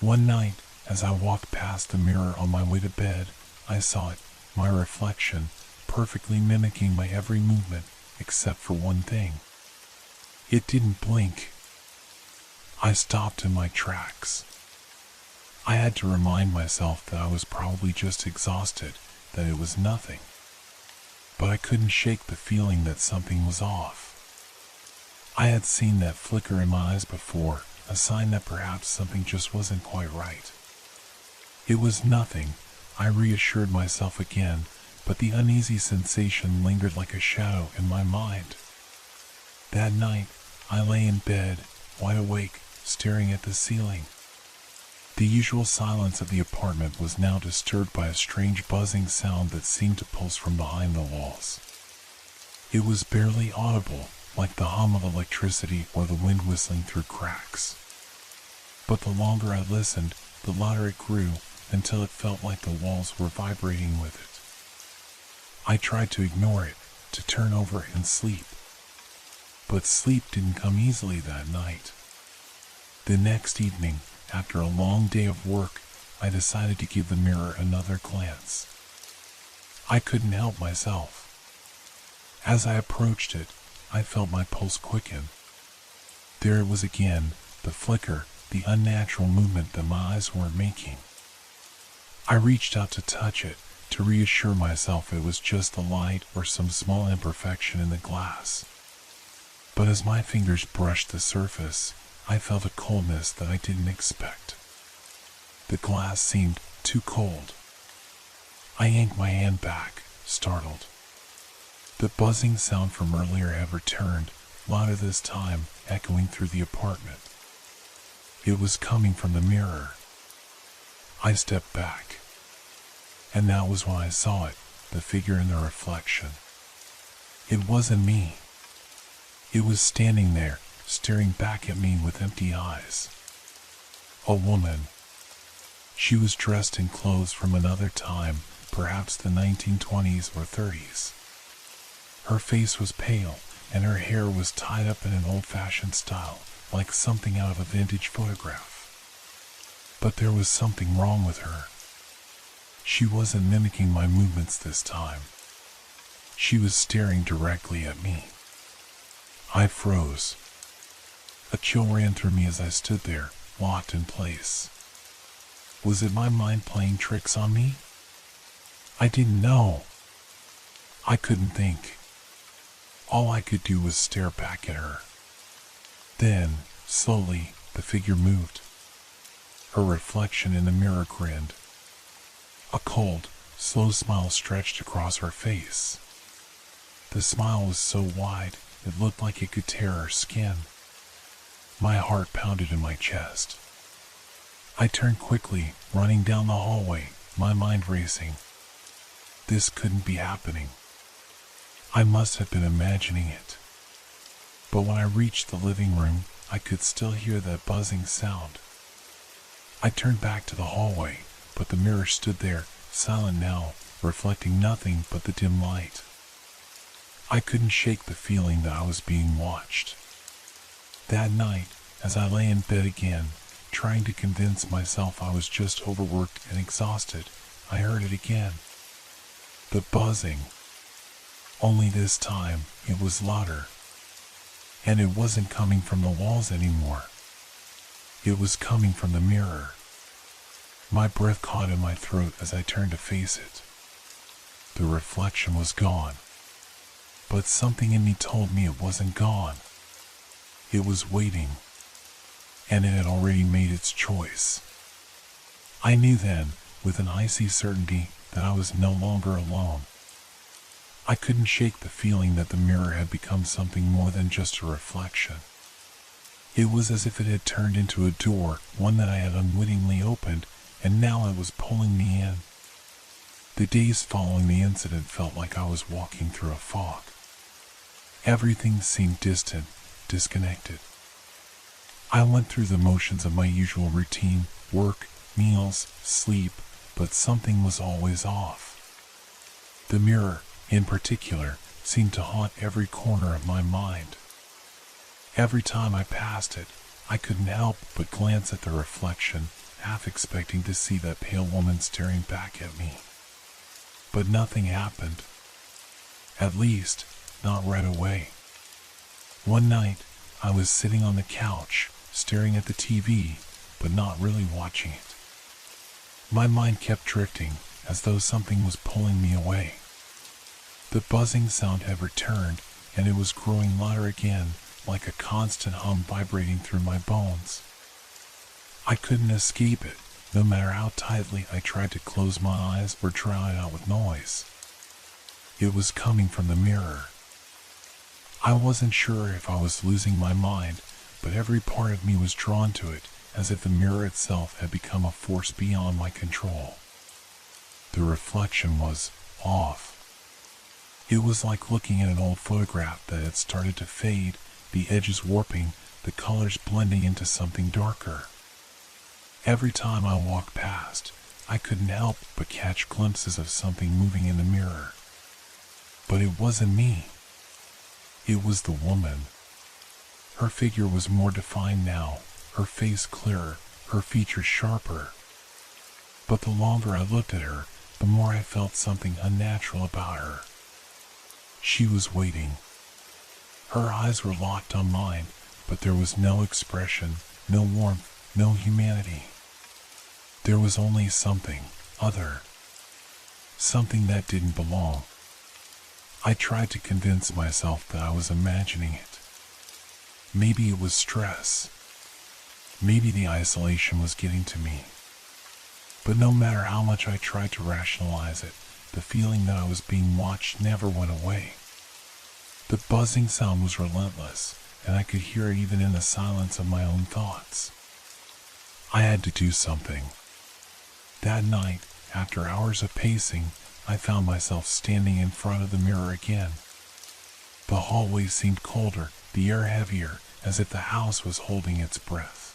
One night, as I walked past the mirror on my way to bed, I saw it, my reflection, perfectly mimicking my every movement, except for one thing. It didn't blink. I stopped in my tracks. I had to remind myself that I was probably just exhausted, that it was nothing. But I couldn't shake the feeling that something was off. I had seen that flicker in my eyes before, a sign that perhaps something just wasn't quite right. It was nothing, I reassured myself again, but the uneasy sensation lingered like a shadow in my mind. That night, I lay in bed, wide awake, staring at the ceiling. The usual silence of the apartment was now disturbed by a strange buzzing sound that seemed to pulse from behind the walls. It was barely audible, like the hum of electricity or the wind whistling through cracks. But the longer I listened, the louder it grew, until it felt like the walls were vibrating with it. I tried to ignore it, to turn over and sleep. But sleep didn't come easily that night. The next evening, after a long day of work, I decided to give the mirror another glance. I couldn't help myself. As I approached it, I felt my pulse quicken. There it was again, the flicker, the unnatural movement that my eyes weren't making. I reached out to touch it, to reassure myself it was just the light or some small imperfection in the glass. But as my fingers brushed the surface, I felt a coldness that I didn't expect. The glass seemed too cold. I yanked my hand back, startled. The buzzing sound from earlier had returned, louder this time, echoing through the apartment. It was coming from the mirror. I stepped back. And that was when I saw it, the figure in the reflection. It wasn't me. It was standing there, staring back at me with empty eyes. A woman. She was dressed in clothes from another time, perhaps the 1920s or 30s. Her face was pale, and her hair was tied up in an old-fashioned style, like something out of a vintage photograph. But there was something wrong with her. She wasn't mimicking my movements this time. She was staring directly at me. I froze. A chill ran through me as I stood there, locked in place. Was it my mind playing tricks on me? I didn't know. I couldn't think. All I could do was stare back at her. Then, slowly, the figure moved. Her reflection in the mirror grinned. A cold, slow smile stretched across her face. The smile was so wide, it looked like it could tear her skin. My heart pounded in my chest. I turned quickly, running down the hallway, my mind racing. This couldn't be happening. I must have been imagining it. But when I reached the living room, I could still hear that buzzing sound. I turned back to the hallway, but the mirror stood there, silent now, reflecting nothing but the dim light. I couldn't shake the feeling that I was being watched. That night, as I lay in bed again, trying to convince myself I was just overworked and exhausted, I heard it again. The buzzing. Only this time, it was louder. And it wasn't coming from the walls anymore. It was coming from the mirror. My breath caught in my throat as I turned to face it. The reflection was gone. But something in me told me it wasn't gone. It was waiting. And it had already made its choice. I knew then, with an icy certainty, that I was no longer alone. I couldn't shake the feeling that the mirror had become something more than just a reflection. It was as if it had turned into a door, one that I had unwittingly opened, and now it was pulling me in. The days following the incident felt like I was walking through a fog. Everything seemed distant, disconnected. I went through the motions of my usual routine, work, meals, sleep, but something was always off. The mirror, in particular, seemed to haunt every corner of my mind. Every time I passed it, I couldn't help but glance at the reflection, half expecting to see that pale woman staring back at me. But nothing happened. At least, not right away. One night, I was sitting on the couch, staring at the TV, but not really watching it. My mind kept drifting, as though something was pulling me away. The buzzing sound had returned, and it was growing louder again, like a constant hum vibrating through my bones. I couldn't escape it, no matter how tightly I tried to close my eyes or drown it out with noise. It was coming from the mirror. I wasn't sure if I was losing my mind, but every part of me was drawn to it, as if the mirror itself had become a force beyond my control. The reflection was off. It was like looking at an old photograph that had started to fade, the edges warping, the colors blending into something darker. Every time I walked past, I couldn't help but catch glimpses of something moving in the mirror. But it wasn't me. It was the woman. Her figure was more defined now, her face clearer, her features sharper. But the longer I looked at her, the more I felt something unnatural about her. She was waiting. Her eyes were locked on mine, but there was no expression, no warmth, no humanity. There was only something other. Something that didn't belong. I tried to convince myself that I was imagining it. Maybe it was stress. Maybe the isolation was getting to me. But no matter how much I tried to rationalize it, the feeling that I was being watched never went away. The buzzing sound was relentless, and I could hear it even in the silence of my own thoughts. I had to do something. That night, after hours of pacing, I found myself standing in front of the mirror again. The hallway seemed colder, the air heavier, as if the house was holding its breath.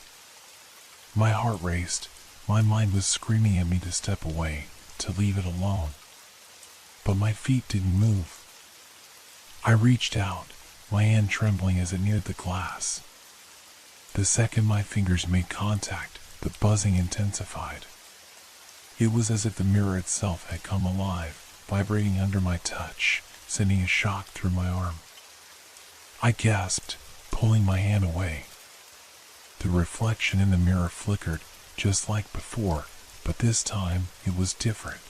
My heart raced. My mind was screaming at me to step away, to leave it alone. But my feet didn't move. I reached out, my hand trembling as it neared the glass. The second my fingers made contact, the buzzing intensified. It was as if the mirror itself had come alive, vibrating under my touch, sending a shock through my arm. I gasped, pulling my hand away. The reflection in the mirror flickered, just like before, but this time it was different.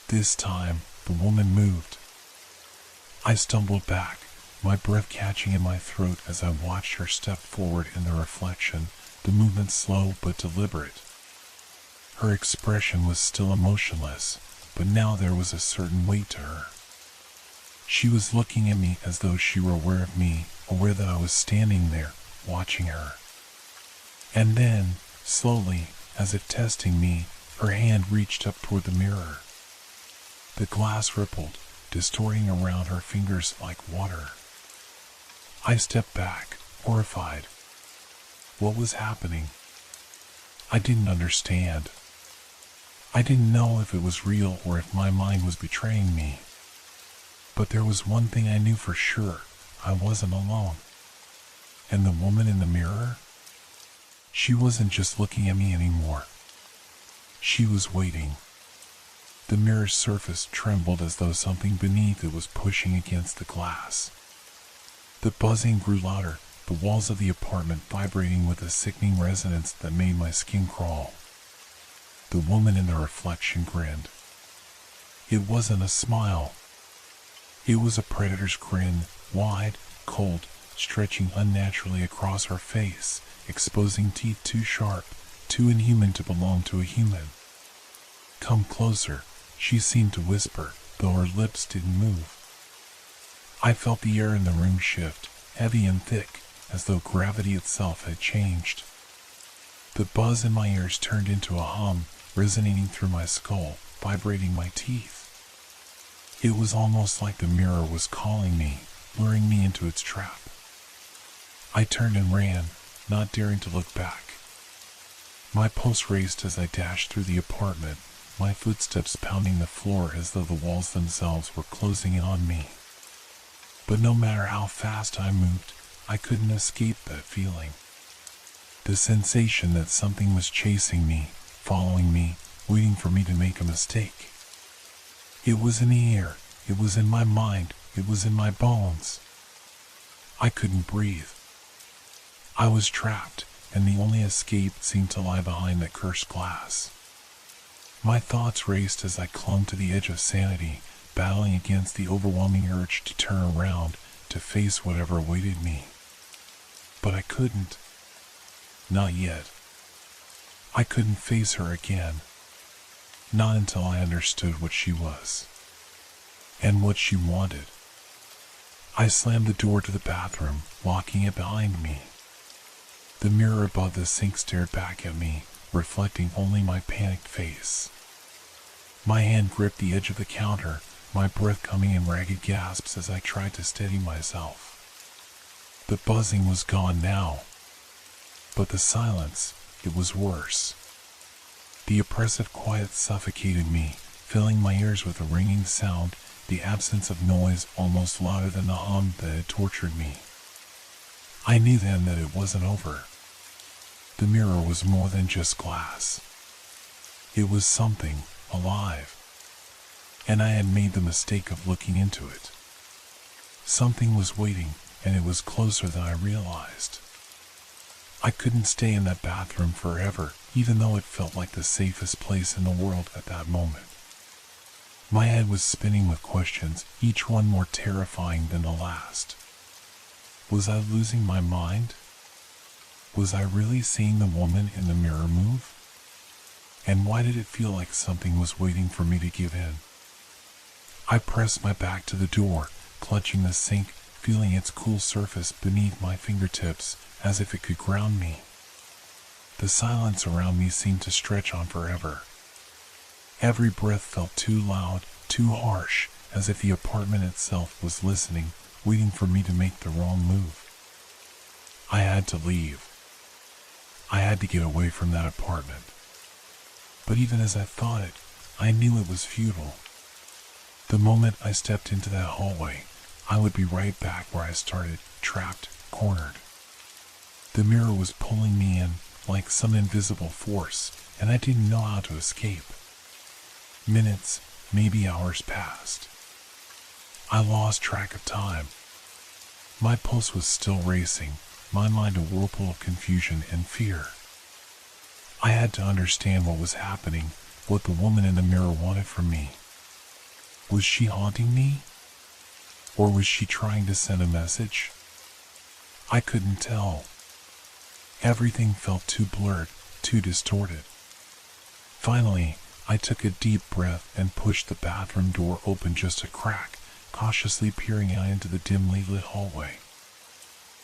This time, the woman moved. I stumbled back, my breath catching in my throat as I watched her step forward in the reflection, the movement slow but deliberate. Her expression was still emotionless, but now there was a certain weight to her. She was looking at me as though she were aware of me, aware that I was standing there, watching her. And then, slowly, as if testing me, her hand reached up toward the mirror. The glass rippled, distorting around her fingers like water. I stepped back, horrified. What was happening? I didn't understand. I didn't know if it was real or if my mind was betraying me. But there was one thing I knew for sure. I wasn't alone. And the woman in the mirror? She wasn't just looking at me anymore. She was waiting. The mirror's surface trembled as though something beneath it was pushing against the glass. The buzzing grew louder, the walls of the apartment vibrating with a sickening resonance that made my skin crawl. The woman in the reflection grinned. It wasn't a smile. It was a predator's grin, wide, cold, stretching unnaturally across her face, exposing teeth too sharp, too inhuman to belong to a human. "Come closer," she seemed to whisper, though her lips didn't move. I felt the air in the room shift, heavy and thick, as though gravity itself had changed. The buzz in my ears turned into a hum, resonating through my skull, vibrating my teeth. It was almost like the mirror was calling me, luring me into its trap. I turned and ran, not daring to look back. My pulse raced as I dashed through the apartment, my footsteps pounding the floor as though the walls themselves were closing in on me. But no matter how fast I moved, I couldn't escape that feeling. The sensation that something was chasing me, following me, waiting for me to make a mistake. It was in the air, It was in my mind. It was in my bones. I couldn't breathe. I was trapped, and the only escape seemed to lie behind that cursed glass. My thoughts raced as I clung to the edge of sanity, battling against the overwhelming urge to turn around, to face whatever awaited me. But I couldn't. Not yet. I couldn't face her again. Not until I understood what she was. And what she wanted. I slammed the door to the bathroom, locking it behind me. The mirror above the sink stared back at me, reflecting only my panicked face. My hand gripped the edge of the counter, my breath coming in ragged gasps as I tried to steady myself. The buzzing was gone now. But the silence, it was worse. The oppressive quiet suffocated me, filling my ears with a ringing sound, the absence of noise almost louder than the hum that had tortured me. I knew then that it wasn't over. The mirror was more than just glass. It was something alive. And I had made the mistake of looking into it. Something was waiting, and it was closer than I realized. I couldn't stay in that bathroom forever, even though it felt like the safest place in the world at that moment. My head was spinning with questions, each one more terrifying than the last. Was I losing my mind? Was I really seeing the woman in the mirror move? And why did it feel like something was waiting for me to give in? I pressed my back to the door, clutching the sink, feeling its cool surface beneath my fingertips, as if it could ground me. The silence around me seemed to stretch on forever. Every breath felt too loud, too harsh, as if the apartment itself was listening, waiting for me to make the wrong move. I had to leave. I had to get away from that apartment. But even as I thought it, I knew it was futile. The moment I stepped into that hallway, I would be right back where I started, trapped, cornered. The mirror was pulling me in like some invisible force, and I didn't know how to escape. Minutes, maybe hours passed. I lost track of time. My pulse was still racing, my mind a whirlpool of confusion and fear. I had to understand what was happening, what the woman in the mirror wanted from me. Was she haunting me? Or was she trying to send a message? I couldn't tell. Everything felt too blurred, too distorted. Finally, I took a deep breath and pushed the bathroom door open just a crack, cautiously peering out into the dimly lit hallway.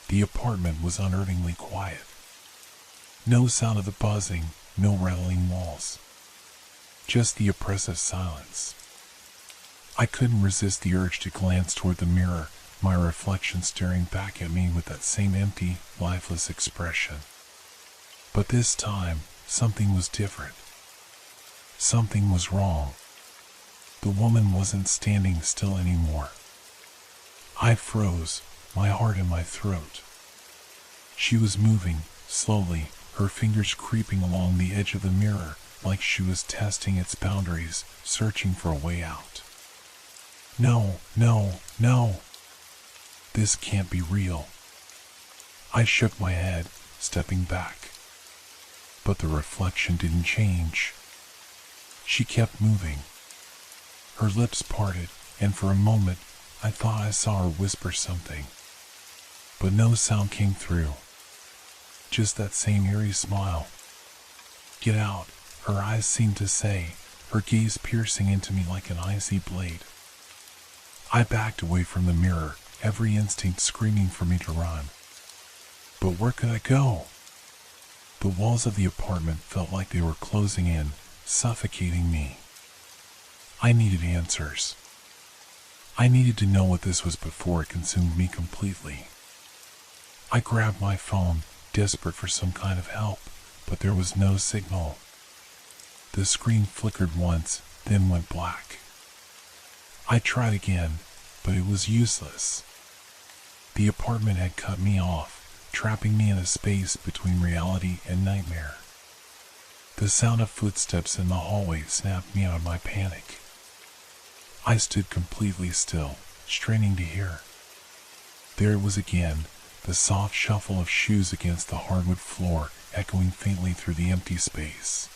The apartment was unearthingly quiet. No sound of the buzzing, no rattling walls. Just the oppressive silence. I couldn't resist the urge to glance toward the mirror, my reflection staring back at me with that same empty, lifeless expression. But this time, something was different. Something was wrong. The woman wasn't standing still anymore. I froze, my heart in my throat. She was moving, slowly, her fingers creeping along the edge of the mirror like she was testing its boundaries, searching for a way out. No, no, no. This can't be real. I shook my head, stepping back. But the reflection didn't change. She kept moving. Her lips parted, and for a moment, I thought I saw her whisper something. But no sound came through. Just that same eerie smile. Get out, her eyes seemed to say, her gaze piercing into me like an icy blade. I backed away from the mirror, every instinct screaming for me to run. But where could I go? The walls of the apartment felt like they were closing in, suffocating me. I needed answers. I needed to know what this was before it consumed me completely. I grabbed my phone, desperate for some kind of help, but there was no signal. The screen flickered once, then went black. I tried again, but it was useless. The apartment had cut me off, trapping me in a space between reality and nightmare. The sound of footsteps in the hallway snapped me out of my panic. I stood completely still, straining to hear. There it was again, the soft shuffle of shoes against the hardwood floor, echoing faintly through the empty space.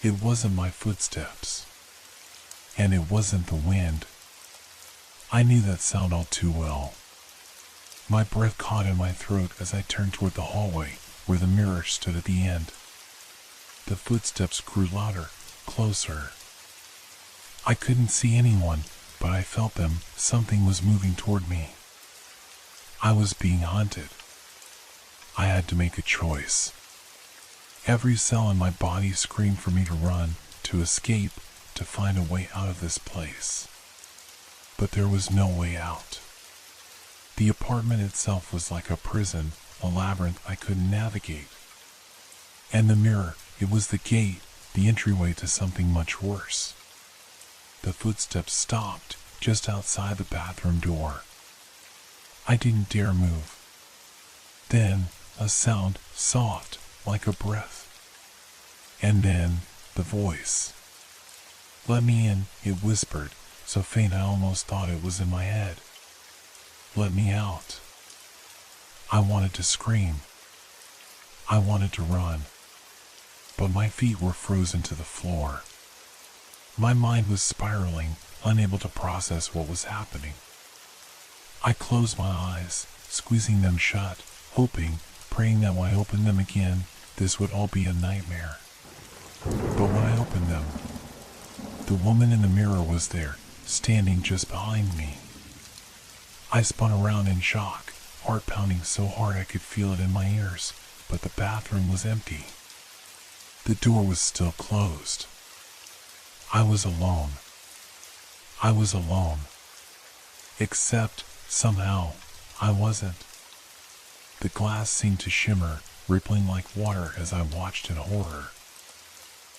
It wasn't my footsteps. And it wasn't the wind. I knew that sound all too well. My breath caught in my throat as I turned toward the hallway, where the mirror stood at the end. The footsteps grew louder, closer. I couldn't see anyone, but I felt them. Something was moving toward me. I was being hunted. I had to make a choice. Every cell in my body screamed for me to run, to escape, to find a way out of this place. But there was no way out. The apartment itself was like a prison, a labyrinth I couldn't navigate. And the mirror, it was the gate, the entryway to something much worse. The footsteps stopped just outside the bathroom door. I didn't dare move. Then, a sound, soft, like a breath. And then, the voice. "Let me in," it whispered, so faint I almost thought it was in my head. "Let me out." I wanted to scream. I wanted to run. But my feet were frozen to the floor. My mind was spiraling, unable to process what was happening. I closed my eyes, squeezing them shut, hoping, praying that when I opened them again, this would all be a nightmare. But when I opened them, the woman in the mirror was there, standing just behind me. I spun around in shock, heart pounding so hard I could feel it in my ears, but the bathroom was empty. The door was still closed. I was alone. I was alone. Except, somehow, I wasn't. The glass seemed to shimmer, rippling like water as I watched in horror.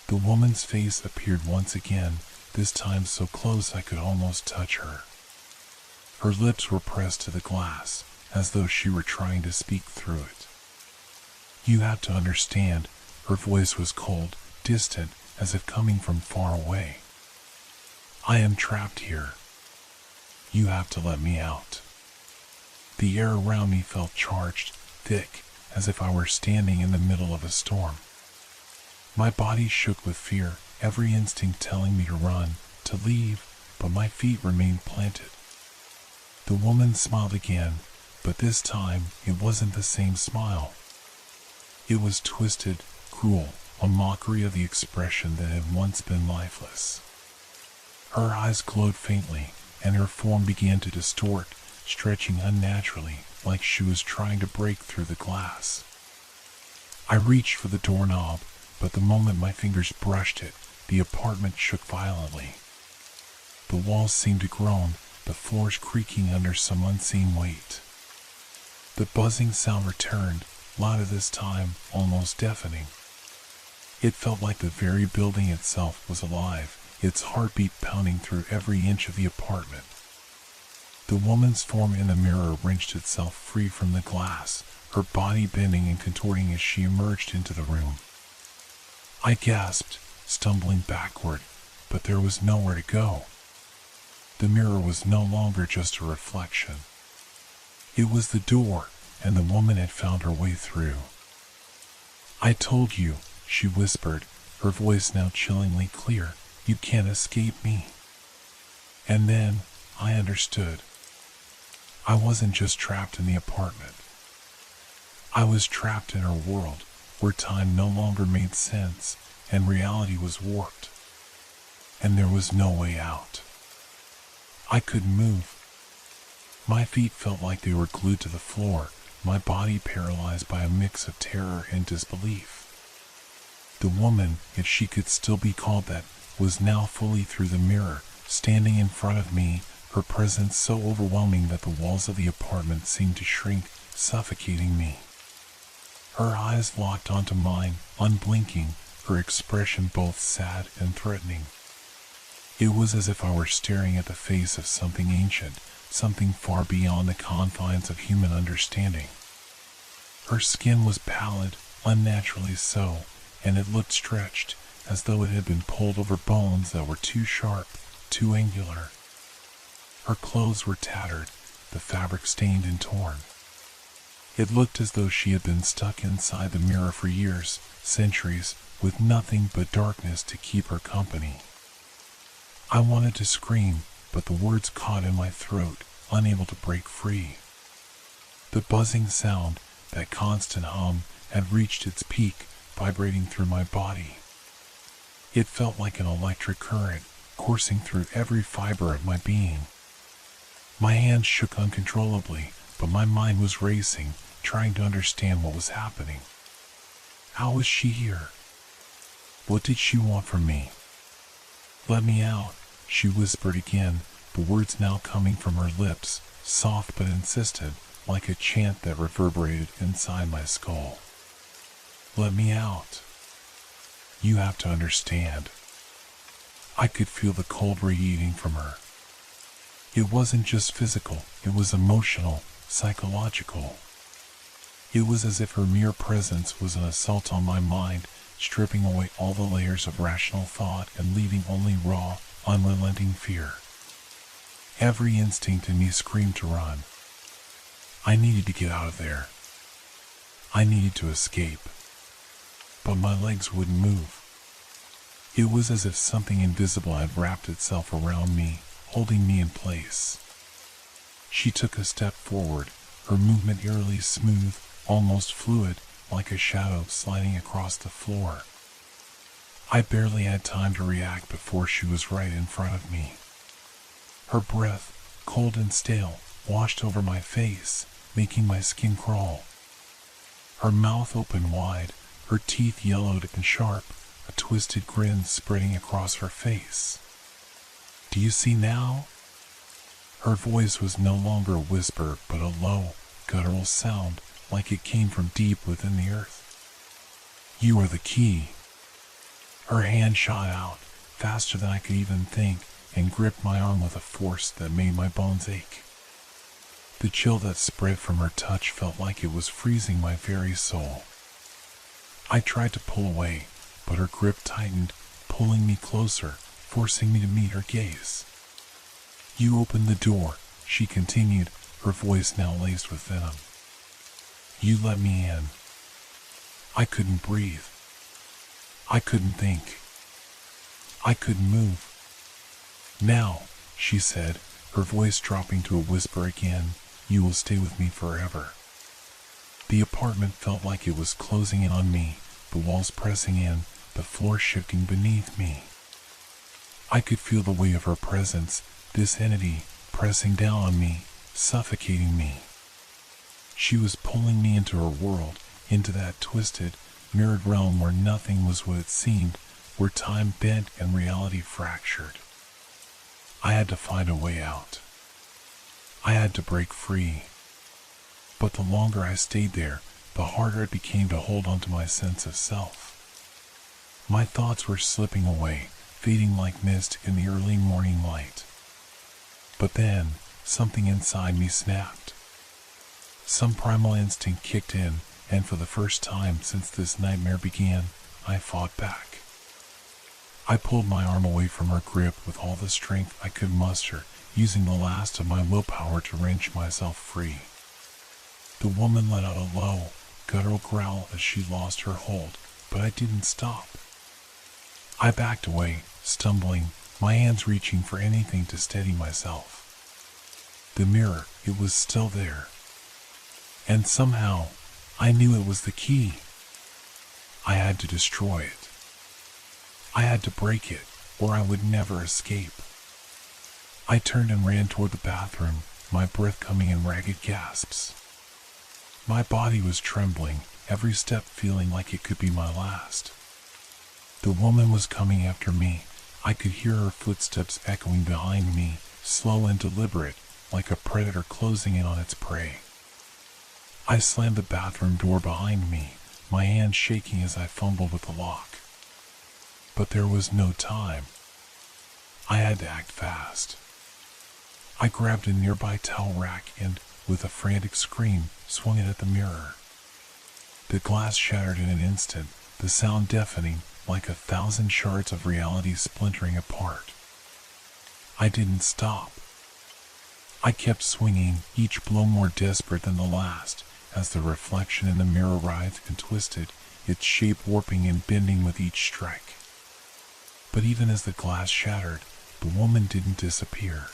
The woman's face appeared once again, this time so close I could almost touch her. Her lips were pressed to the glass, as though she were trying to speak through it. You have to understand, her voice was cold, distant, as if coming from far away. "I am trapped here. You have to let me out." The air around me felt charged, thick, as if I were standing in the middle of a storm. My body shook with fear, every instinct telling me to run, to leave, but my feet remained planted. The woman smiled again, but this time it wasn't the same smile. It was twisted, cruel, a mockery of the expression that had once been lifeless. Her eyes glowed faintly, and her form began to distort, stretching unnaturally, like she was trying to break through the glass. I reached for the doorknob, but the moment my fingers brushed it, the apartment shook violently. The walls seemed to groan, the floors creaking under some unseen weight. The buzzing sound returned, louder this time, almost deafening. It felt like the very building itself was alive, its heartbeat pounding through every inch of the apartment. The woman's form in the mirror wrenched itself free from the glass, her body bending and contorting as she emerged into the room. I gasped, stumbling backward, but there was nowhere to go. The mirror was no longer just a reflection. It was the door, and the woman had found her way through. "I told you," she whispered, her voice now chillingly clear, "you can't escape me." And then, I understood. I wasn't just trapped in the apartment. I was trapped in her world, where time no longer made sense, and reality was warped. And there was no way out. I couldn't move. My feet felt like they were glued to the floor, my body paralyzed by a mix of terror and disbelief. The woman, if she could still be called that, was now fully through the mirror, standing in front of me, her presence so overwhelming that the walls of the apartment seemed to shrink, suffocating me. Her eyes locked onto mine, unblinking, her expression both sad and threatening. It was as if I were staring at the face of something ancient, something far beyond the confines of human understanding. Her skin was pallid, unnaturally so, and it looked stretched, as though it had been pulled over bones that were too sharp, too angular. Her clothes were tattered, the fabric stained and torn. It looked as though she had been stuck inside the mirror for years, centuries, with nothing but darkness to keep her company. I wanted to scream, but the words caught in my throat, unable to break free. The buzzing sound, that constant hum, had reached its peak, vibrating through my body. It felt like an electric current, coursing through every fiber of my being. My hands shook uncontrollably, but my mind was racing, trying to understand what was happening. How was she here? What did she want from me? "Let me out," she whispered again, the words now coming from her lips, soft but insistent, like a chant that reverberated inside my skull. "Let me out. You have to understand." I could feel the cold radiating from her. It wasn't just physical, it was emotional, psychological. It was as if her mere presence was an assault on my mind, stripping away all the layers of rational thought and leaving only raw, unrelenting fear. Every instinct in me screamed to run. I needed to get out of there. I needed to escape. But my legs wouldn't move. It was as if something invisible had wrapped itself around me, holding me in place. She took a step forward, her movement eerily smooth, almost fluid, like a shadow sliding across the floor. I barely had time to react before she was right in front of me. Her breath, cold and stale, washed over my face, making my skin crawl. Her mouth opened wide, her teeth yellowed and sharp, a twisted grin spreading across her face. "Do you see now?" Her voice was no longer a whisper, but a low, guttural sound, like it came from deep within the earth. "You are the key." Her hand shot out, faster than I could even think, and gripped my arm with a force that made my bones ache. The chill that spread from her touch felt like it was freezing my very soul. I tried to pull away, but her grip tightened, pulling me closer, forcing me to meet her gaze. "You opened the door," she continued, her voice now laced with venom. "You let me in." I couldn't breathe. I couldn't think. I couldn't move. "Now," she said, her voice dropping to a whisper again, "you will stay with me forever." The apartment felt like it was closing in on me, the walls pressing in, the floor shifting beneath me. I could feel the weight of her presence, this entity, pressing down on me, suffocating me. She was pulling me into her world, into that twisted, mirrored realm where nothing was what it seemed, where time bent and reality fractured. I had to find a way out. I had to break free. But the longer I stayed there, the harder it became to hold on to my sense of self. My thoughts were slipping away, fading like mist in the early morning light. But then, something inside me snapped. Some primal instinct kicked in, and for the first time since this nightmare began, I fought back. I pulled my arm away from her grip with all the strength I could muster, using the last of my willpower to wrench myself free. The woman let out a low, guttural growl as she lost her hold, but I didn't stop. I backed away, stumbling, my hands reaching for anything to steady myself. The mirror, it was still there. And somehow, I knew it was the key. I had to destroy it. I had to break it, or I would never escape. I turned and ran toward the bathroom, my breath coming in ragged gasps. My body was trembling, every step feeling like it could be my last. The woman was coming after me. I could hear her footsteps echoing behind me, slow and deliberate, like a predator closing in on its prey. I slammed the bathroom door behind me, my hand shaking as I fumbled with the lock. But there was no time. I had to act fast. I grabbed a nearby towel rack and, with a frantic scream, swung it at the mirror. The glass shattered in an instant, the sound deafening, like 1,000 shards of reality splintering apart. I didn't stop. I kept swinging, each blow more desperate than the last, as the reflection in the mirror writhed and twisted, its shape warping and bending with each strike. But even as the glass shattered, the woman didn't disappear.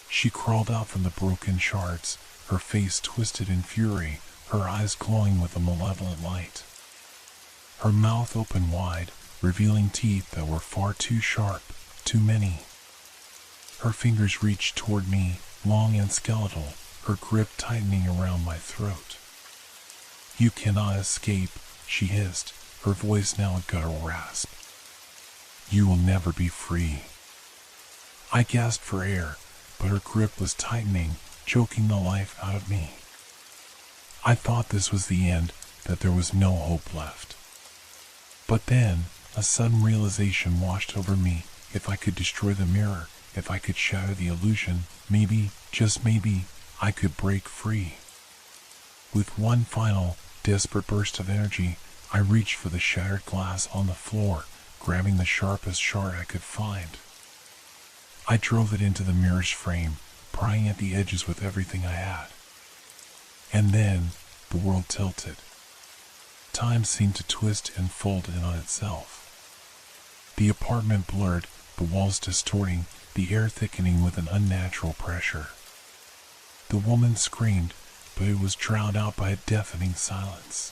She crawled out from the broken shards, her face twisted in fury, her eyes glowing with a malevolent light. Her mouth opened wide, revealing teeth that were far too sharp, too many. Her fingers reached toward me, long and skeletal, her grip tightening around my throat. "You cannot escape," she hissed, her voice now a guttural rasp. "You will never be free." I gasped for air, but her grip was tightening, choking the life out of me. I thought this was the end, that there was no hope left. But then, a sudden realization washed over me. If I could destroy the mirror, if I could shatter the illusion, maybe, just maybe, I could break free. With one final, desperate burst of energy, I reached for the shattered glass on the floor, grabbing the sharpest shard I could find. I drove it into the mirror's frame, prying at the edges with everything I had. And then, the world tilted. Time seemed to twist and fold in on itself. The apartment blurred, the walls distorting, the air thickening with an unnatural pressure. The woman screamed, but it was drowned out by a deafening silence.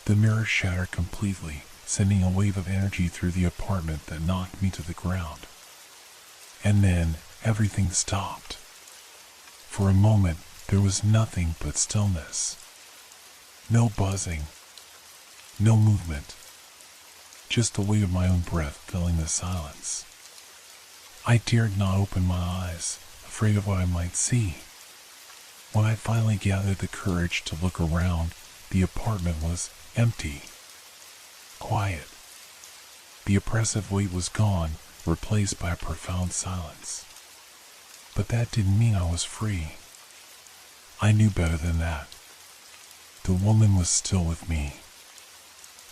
The mirror shattered completely, sending a wave of energy through the apartment that knocked me to the ground. And then, everything stopped. For a moment, there was nothing but stillness. No buzzing. No movement. Just the weight of my own breath filling the silence. I dared not open my eyes, afraid of what I might see. When I finally gathered the courage to look around, the apartment was empty. Quiet. The oppressive weight was gone, replaced by a profound silence. But that didn't mean I was free. I knew better than that. The woman was still with me.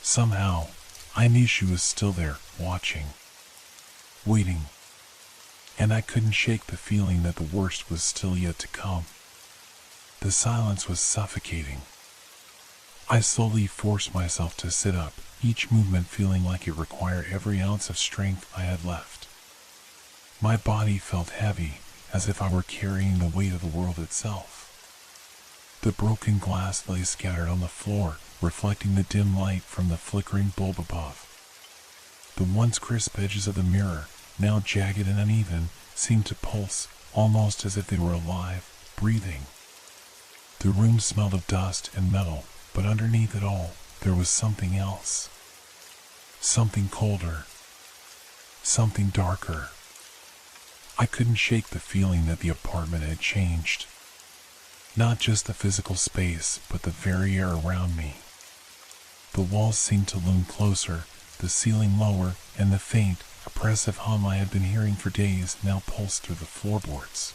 Somehow, I knew she was still there, watching, waiting. And I couldn't shake the feeling that the worst was still yet to come. The silence was suffocating. I slowly forced myself to sit up, each movement feeling like it required every ounce of strength I had left. My body felt heavy, as if I were carrying the weight of the world itself. The broken glass lay scattered on the floor, reflecting the dim light from the flickering bulb above. The once crisp edges of the mirror, now jagged and uneven, seemed to pulse, almost as if they were alive, breathing. The room smelled of dust and metal, but underneath it all, there was something else. Something colder. Something darker. I couldn't shake the feeling that the apartment had changed. Not just the physical space, but the very air around me. The walls seemed to loom closer, the ceiling lower, and the faint, oppressive hum I had been hearing for days now pulsed through the floorboards.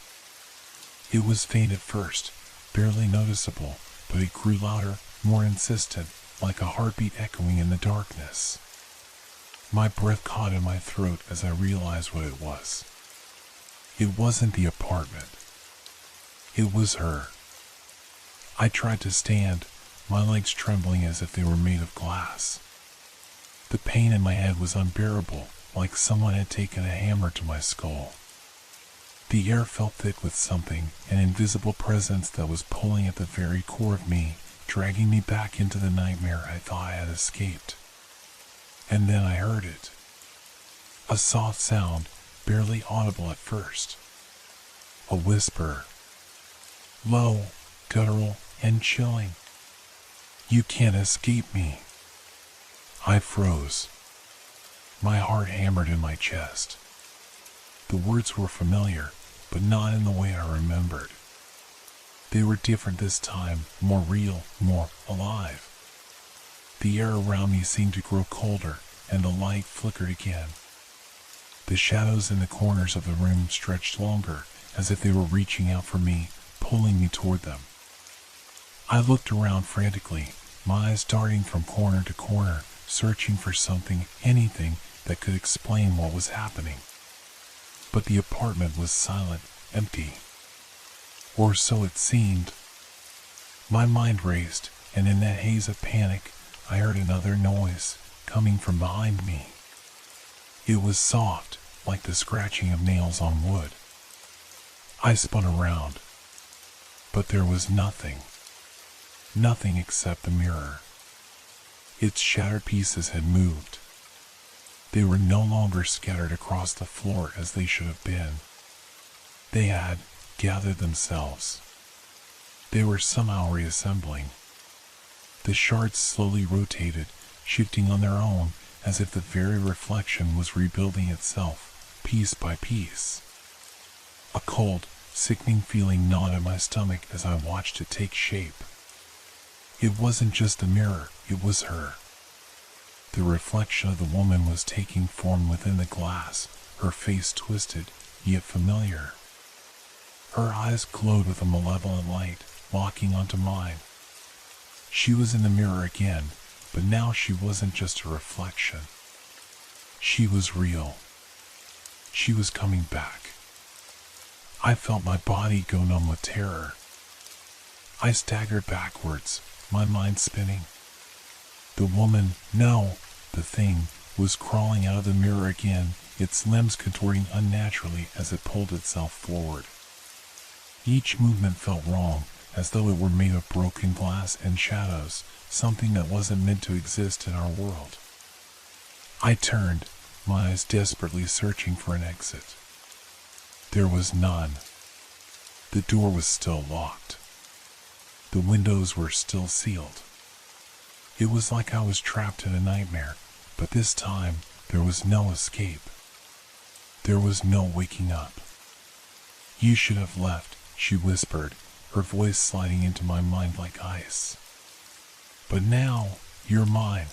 It was faint at first, barely noticeable, but it grew louder, more insistent, like a heartbeat echoing in the darkness. My breath caught in my throat as I realized what it was. It wasn't the apartment. It was her. I tried to stand, my legs trembling as if they were made of glass. The pain in my head was unbearable, like someone had taken a hammer to my skull. The air felt thick with something, an invisible presence that was pulling at the very core of me, dragging me back into the nightmare I thought I had escaped. And then I heard it. A soft sound, barely audible at first. A whisper. Low, guttural, and chilling. "You can't escape me." I froze. My heart hammered in my chest. The words were familiar, but not in the way I remembered. They were different this time, more real, more alive. The air around me seemed to grow colder, and the light flickered again. The shadows in the corners of the room stretched longer, as if they were reaching out for me, pulling me toward them. I looked around frantically, my eyes darting from corner to corner, searching for something, anything, that could explain what was happening. But the apartment was silent, empty. Or so it seemed. My mind raced, and in that haze of panic, I heard another noise coming from behind me. It was soft, like the scratching of nails on wood. I spun around, but there was nothing. Nothing except the mirror. Its shattered pieces had moved. They were no longer scattered across the floor as they should have been. They had gathered themselves. They were somehow reassembling. The shards slowly rotated, shifting on their own as if the very reflection was rebuilding itself, piece by piece. A cold, sickening feeling gnawed at my stomach as I watched it take shape. It wasn't just a mirror, it was her. The reflection of the woman was taking form within the glass, her face twisted, yet familiar. Her eyes glowed with a malevolent light, locking onto mine. She was in the mirror again, but now she wasn't just a reflection. She was real. She was coming back. I felt my body go numb with terror. I staggered backwards, my mind spinning. The woman, no, the thing, was crawling out of the mirror again, its limbs contorting unnaturally as it pulled itself forward. Each movement felt wrong, as though it were made of broken glass and shadows, something that wasn't meant to exist in our world. I turned, my eyes desperately searching for an exit. There was none. The door was still locked. The windows were still sealed. It was like I was trapped in a nightmare, but this time there was no escape. There was no waking up. "You should have left," she whispered, her voice sliding into my mind like ice. "But now, you're mine."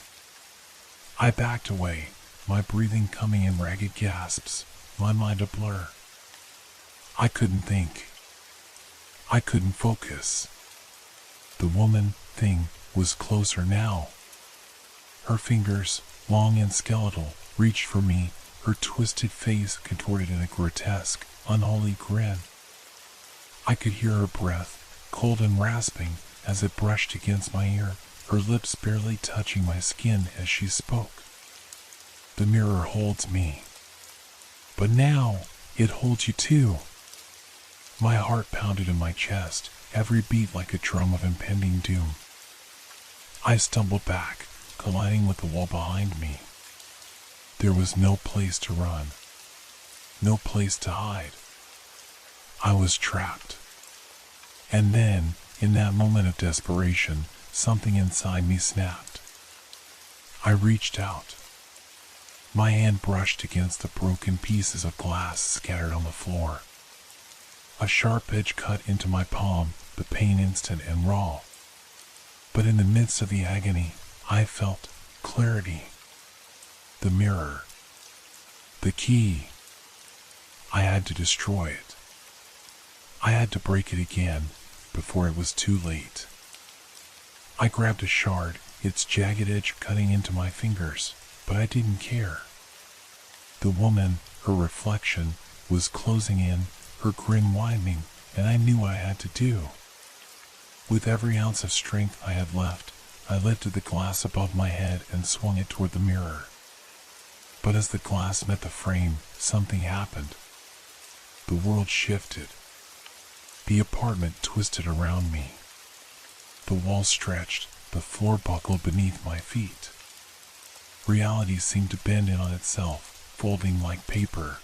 I backed away, my breathing coming in ragged gasps, my mind a blur. I couldn't think. I couldn't focus. The woman thing was closer now. Her fingers, long and skeletal, reached for me, her twisted face contorted in a grotesque, unholy grin. I could hear her breath, cold and rasping, as it brushed against my ear, her lips barely touching my skin as she spoke. "The mirror holds me. But now, it holds you too." My heart pounded in my chest, every beat like a drum of impending doom. I stumbled back, colliding with the wall behind me. There was no place to run. No place to hide. I was trapped. And then, in that moment of desperation, something inside me snapped. I reached out. My hand brushed against the broken pieces of glass scattered on the floor. A sharp edge cut into my palm, the pain instant and raw. But in the midst of the agony, I felt clarity. The mirror. The key. I had to destroy it. I had to break it again, before it was too late. I grabbed a shard, its jagged edge cutting into my fingers, but I didn't care. The woman, her reflection, was closing in, her grin widening, and I knew what I had to do. With every ounce of strength I had left, I lifted the glass above my head and swung it toward the mirror. But as the glass met the frame, something happened. The world shifted. The apartment twisted around me. The walls stretched, the floor buckled beneath my feet. Reality seemed to bend in on itself, folding like paper.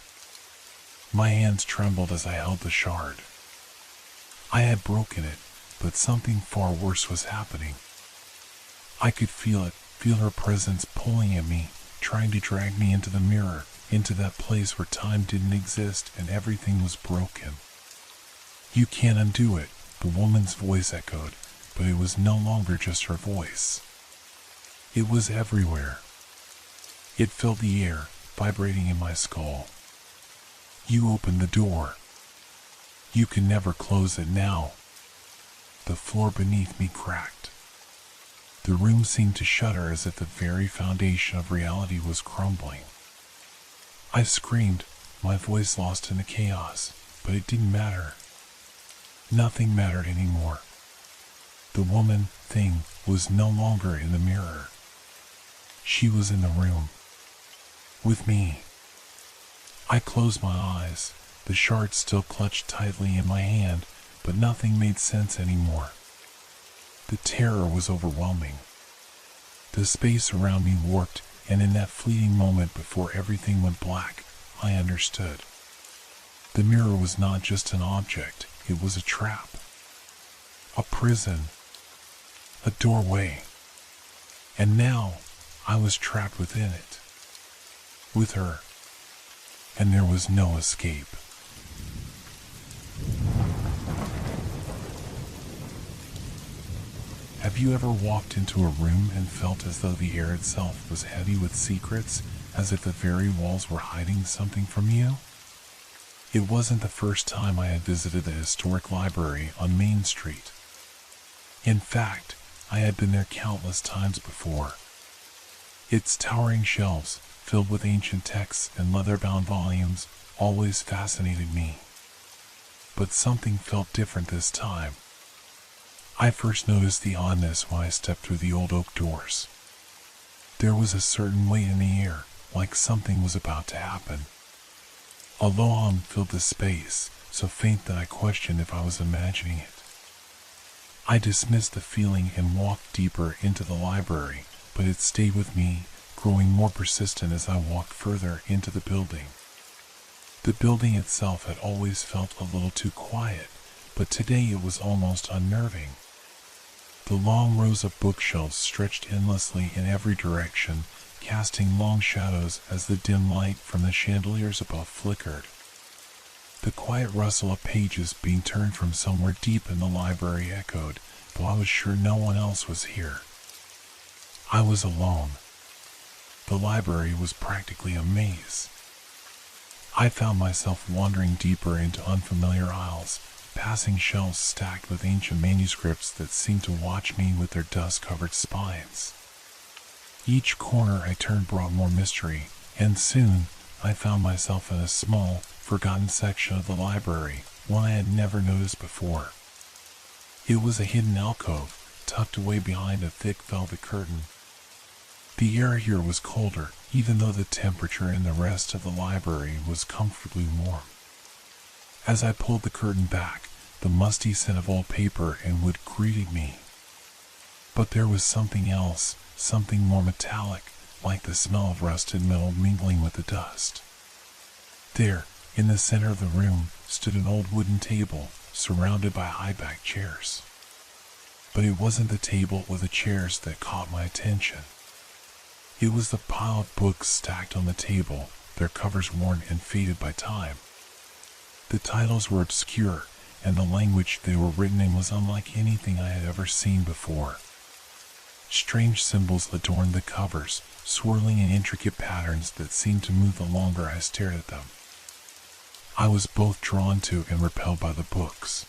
My hands trembled as I held the shard. I had broken it, but something far worse was happening. I could feel it, feel her presence pulling at me, trying to drag me into the mirror, into that place where time didn't exist and everything was broken. "You can't undo it," the woman's voice echoed, but it was no longer just her voice. It was everywhere. It filled the air, vibrating in my skull. "You opened the door. You can never close it now." The floor beneath me cracked. The room seemed to shudder as if the very foundation of reality was crumbling. I screamed, my voice lost in the chaos, but it didn't matter. Nothing mattered anymore. The woman thing was no longer in the mirror. She was in the room. With me. I closed my eyes, the shard still clutched tightly in my hand, but nothing made sense anymore. The terror was overwhelming. The space around me warped, and in that fleeting moment before everything went black, I understood. The mirror was not just an object, it was a trap. A prison. A doorway. And now, I was trapped within it. With her. And there was no escape. Have you ever walked into a room and felt as though the air itself was heavy with secrets, as if the very walls were hiding something from you? It wasn't the first time I had visited the historic library on Main Street. In fact, I had been there countless times before. Its towering shelves, filled with ancient texts and leather-bound volumes, always fascinated me. But something felt different this time. I first noticed the oddness when I stepped through the old oak doors. There was a certain weight in the air, like something was about to happen. A low hum filled the space, so faint that I questioned if I was imagining it. I dismissed the feeling and walked deeper into the library, but it stayed with me, growing more persistent as I walked further into the building. The building itself had always felt a little too quiet, but today it was almost unnerving. The long rows of bookshelves stretched endlessly in every direction, casting long shadows as the dim light from the chandeliers above flickered. The quiet rustle of pages being turned from somewhere deep in the library echoed, though I was sure no one else was here. I was alone. The library was practically a maze. I found myself wandering deeper into unfamiliar aisles, passing shelves stacked with ancient manuscripts that seemed to watch me with their dust-covered spines. Each corner I turned brought more mystery, and soon I found myself in a small, forgotten section of the library, one I had never noticed before. It was a hidden alcove, tucked away behind a thick velvet curtain. The air here was colder, even though the temperature in the rest of the library was comfortably warm. As I pulled the curtain back, the musty scent of old paper and wood greeted me. But there was something else, something more metallic, like the smell of rusted metal mingling with the dust. There, in the center of the room, stood an old wooden table, surrounded by high-backed chairs. But it wasn't the table or the chairs that caught my attention. It was the pile of books stacked on the table, their covers worn and faded by time. The titles were obscure, and the language they were written in was unlike anything I had ever seen before. Strange symbols adorned the covers, swirling in intricate patterns that seemed to move the longer I stared at them. I was both drawn to and repelled by the books.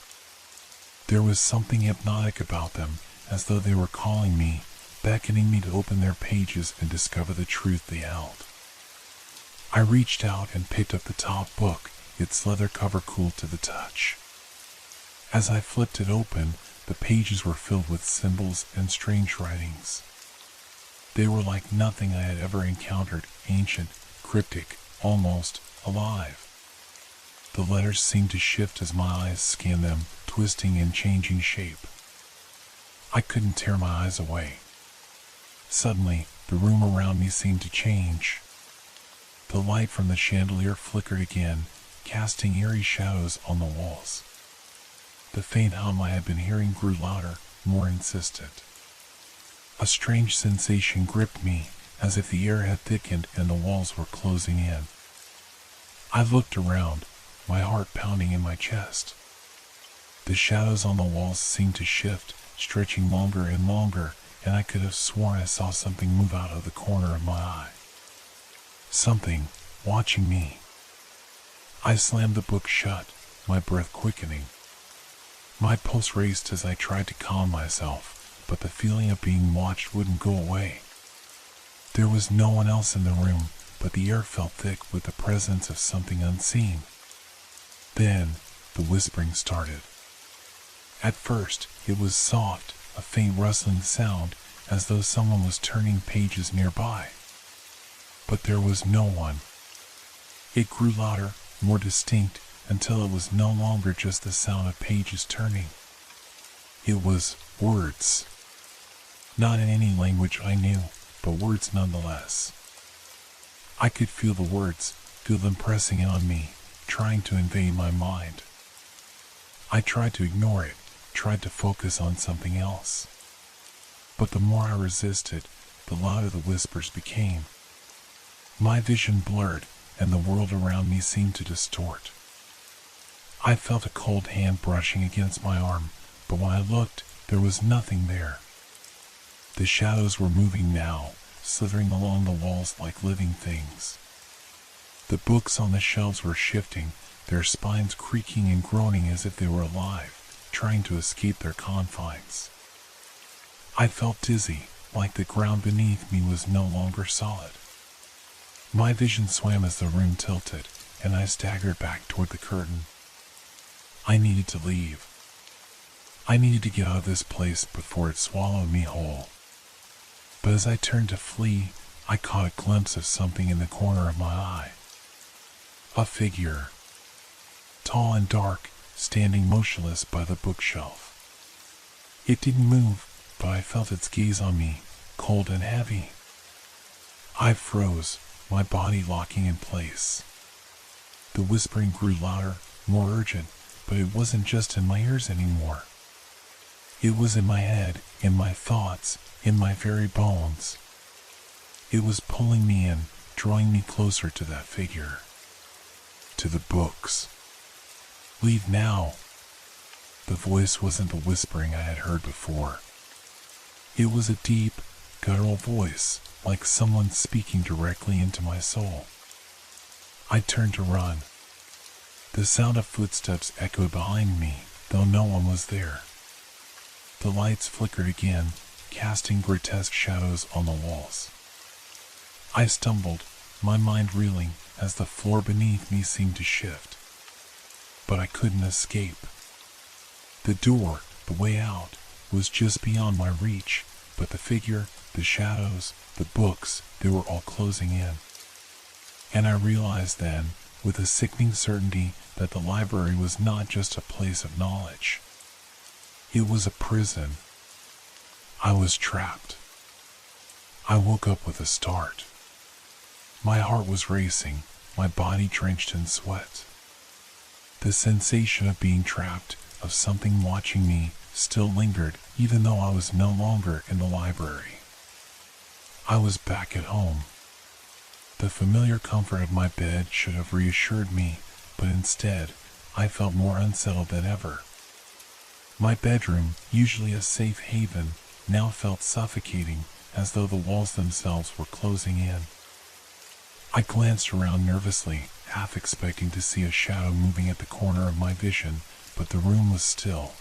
There was something hypnotic about them, as though they were calling me, beckoning me to open their pages and discover the truth they held. I reached out and picked up the top book, its leather cover cool to the touch. As I flipped it open, the pages were filled with symbols and strange writings. They were like nothing I had ever encountered, ancient, cryptic, almost alive. The letters seemed to shift as my eyes scanned them, twisting and changing shape. I couldn't tear my eyes away. Suddenly, the room around me seemed to change. The light from the chandelier flickered again, casting eerie shadows on the walls. The faint hum I had been hearing grew louder, more insistent. A strange sensation gripped me, as if the air had thickened and the walls were closing in. I looked around, my heart pounding in my chest. The shadows on the walls seemed to shift, stretching longer and longer, and I could have sworn I saw something move out of the corner of my eye. Something watching me. I slammed the book shut, my breath quickening. My pulse raced as I tried to calm myself, but the feeling of being watched wouldn't go away. There was no one else in the room, but the air felt thick with the presence of something unseen. Then, the whispering started. At first, it was soft, a faint rustling sound, as though someone was turning pages nearby. But there was no one. It grew louder, more distinct, until it was no longer just the sound of pages turning. It was words. Not in any language I knew, but words nonetheless. I could feel the words, feel them pressing in on me, trying to invade my mind. I tried to ignore it, tried to focus on something else. But the more I resisted, the louder the whispers became. My vision blurred, and the world around me seemed to distort. I felt a cold hand brushing against my arm, but when I looked, there was nothing there. The shadows were moving now, slithering along the walls like living things. The books on the shelves were shifting, their spines creaking and groaning as if they were alive, trying to escape their confines. I felt dizzy, like the ground beneath me was no longer solid. My vision swam as the room tilted, and I staggered back toward the curtain. I needed to leave. I needed to get out of this place before it swallowed me whole. But as I turned to flee, I caught a glimpse of something in the corner of my eye. A figure. Tall and dark, standing motionless by the bookshelf. It didn't move, but I felt its gaze on me, cold and heavy. I froze, my body locking in place. The whispering grew louder, more urgent, but it wasn't just in my ears anymore. It was in my head, in my thoughts, in my very bones. It was pulling me in, drawing me closer to that figure. To the books. Leave now. The voice wasn't the whispering I had heard before. It was a deep, guttural voice, like someone speaking directly into my soul. I turned to run. The sound of footsteps echoed behind me, though no one was there. The lights flickered again, casting grotesque shadows on the walls. I stumbled, my mind reeling as the floor beneath me seemed to shift. But I couldn't escape. The door, the way out, was just beyond my reach, but the figure, the shadows, the books, they were all closing in. And I realized then, with a sickening certainty, that the library was not just a place of knowledge. It was a prison. I was trapped. I woke up with a start. My heart was racing, my body drenched in sweat. The sensation of being trapped, of something watching me, still lingered, even though I was no longer in the library. I was back at home. The familiar comfort of my bed should have reassured me, but instead, I felt more unsettled than ever. My bedroom, usually a safe haven, now felt suffocating, as though the walls themselves were closing in. I glanced around nervously, half expecting to see a shadow moving at the corner of my vision, but the room was still.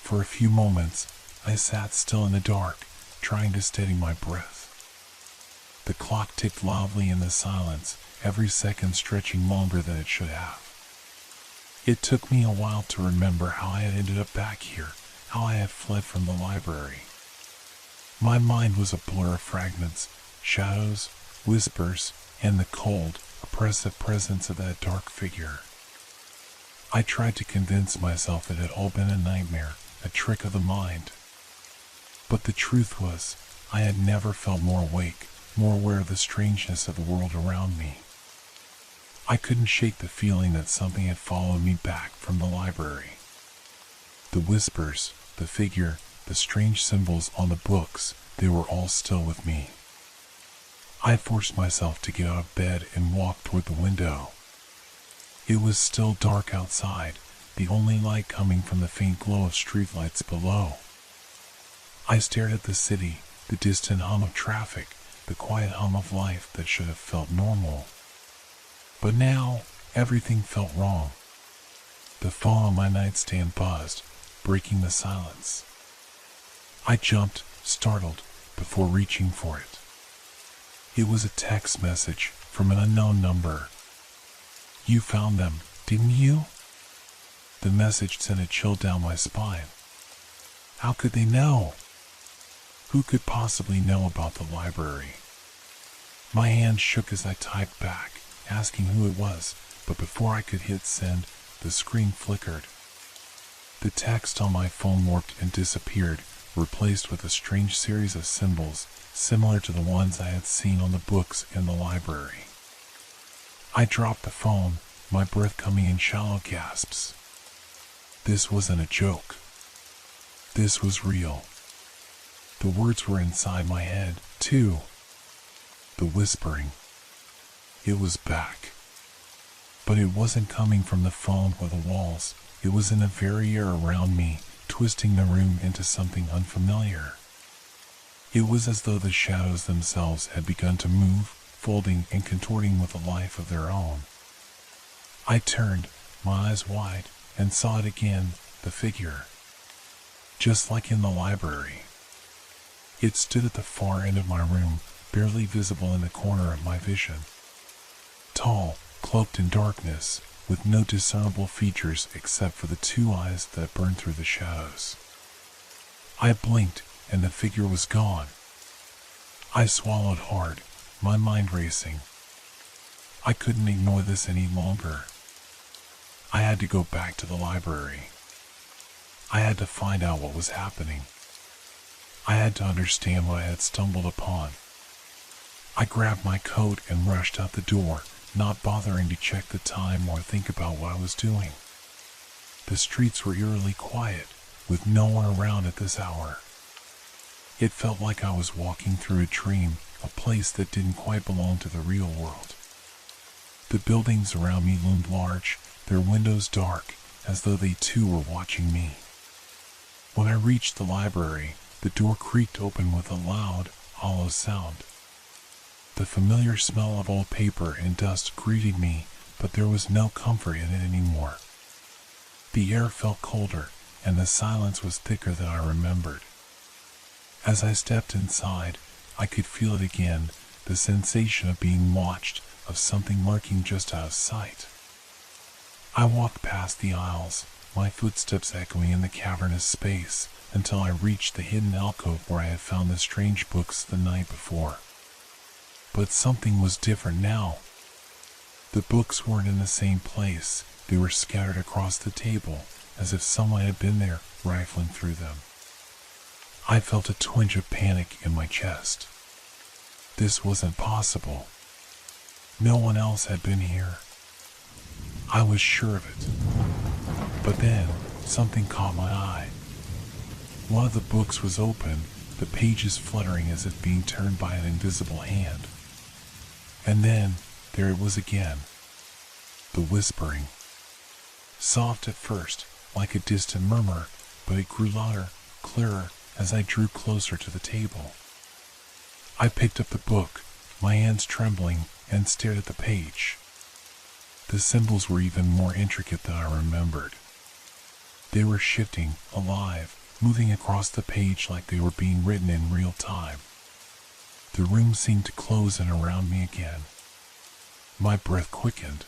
For a few moments, I sat still in the dark, trying to steady my breath. The clock ticked loudly in the silence, every second stretching longer than it should have. It took me a while to remember how I had ended up back here, how I had fled from the library. My mind was a blur of fragments, shadows, whispers, and the cold, oppressive presence of that dark figure. I tried to convince myself it had all been a nightmare, a trick of the mind. But the truth was, I had never felt more awake, more aware of the strangeness of the world around me. I couldn't shake the feeling that something had followed me back from the library. The whispers, the figure, the strange symbols on the books, they were all still with me. I forced myself to get out of bed and walk toward the window. It was still dark outside, the only light coming from the faint glow of streetlights below. I stared at the city, the distant hum of traffic, the quiet hum of life that should have felt normal. But now, everything felt wrong. The phone on my nightstand buzzed, breaking the silence. I jumped, startled, before reaching for it. It was a text message from an unknown number. "You found them, didn't you?" The message sent a chill down my spine. How could they know? Who could possibly know about the library? My hand shook as I typed back, asking who it was, but before I could hit send, the screen flickered. The text on my phone warped and disappeared, replaced with a strange series of symbols similar to the ones I had seen on the books in the library. I dropped the phone, my breath coming in shallow gasps. This wasn't a joke. This was real. The words were inside my head, too. The whispering. It was back. But it wasn't coming from the phone or the walls. It was in the very air around me, twisting the room into something unfamiliar. It was as though the shadows themselves had begun to move, folding and contorting with a life of their own. I turned, my eyes wide, and saw it again, the figure. Just like in the library. It stood at the far end of my room, barely visible in the corner of my vision. Tall, cloaked in darkness, with no discernible features except for the two eyes that burned through the shadows. I blinked, and the figure was gone. I swallowed hard, my mind racing. I couldn't ignore this any longer. I had to go back to the library. I had to find out what was happening. I had to understand what I had stumbled upon. I grabbed my coat and rushed out the door, not bothering to check the time or think about what I was doing. The streets were eerily quiet, with no one around at this hour. It felt like I was walking through a dream, a place that didn't quite belong to the real world. The buildings around me loomed large, their windows dark, as though they too were watching me. When I reached the library, the door creaked open with a loud, hollow sound. The familiar smell of old paper and dust greeted me, but there was no comfort in it anymore. The air felt colder, and the silence was thicker than I remembered. As I stepped inside, I could feel it again, the sensation of being watched, of something lurking just out of sight. I walked past the aisles, my footsteps echoing in the cavernous space, until I reached the hidden alcove where I had found the strange books the night before. But something was different now. The books weren't in the same place. They were scattered across the table, as if someone had been there, rifling through them. I felt a twinge of panic in my chest. This wasn't possible. No one else had been here. I was sure of it. But then, something caught my eye. One of the books was open, the pages fluttering as if being turned by an invisible hand. And then, there it was again. The whispering. Soft at first, like a distant murmur, but it grew louder, clearer, as I drew closer to the table. I picked up the book, my hands trembling, and stared at the page. The symbols were even more intricate than I remembered. They were shifting, alive, moving across the page like they were being written in real time. The room seemed to close in around me again. My breath quickened.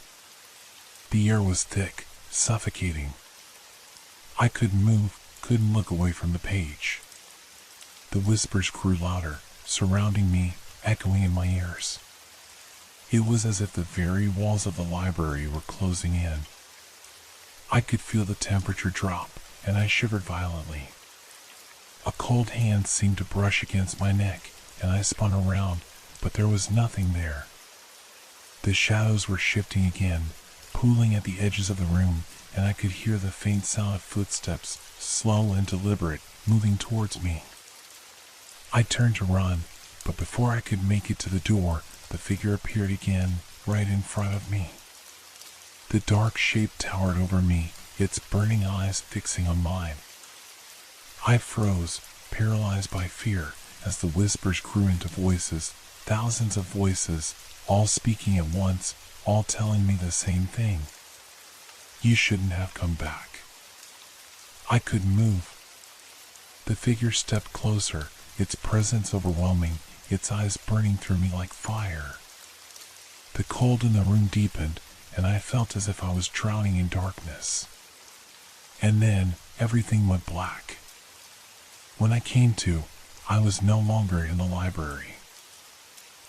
The air was thick, suffocating. I couldn't move, couldn't look away from the page. The whispers grew louder, surrounding me, echoing in my ears. It was as if the very walls of the library were closing in. I could feel the temperature drop, and I shivered violently. A cold hand seemed to brush against my neck, and I spun around, but there was nothing there. The shadows were shifting again, pooling at the edges of the room, and I could hear the faint sound of footsteps, slow and deliberate, moving towards me. I turned to run, but before I could make it to the door, the figure appeared again, right in front of me. The dark shape towered over me, its burning eyes fixing on mine. I froze, paralyzed by fear, as the whispers grew into voices, thousands of voices, all speaking at once, all telling me the same thing. You shouldn't have come back. I couldn't move. The figure stepped closer, its presence overwhelming, its eyes burning through me like fire. The cold in the room deepened, and I felt as if I was drowning in darkness. And then everything went black. When I came to, I was no longer in the library.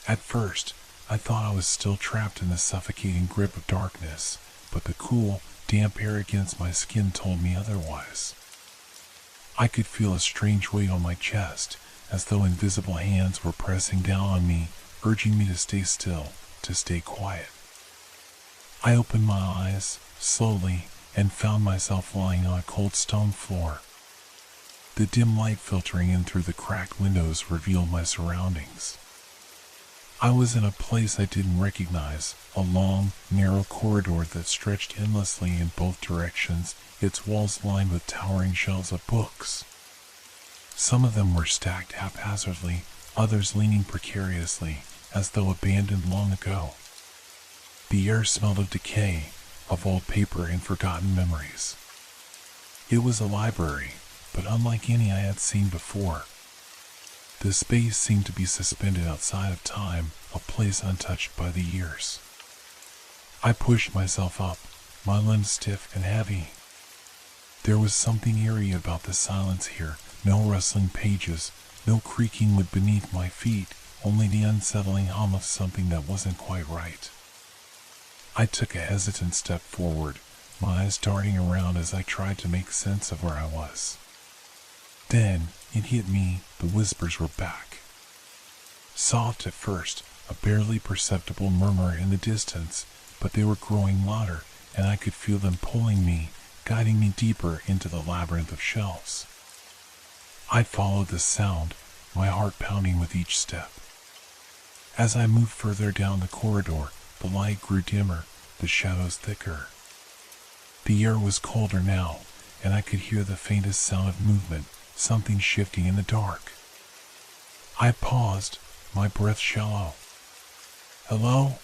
At first, I thought I was still trapped in the suffocating grip of darkness, but the cool, damp air against my skin told me otherwise. I could feel a strange weight on my chest, as though invisible hands were pressing down on me, urging me to stay still, to stay quiet. I opened my eyes, slowly, and found myself lying on a cold stone floor. The dim light filtering in through the cracked windows revealed my surroundings. I was in a place I didn't recognize, a long, narrow corridor that stretched endlessly in both directions, its walls lined with towering shelves of books. Some of them were stacked haphazardly, others leaning precariously, as though abandoned long ago. The air smelled of decay, of old paper and forgotten memories. It was a library, but unlike any I had seen before. The space seemed to be suspended outside of time, a place untouched by the years. I pushed myself up, my limbs stiff and heavy. There was something eerie about the silence here, no rustling pages, no creaking wood beneath my feet, only the unsettling hum of something that wasn't quite right. I took a hesitant step forward, my eyes darting around as I tried to make sense of where I was. Then, it hit me, the whispers were back. Soft at first, a barely perceptible murmur in the distance, but they were growing louder, and I could feel them pulling me, guiding me deeper into the labyrinth of shelves. I followed the sound, my heart pounding with each step. As I moved further down the corridor, the light grew dimmer, the shadows thicker. The air was colder now, and I could hear the faintest sound of movement, something shifting in the dark. I paused, my breath shallow. "Hello?"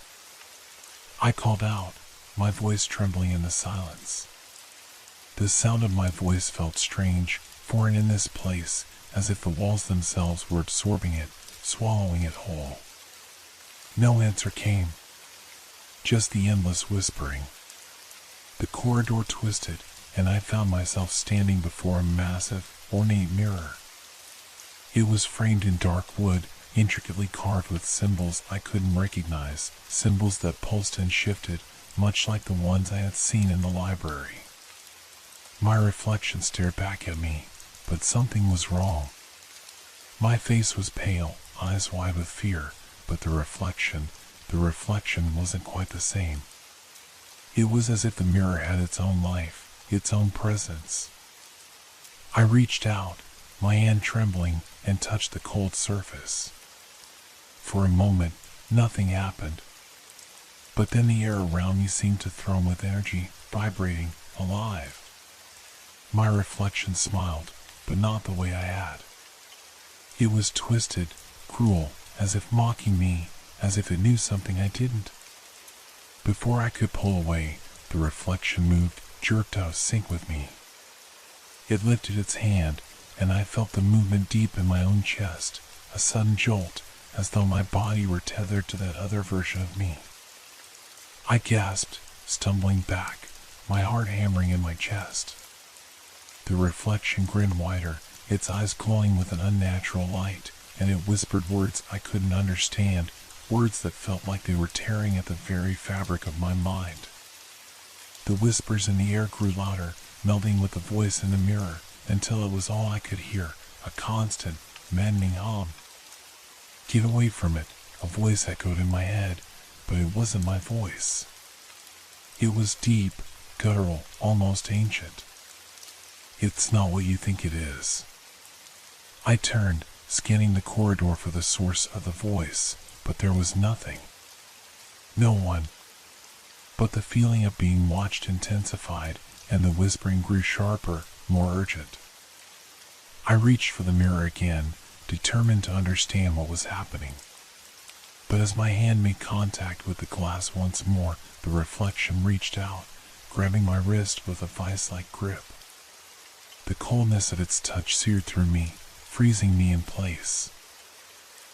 I called out, my voice trembling in the silence. The sound of my voice felt strange, foreign in this place, as if the walls themselves were absorbing it, swallowing it whole. No answer came, just the endless whispering. The corridor twisted, and I found myself standing before a massive, ornate mirror. It was framed in dark wood, intricately carved with symbols I couldn't recognize, symbols that pulsed and shifted, much like the ones I had seen in the library. My reflection stared back at me, but something was wrong. My face was pale, eyes wide with fear, but the reflection wasn't quite the same. It was as if the mirror had its own life, its own presence. I reached out, my hand trembling, and touched the cold surface. For a moment, nothing happened. But then the air around me seemed to thrum with energy, vibrating, alive. My reflection smiled, but not the way I had. It was twisted, cruel, as if mocking me, as if it knew something I didn't. Before I could pull away, the reflection moved, jerked out of sync with me. It lifted its hand, and I felt the movement deep in my own chest, a sudden jolt, as though my body were tethered to that other version of me. I gasped, stumbling back, my heart hammering in my chest. The reflection grinned wider, its eyes glowing with an unnatural light, and it whispered words I couldn't understand, words that felt like they were tearing at the very fabric of my mind. The whispers in the air grew louder, melding with the voice in the mirror, until it was all I could hear, a constant, maddening hum. "Get away from it," a voice echoed in my head, but it wasn't my voice. It was deep, guttural, almost ancient. "It's not what you think it is." I turned, scanning the corridor for the source of the voice, but there was nothing. No one. But the feeling of being watched intensified, and the whispering grew sharper, more urgent. I reached for the mirror again, determined to understand what was happening. But as my hand made contact with the glass once more, the reflection reached out, grabbing my wrist with a vice-like grip. The coldness of its touch seared through me, freezing me in place.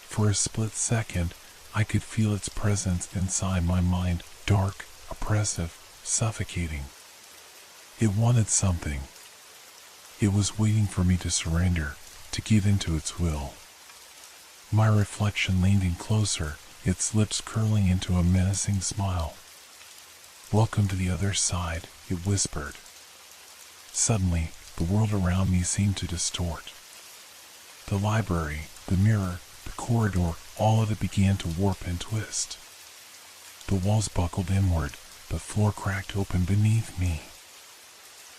For a split second, I could feel its presence inside my mind, dark, oppressive, suffocating. It wanted something. It was waiting for me to surrender, to give in to its will. My reflection leaned in closer, its lips curling into a menacing smile. "Welcome to the other side," it whispered. Suddenly, the world around me seemed to distort. The library, the mirror, the corridor, all of it began to warp and twist. The walls buckled inward, the floor cracked open beneath me.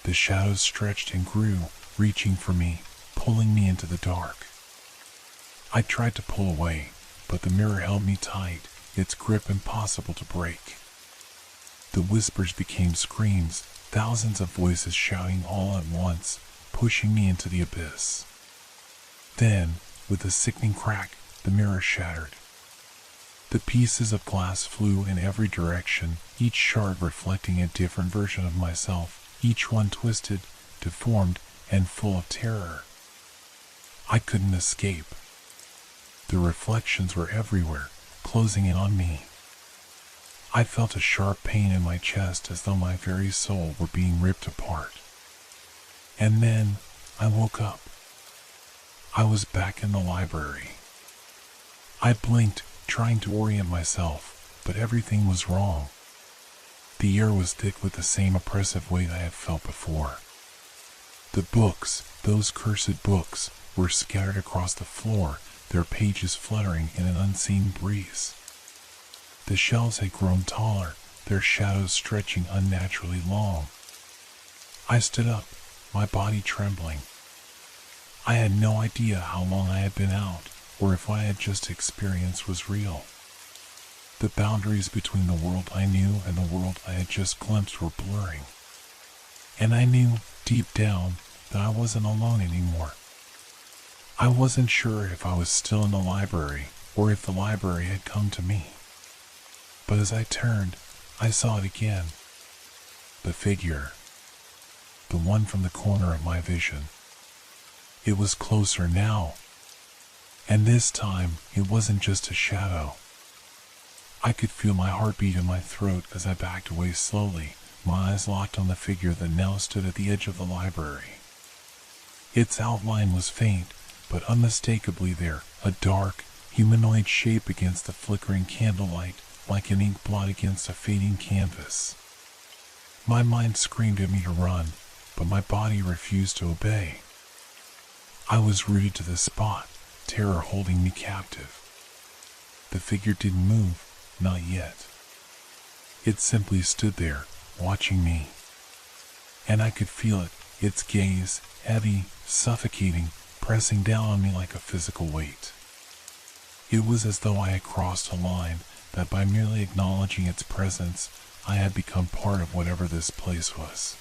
The shadows stretched and grew, reaching for me, pulling me into the dark. I tried to pull away, but the mirror held me tight, its grip impossible to break. The whispers became screams, thousands of voices shouting all at once, pushing me into the abyss. Then, with a sickening crack, the mirror shattered. The pieces of glass flew in every direction, each shard reflecting a different version of myself, each one twisted, deformed, and full of terror. I couldn't escape. The reflections were everywhere, closing in on me. I felt a sharp pain in my chest as though my very soul were being ripped apart. And then, I woke up. I was back in the library. I blinked, trying to orient myself, but everything was wrong. The air was thick with the same oppressive weight I had felt before. The books, those cursed books, were scattered across the floor, their pages fluttering in an unseen breeze. The shelves had grown taller, their shadows stretching unnaturally long. I stood up, my body trembling. I had no idea how long I had been out, or if what I had just experienced was real. The boundaries between the world I knew and the world I had just glimpsed were blurring. And I knew, deep down, that I wasn't alone anymore. I wasn't sure if I was still in the library, or if the library had come to me. But as I turned, I saw it again. The figure. The one from the corner of my vision. It was closer now. And this time, it wasn't just a shadow. I could feel my heartbeat in my throat as I backed away slowly, my eyes locked on the figure that now stood at the edge of the library. Its outline was faint, but unmistakably there, a dark, humanoid shape against the flickering candlelight, like an ink blot against a fading canvas. My mind screamed at me to run, but my body refused to obey. I was rooted to the spot, terror holding me captive. The figure didn't move, not yet. It simply stood there, watching me. And I could feel it, its gaze, heavy, suffocating, pressing down on me like a physical weight. It was as though I had crossed a line, that by merely acknowledging its presence, I had become part of whatever this place was.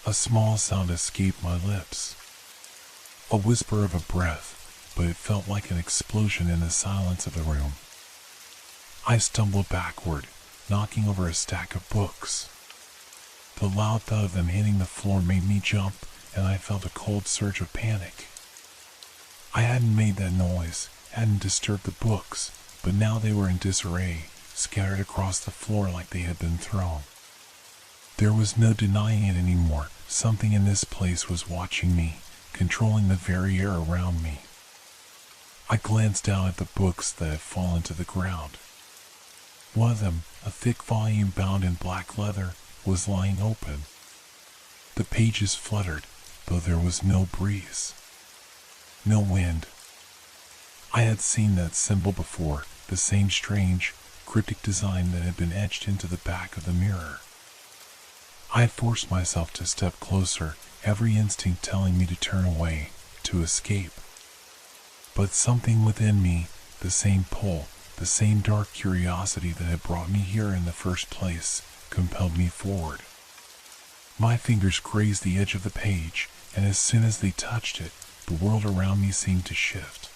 A small sound escaped my lips. A whisper of a breath, but it felt like an explosion in the silence of the room. I stumbled backward, knocking over a stack of books. The loud thud of them hitting the floor made me jump, and I felt a cold surge of panic. I hadn't made that noise, hadn't disturbed the books, but now they were in disarray, scattered across the floor like they had been thrown. There was no denying it anymore. Something in this place was watching me, controlling the very air around me. I glanced down at the books that had fallen to the ground. One of them, a thick volume bound in black leather, was lying open. The pages fluttered, though there was no breeze. No wind. I had seen that symbol before, the same strange, cryptic design that had been etched into the back of the mirror. I had forced myself to step closer, every instinct telling me to turn away, to escape. But something within me, the same pull, the same dark curiosity that had brought me here in the first place, compelled me forward. My fingers grazed the edge of the page, and as soon as they touched it, the world around me seemed to shift.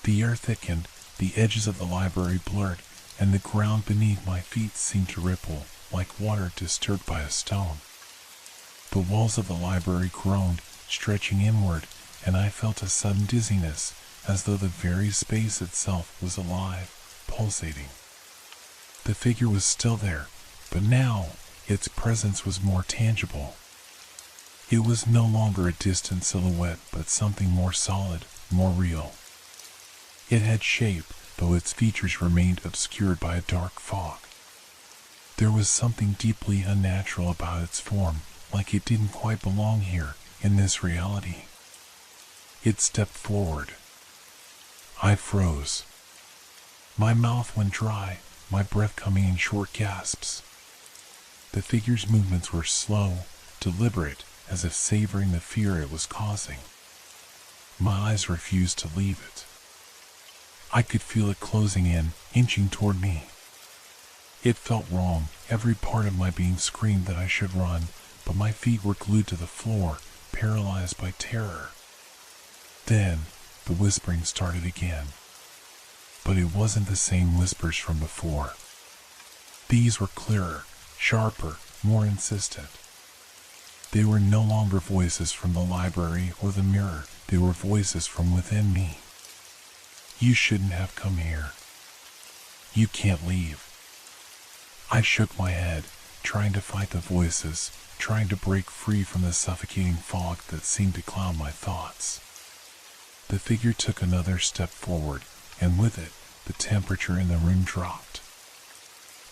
The air thickened, the edges of the library blurred, and the ground beneath my feet seemed to ripple, like water disturbed by a stone. The walls of the library groaned, stretching inward, and I felt a sudden dizziness, as though the very space itself was alive, pulsating. The figure was still there, but now its presence was more tangible. It was no longer a distant silhouette, but something more solid, more real. It had shape, though its features remained obscured by a dark fog. There was something deeply unnatural about its form, like it didn't quite belong here, in this reality. It stepped forward. I froze. My mouth went dry, my breath coming in short gasps. The figure's movements were slow, deliberate, as if savoring the fear it was causing. My eyes refused to leave it. I could feel it closing in, inching toward me. It felt wrong. Every part of my being screamed that I should run, but my feet were glued to the floor, paralyzed by terror. Then, the whispering started again. But it wasn't the same whispers from before. These were clearer, sharper, more insistent. They were no longer voices from the library or the mirror. They were voices from within me. You shouldn't have come here. You can't leave. I shook my head, trying to fight the voices, trying to break free from the suffocating fog that seemed to cloud my thoughts. The figure took another step forward, and with it, the temperature in the room dropped.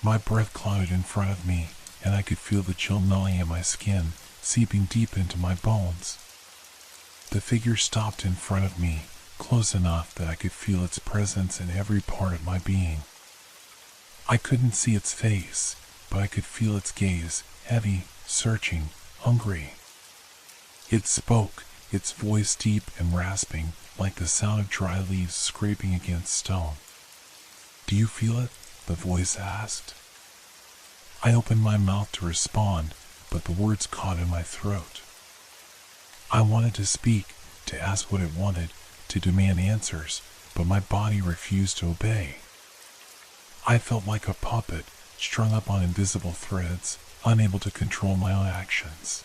My breath clouded in front of me, and I could feel the chill gnawing at my skin, seeping deep into my bones. The figure stopped in front of me, close enough that I could feel its presence in every part of my being. I couldn't see its face, but I could feel its gaze, heavy, searching, hungry. It spoke, its voice deep and rasping, like the sound of dry leaves scraping against stone. "Do you feel it?" the voice asked. I opened my mouth to respond, but the words caught in my throat. I wanted to speak, to ask what it wanted, to demand answers, but my body refused to obey. I felt like a puppet, strung up on invisible threads, unable to control my own actions.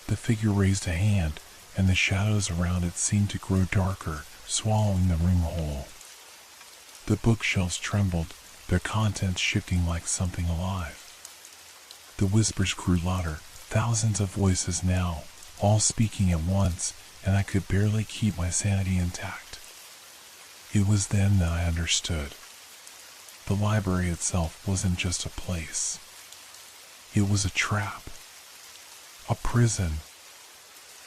The figure raised a hand, and the shadows around it seemed to grow darker, swallowing the room whole. The bookshelves trembled, their contents shifting like something alive. The whispers grew louder, thousands of voices now, all speaking at once, and I could barely keep my sanity intact. It was then that I understood. The library itself wasn't just a place. It was a trap. A prison.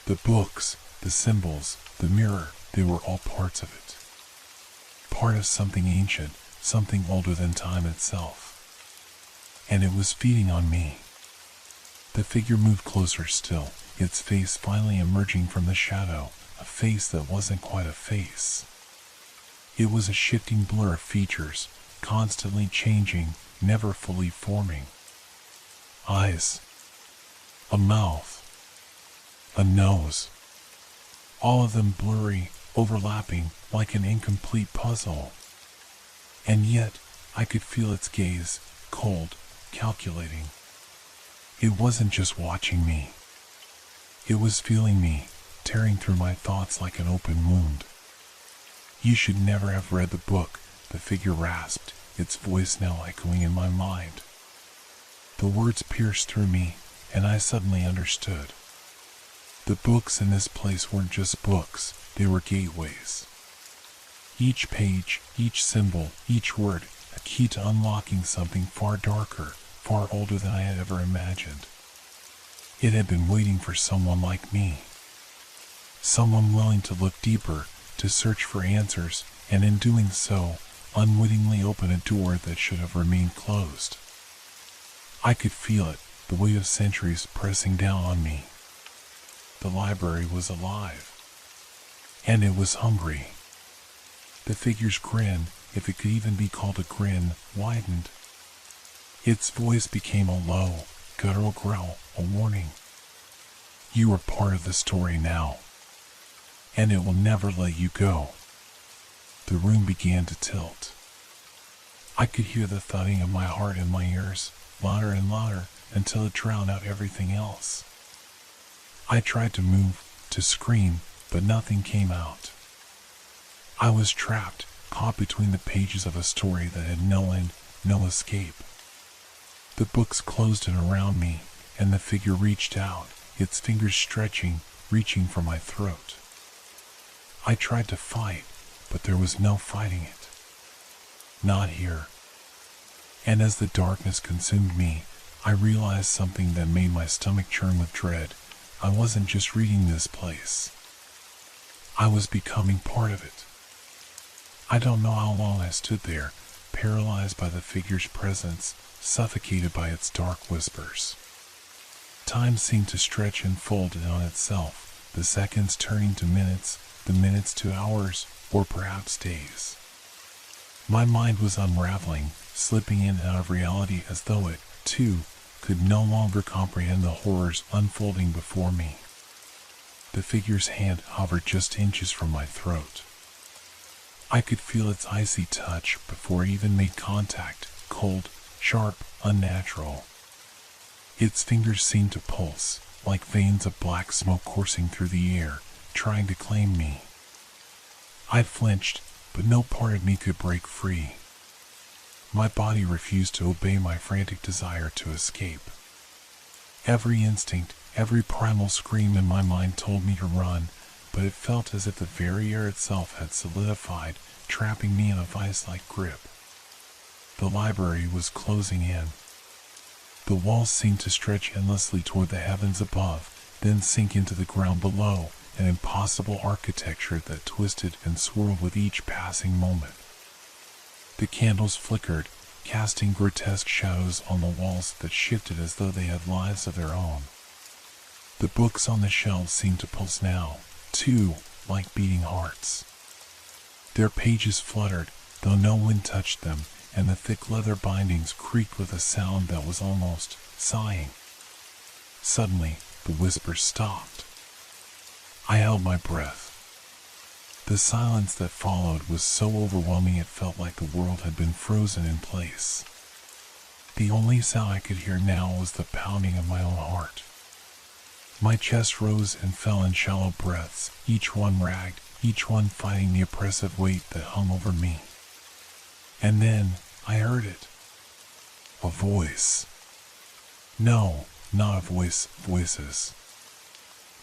The books, the symbols, the mirror, they were all parts of it. Part of something ancient, something older than time itself. And it was feeding on me. The figure moved closer still, its face finally emerging from the shadow, a face that wasn't quite a face. It was a shifting blur of features, constantly changing, never fully forming. Eyes, a mouth, a nose, all of them blurry, overlapping, like an incomplete puzzle. And yet, I could feel its gaze, cold, calculating. It wasn't just watching me. It was feeling me, tearing through my thoughts like an open wound. "You should never have read the book," the figure rasped, its voice now echoing in my mind. The words pierced through me, and I suddenly understood. The books in this place weren't just books, they were gateways. Each page, each symbol, each word, a key to unlocking something far darker, far older than I had ever imagined. It had been waiting for someone like me. Someone willing to look deeper, to search for answers, and in doing so, unwittingly open a door that should have remained closed. I could feel it, the weight of centuries pressing down on me. The library was alive. And it was hungry. The figure's grin, if it could even be called a grin, widened. Its voice became a low, guttural growl, a warning. "You are part of the story now. And it will never let you go." The room began to tilt. I could hear the thudding of my heart in my ears, louder and louder, until it drowned out everything else. I tried to move, to scream, but nothing came out. I was trapped, caught between the pages of a story that had no end, no escape. The books closed in around me, and the figure reached out, its fingers stretching, reaching for my throat. I tried to fight, but there was no fighting it. Not here. And as the darkness consumed me, I realized something that made my stomach churn with dread. I wasn't just reading this place. I was becoming part of it. I don't know how long I stood there, paralyzed by the figure's presence, suffocated by its dark whispers. Time seemed to stretch and fold in on itself, the seconds turning to minutes, the minutes to hours, or perhaps days. My mind was unraveling, slipping in and out of reality as though it, too, could no longer comprehend the horrors unfolding before me. The figure's hand hovered just inches from my throat. I could feel its icy touch before it even made contact, cold, sharp, unnatural. Its fingers seemed to pulse, like veins of black smoke coursing through the air, trying to claim me. I flinched, but no part of me could break free. My body refused to obey my frantic desire to escape. Every instinct, every primal scream in my mind told me to run, but it felt as if the very air itself had solidified, trapping me in a vice-like grip. The library was closing in. The walls seemed to stretch endlessly toward the heavens above, then sink into the ground below, an impossible architecture that twisted and swirled with each passing moment. The candles flickered, casting grotesque shadows on the walls that shifted as though they had lives of their own. The books on the shelves seemed to pulse now, too, like beating hearts. Their pages fluttered, though no wind touched them, and the thick leather bindings creaked with a sound that was almost sighing. Suddenly, the whispers stopped. I held my breath. The silence that followed was so overwhelming it felt like the world had been frozen in place. The only sound I could hear now was the pounding of my own heart. My chest rose and fell in shallow breaths, each one ragged, each one fighting the oppressive weight that hung over me. And then, I heard it. A voice. No, not a voice, voices.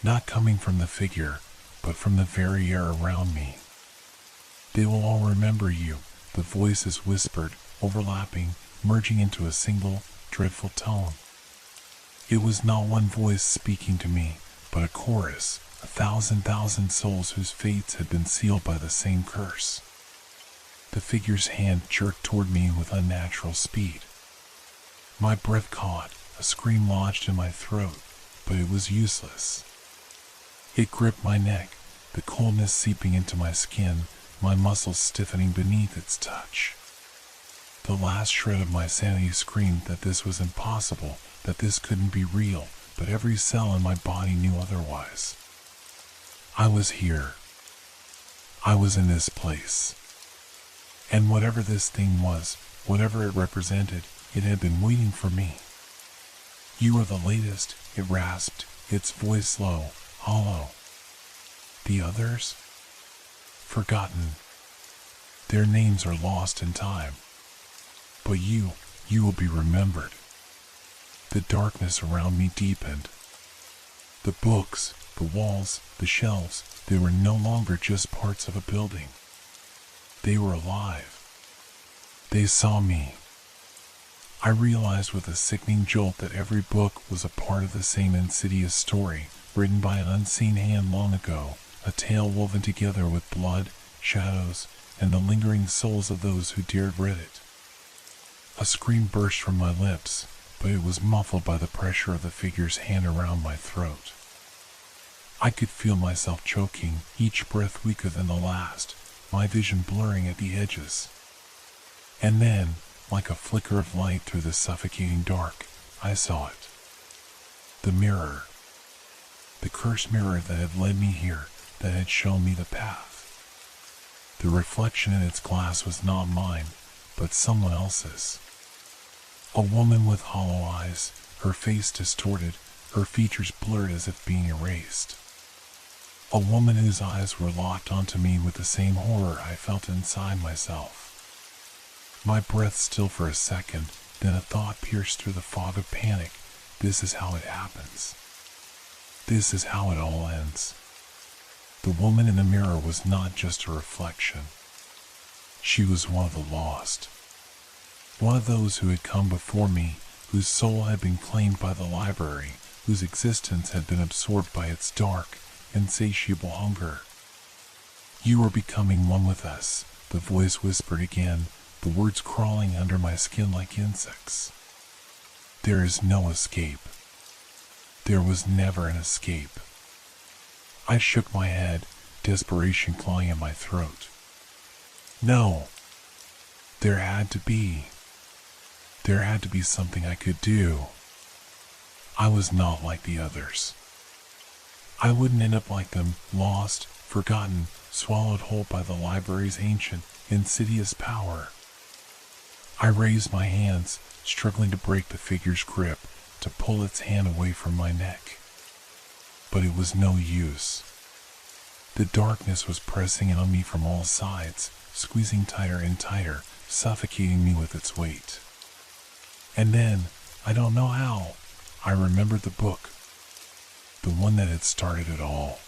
Not coming from the figure, but from the very air around me. They will all remember you, the voices whispered, overlapping, merging into a single, dreadful tone. It was not one voice speaking to me, but a chorus, 1,000,000 souls whose fates had been sealed by the same curse. The figure's hand jerked toward me with unnatural speed. My breath caught, a scream lodged in my throat, but it was useless. It gripped my neck, the coldness seeping into my skin, my muscles stiffening beneath its touch. The last shred of my sanity screamed that this was impossible, that this couldn't be real, but every cell in my body knew otherwise. I was here. I was in this place. And whatever this thing was, whatever it represented, it had been waiting for me. You are the latest, it rasped, its voice low, hollow. The others? Forgotten. Their names are lost in time. But you will be remembered. The darkness around me deepened. The books, the walls, the shelves, they were no longer just parts of a building. They were alive. They saw me. I realized with a sickening jolt that every book was a part of the same insidious story, written by an unseen hand long ago, a tale woven together with blood, shadows, and the lingering souls of those who dared read it. A scream burst from my lips, but it was muffled by the pressure of the figure's hand around my throat. I could feel myself choking, each breath weaker than the last, my vision blurring at the edges. And then, like a flicker of light through the suffocating dark, I saw it. The mirror. The cursed mirror that had led me here, that had shown me the path. The reflection in its glass was not mine, but someone else's. A woman with hollow eyes, her face distorted, her features blurred as if being erased. A woman whose eyes were locked onto me with the same horror I felt inside myself. My breath stilled for a second, then a thought pierced through the fog of panic. This is how it happens. This is how it all ends. The woman in the mirror was not just a reflection. She was one of the lost. One of those who had come before me, whose soul had been claimed by the library, whose existence had been absorbed by its dark, insatiable hunger. You are becoming one with us, the voice whispered again, the words crawling under my skin like insects. There is no escape. There was never an escape. I shook my head, desperation clawing at my throat. No. There had to be. There had to be something I could do. I was not like the others. I wouldn't end up like them, lost, forgotten, swallowed whole by the library's ancient, insidious power. I raised my hands, struggling to break the figure's grip, to pull its hand away from my neck. But it was no use. The darkness was pressing in on me from all sides, squeezing tighter and tighter, suffocating me with its weight. And then, I don't know how, I remembered the book. The one that had started it all.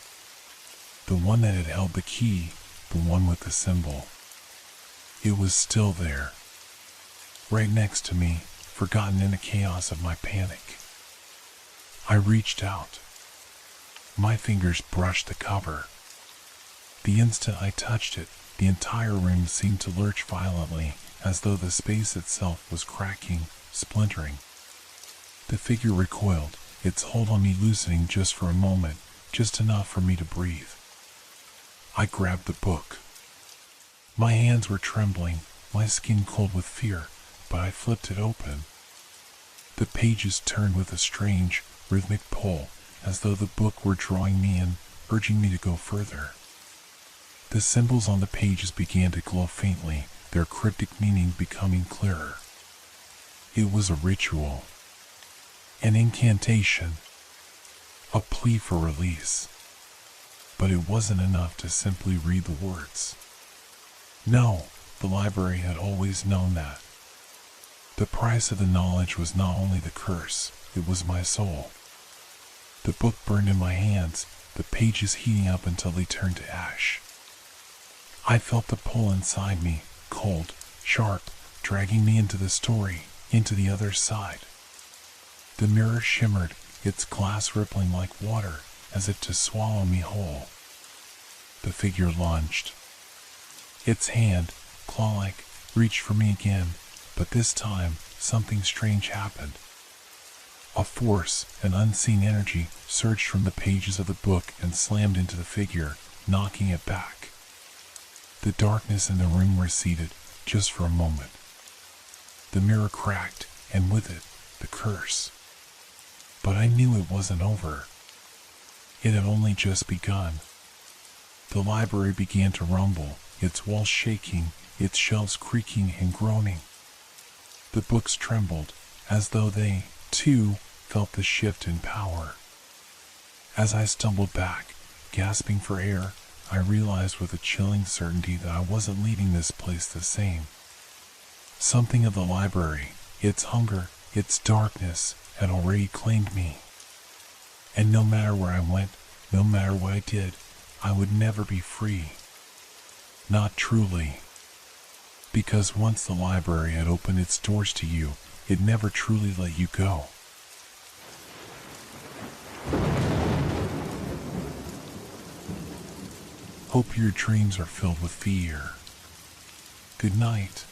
The one that had held the key, the one with the symbol. It was still there. Right next to me, forgotten in the chaos of my panic. I reached out. My fingers brushed the cover. The instant I touched it, the entire room seemed to lurch violently, as though the space itself was cracking, splintering. The figure recoiled, its hold on me loosening just for a moment, just enough for me to breathe. I grabbed the book. My hands were trembling, my skin cold with fear, but I flipped it open. The pages turned with a strange, rhythmic pull, as though the book were drawing me in, urging me to go further. The symbols on the pages began to glow faintly, their cryptic meaning becoming clearer. It was a ritual. An incantation. A plea for release. But it wasn't enough to simply read the words. No, the library had always known that. The price of the knowledge was not only the curse, it was my soul. The book burned in my hands, the pages heating up until they turned to ash. I felt the pull inside me, cold, sharp, dragging me into the story, into the other side. The mirror shimmered, its glass rippling like water, as if to swallow me whole. The figure lunged. Its hand, claw-like, reached for me again, but this time, something strange happened. A force, an unseen energy, surged from the pages of the book and slammed into the figure, knocking it back. The darkness in the room receded, just for a moment. The mirror cracked, and with it, the curse. But I knew it wasn't over. It had only just begun. The library began to rumble, its walls shaking, its shelves creaking and groaning. The books trembled, as though they, too, felt the shift in power. As I stumbled back, gasping for air, I realized with a chilling certainty that I wasn't leaving this place the same. Something of the library, its hunger, its darkness, had already claimed me. And no matter where I went, no matter what I did, I would never be free. Not truly. Because once the library had opened its doors to you, it never truly let you go. Hope your dreams are filled with fear. Good night.